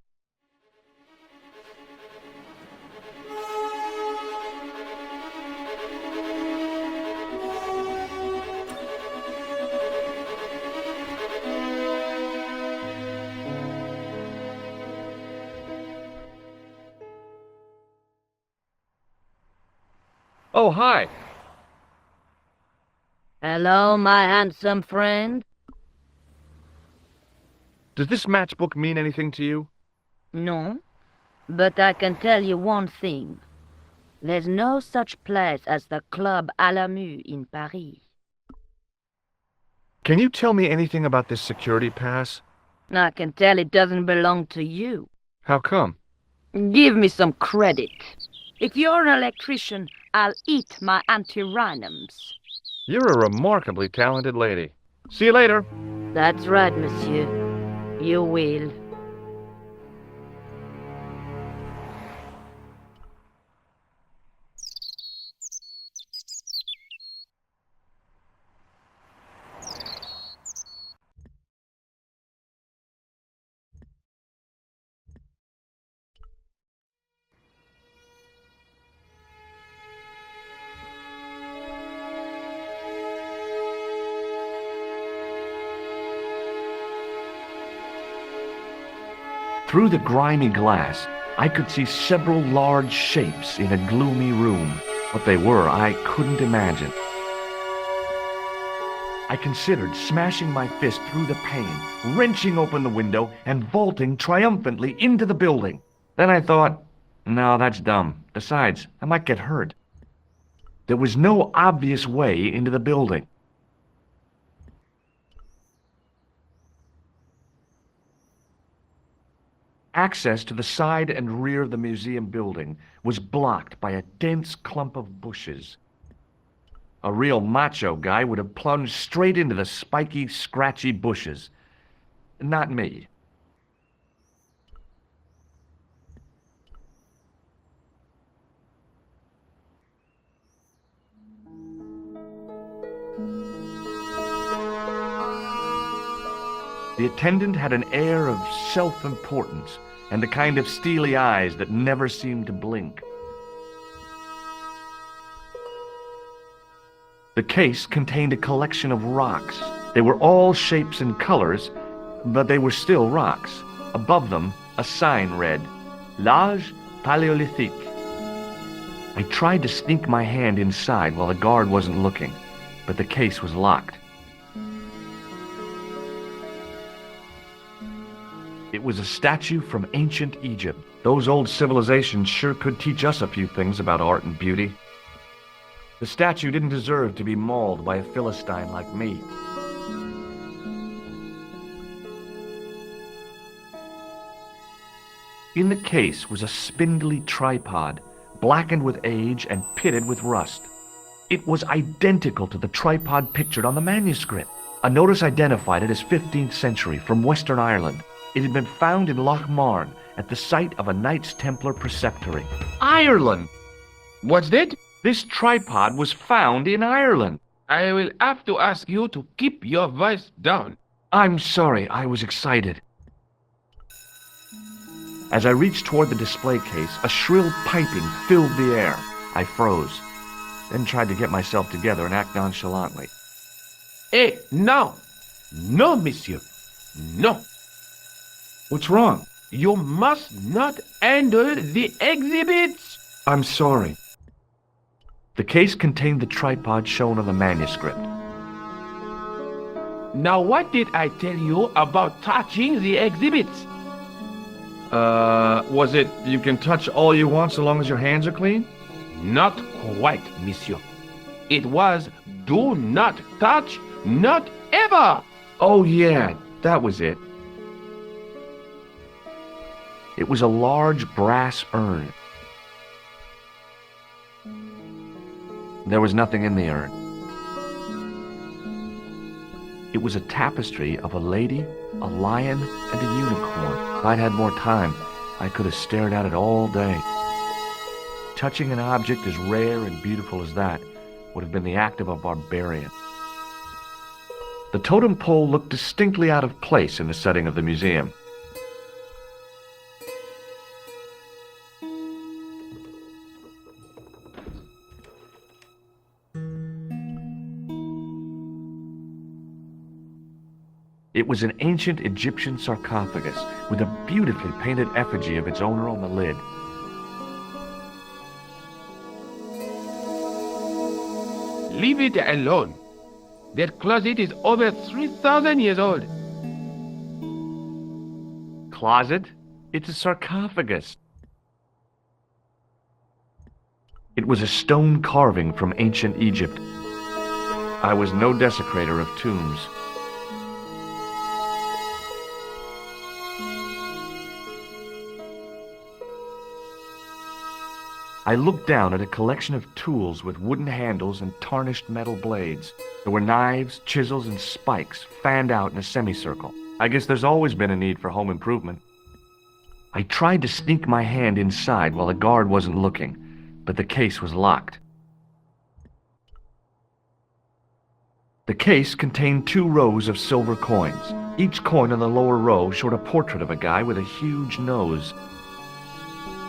Oh, hi.
Hello, my handsome friend.
Does this matchbook mean anything to you?
No, but I can tell you one thing. There's no such place as the Club Alamut in Paris.
Can you tell me anything about this security pass?
I can tell it doesn't belong to you.
How come?
Give me some credit. If you're an electrician, I'll eat my antirrhinums.
You're a remarkably talented lady. See you later.
That's right, monsieur. You will.
Through the grimy glass, I could see several large shapes in a gloomy room. What they were, I couldn't imagine. I considered smashing my fist through the pane, wrenching open the window, and vaulting triumphantly into the building. Then I thought, no, that's dumb. Besides, I might get hurt. There was no obvious way into the building. Access to the side and rear of the museum building was blocked by a dense clump of bushes. A real macho guy would have plunged straight into the spiky, scratchy bushes. Not me. The attendant had an air of self-importance and a kind of steely eyes that never seemed to blink. The case contained a collection of rocks. They were all shapes and colors, but they were still rocks. Above them, a sign read, L'Âge Paléolithique. I tried to sneak my hand inside while the guard wasn't looking, but the case was locked. It was a statue from ancient Egypt. Those old civilizations sure could teach us a few things about art and beauty. The statue didn't deserve to be mauled by a Philistine like me. In the case was a spindly tripod, blackened with age and pitted with rust. It was identical to the tripod pictured on the manuscript. A notice identified it as 15th century from Western Ireland. It had been found in Loch Marne at the site of a Knights Templar preceptory. Ireland!
What's that?
This tripod was found in Ireland.
I will have to ask you to keep your voice down.
I'm sorry, I was excited. As I reached toward the display case, a shrill piping filled the air. I froze, then tried to get myself together and act nonchalantly.
Eh, no! No, monsieur. No.
What's wrong?
You must not handle the exhibits.
I'm sorry. The case contained the tripod shown on the manuscript.
Now, what did I tell you about touching the exhibits?
Was it you can touch all you want so long as your hands are clean?
Not quite, monsieur. It was do not touch, not ever.
Oh, yeah, that was it. It was a large brass urn. There was nothing in the urn. It was a tapestry of a lady, a lion, and a unicorn. If I'd had more time, I could have stared at it all day. Touching an object as rare and beautiful as that would have been the act of a barbarian. The totem pole looked distinctly out of place in the setting of the museum. It was an ancient Egyptian sarcophagus with a beautifully painted effigy of its owner on the lid.
Leave it alone. That closet is over 3,000 years old.
Closet? It's a sarcophagus. It was a stone carving from ancient Egypt. I was no desecrator of tombs. I looked down at a collection of tools with wooden handles and tarnished metal blades. There were knives, chisels, and spikes fanned out in a semicircle. I guess there's always been a need for home improvement. I tried to sneak my hand inside while the guard wasn't looking, but the case was locked. The case contained 2 rows of silver coins. Each coin on the lower row showed a portrait of a guy with a huge nose.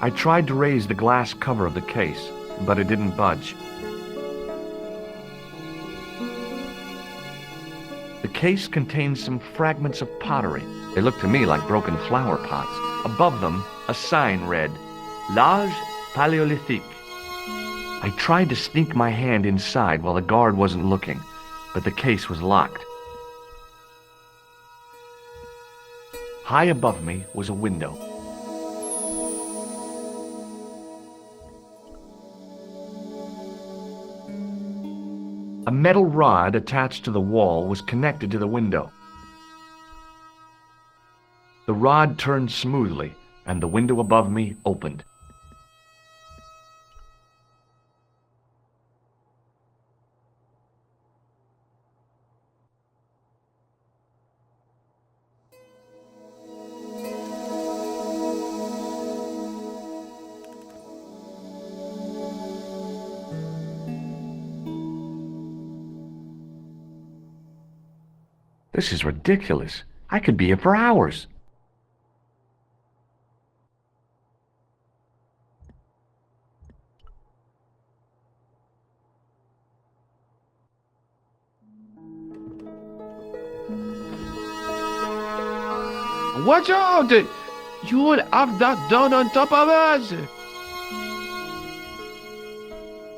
I tried to raise the glass cover of the case, but it didn't budge. The case contained some fragments of pottery. They looked to me like broken flower pots. Above them, a sign read, L'Âge Paléolithique. I tried to sneak my hand inside while the guard wasn't looking, but but the case was locked. High above me was a window. A metal rod attached to the wall was connected to the window. The rod turned smoothly, and the window above me opened. This is ridiculous. I could be here for hours.
Watch out! You will have that done on top of us!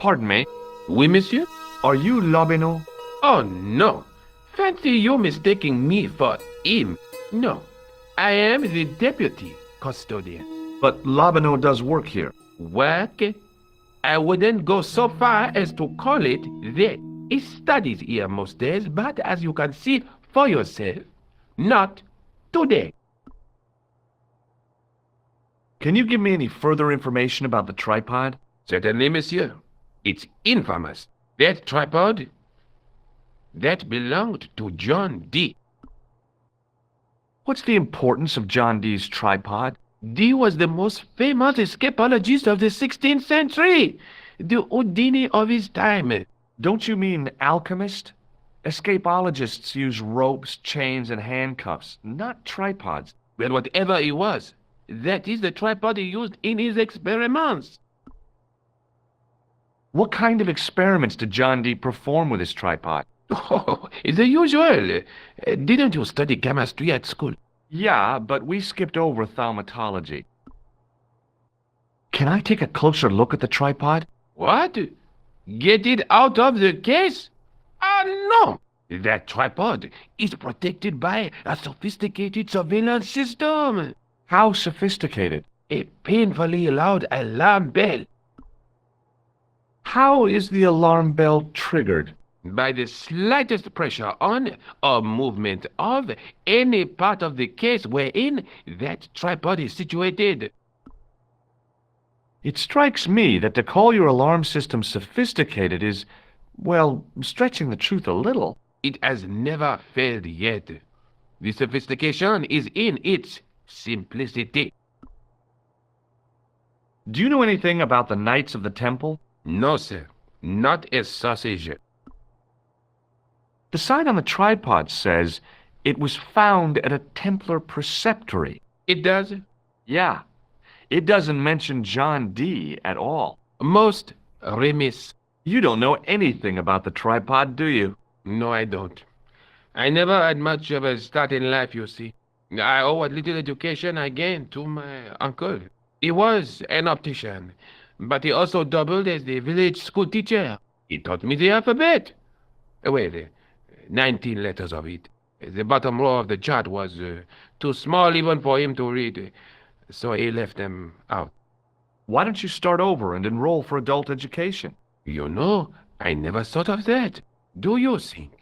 Pardon me.
Oui, monsieur?
Are you Lobineau?
Oh, no. Fancy you mistaking me for him. No. I am the deputy custodian.
But Lobineau does work here.
Work? I wouldn't go so far as to call it that. He studies here most days, but as you can see for yourself, not today.
Can you give me any further information about the tripod?
Certainly, monsieur. It's infamous. That tripod, that belonged to John Dee.
What's the importance of John Dee's tripod?
Dee was the most famous escapologist of the 16th century, the Houdini of his time.
Don't you mean alchemist? Escapologists use ropes, chains, and handcuffs, not tripods.
Well, whatever he was, that is the tripod he used in his experiments.
What kind of experiments did John Dee perform with his tripod?
Oh, the usual. Didn't you study chemistry at school?
Yeah, but we skipped over thaumatology. Can I take a closer look at the tripod?
What? Get it out of the case? No! That tripod is protected by a sophisticated surveillance system.
How sophisticated?
A painfully loud alarm bell.
How is the alarm bell triggered?
By the slightest pressure on or movement of any part of the case wherein that tripod is situated.
It strikes me that to call your alarm system sophisticated is, well, stretching the truth a little.
It has never failed yet. The sophistication is in its simplicity.
Do you know anything about the Knights of the Temple?
No, sir. Not a sausage.
The sign on the tripod says it was found at a Templar preceptory.
It does?
Yeah. It doesn't mention John Dee at all.
Most remiss.
You don't know anything about the tripod, do you?
No, I don't. I never had much of a start in life, you see. I owe what little education I gained to my uncle. He was an optician, but he also doubled as the village school teacher. He taught me the alphabet. Well, 19 letters of it. The bottom row of the chart was too small even for him to read, so he left them out.
Why don't you start over and enroll for adult education?
You know, I never thought of that. Do you think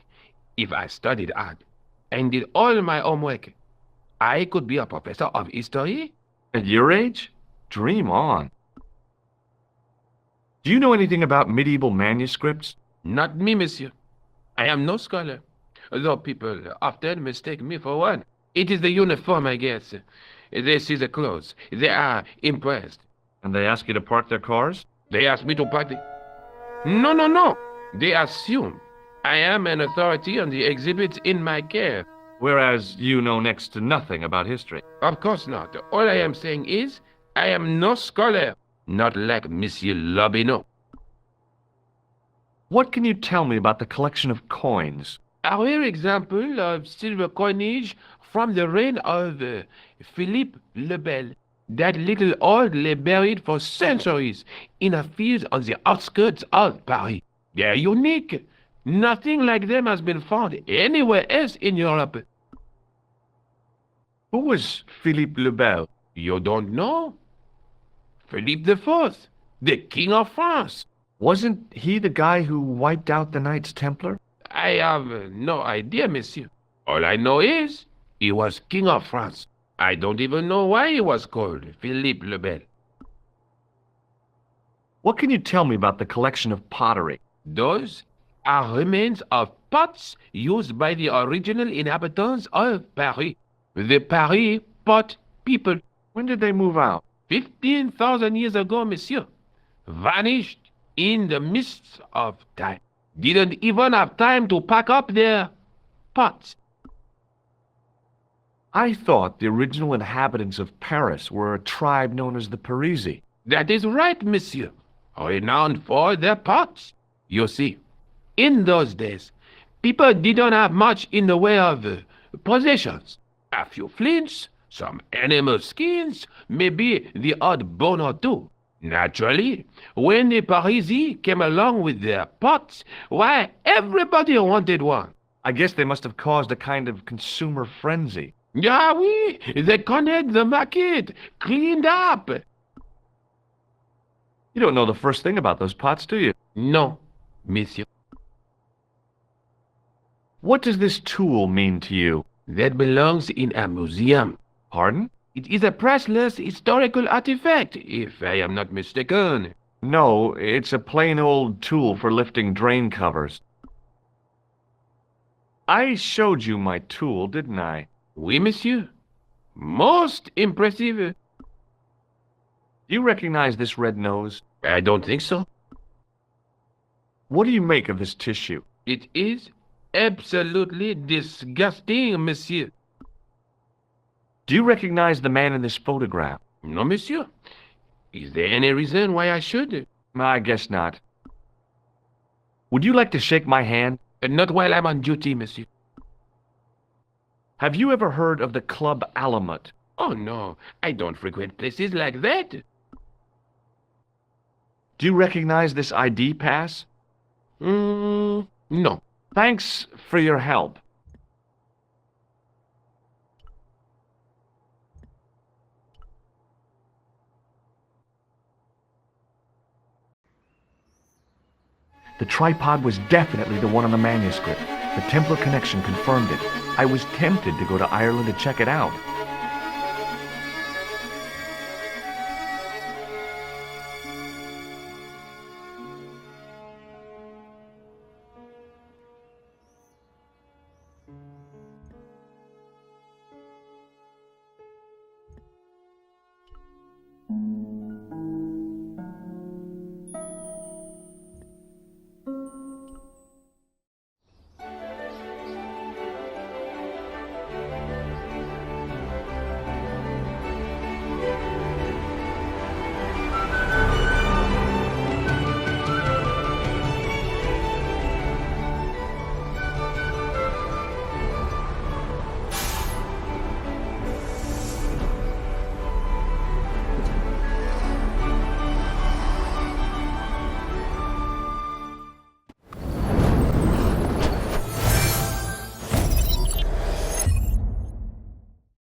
if I studied art and did all my homework, I could be a professor of history?
At your age? Dream on. Do you know anything about medieval manuscripts?
Not me, monsieur. I am no scholar, though people often mistake me for one. It is the uniform, I guess. They see the clothes. They are impressed.
And they ask you to park their cars?
They ask me to park the... No. They assume I am an authority on the exhibits in my care.
Whereas you know next to nothing about history.
Of course not. All I am saying is, I am no scholar. Not like Monsieur Lobineau.
What can you tell me about the collection of coins?
A rare example of silver coinage from the reign of Philippe le Bel. That little old lay buried for centuries in a field on the outskirts of Paris. They are unique. Nothing like them has been found anywhere else in Europe.
Who was Philippe le Bel?
You don't know? Philippe IV, the King of France.
Wasn't he the guy who wiped out the Knights Templar?
I have no idea, monsieur. All I know is he was King of France. I don't even know why he was called Philippe le Bel.
What can you tell me about the collection of pottery?
Those are remains of pots used by the original inhabitants of Paris. The Paris pot people.
When did they move out?
15,000 years ago, monsieur. Vanished in the mists of time. Didn't even have time to pack up their pots.
I thought the original inhabitants of Paris were a tribe known as the Parisian.
That is right, monsieur. Renowned for their pots. You see, in those days, people didn't have much in the way of possessions. A few flints, some animal skins, maybe the odd bone or two. Naturally, when the Parisians came along with their pots, why, everybody wanted one.
I guess they must have caused a kind of consumer frenzy.
Ah oui, they connect the market, cleaned up.
You don't know the first thing about those pots, do you?
No, monsieur.
What does this tool mean to you?
That belongs in a museum.
Pardon?
It is a priceless historical artifact, if I am not mistaken.
No, it's a plain old tool for lifting drain covers. I showed you my tool, didn't I?
Oui, monsieur. Most impressive.
Do you recognize this red nose?
I don't think so.
What do you make of this tissue?
It is absolutely disgusting, monsieur.
Do you recognize the man in this photograph?
No, monsieur. Is there any reason why I should?
I guess not. Would you like to shake my hand?
Not while I'm on duty, monsieur.
Have you ever heard of the Club Alamut?
Oh, no. I don't frequent places like that.
Do you recognize this ID pass?
No.
Thanks for your help. The tripod was definitely the one on the manuscript. The Templar connection confirmed it. I was tempted to go to Ireland to check it out.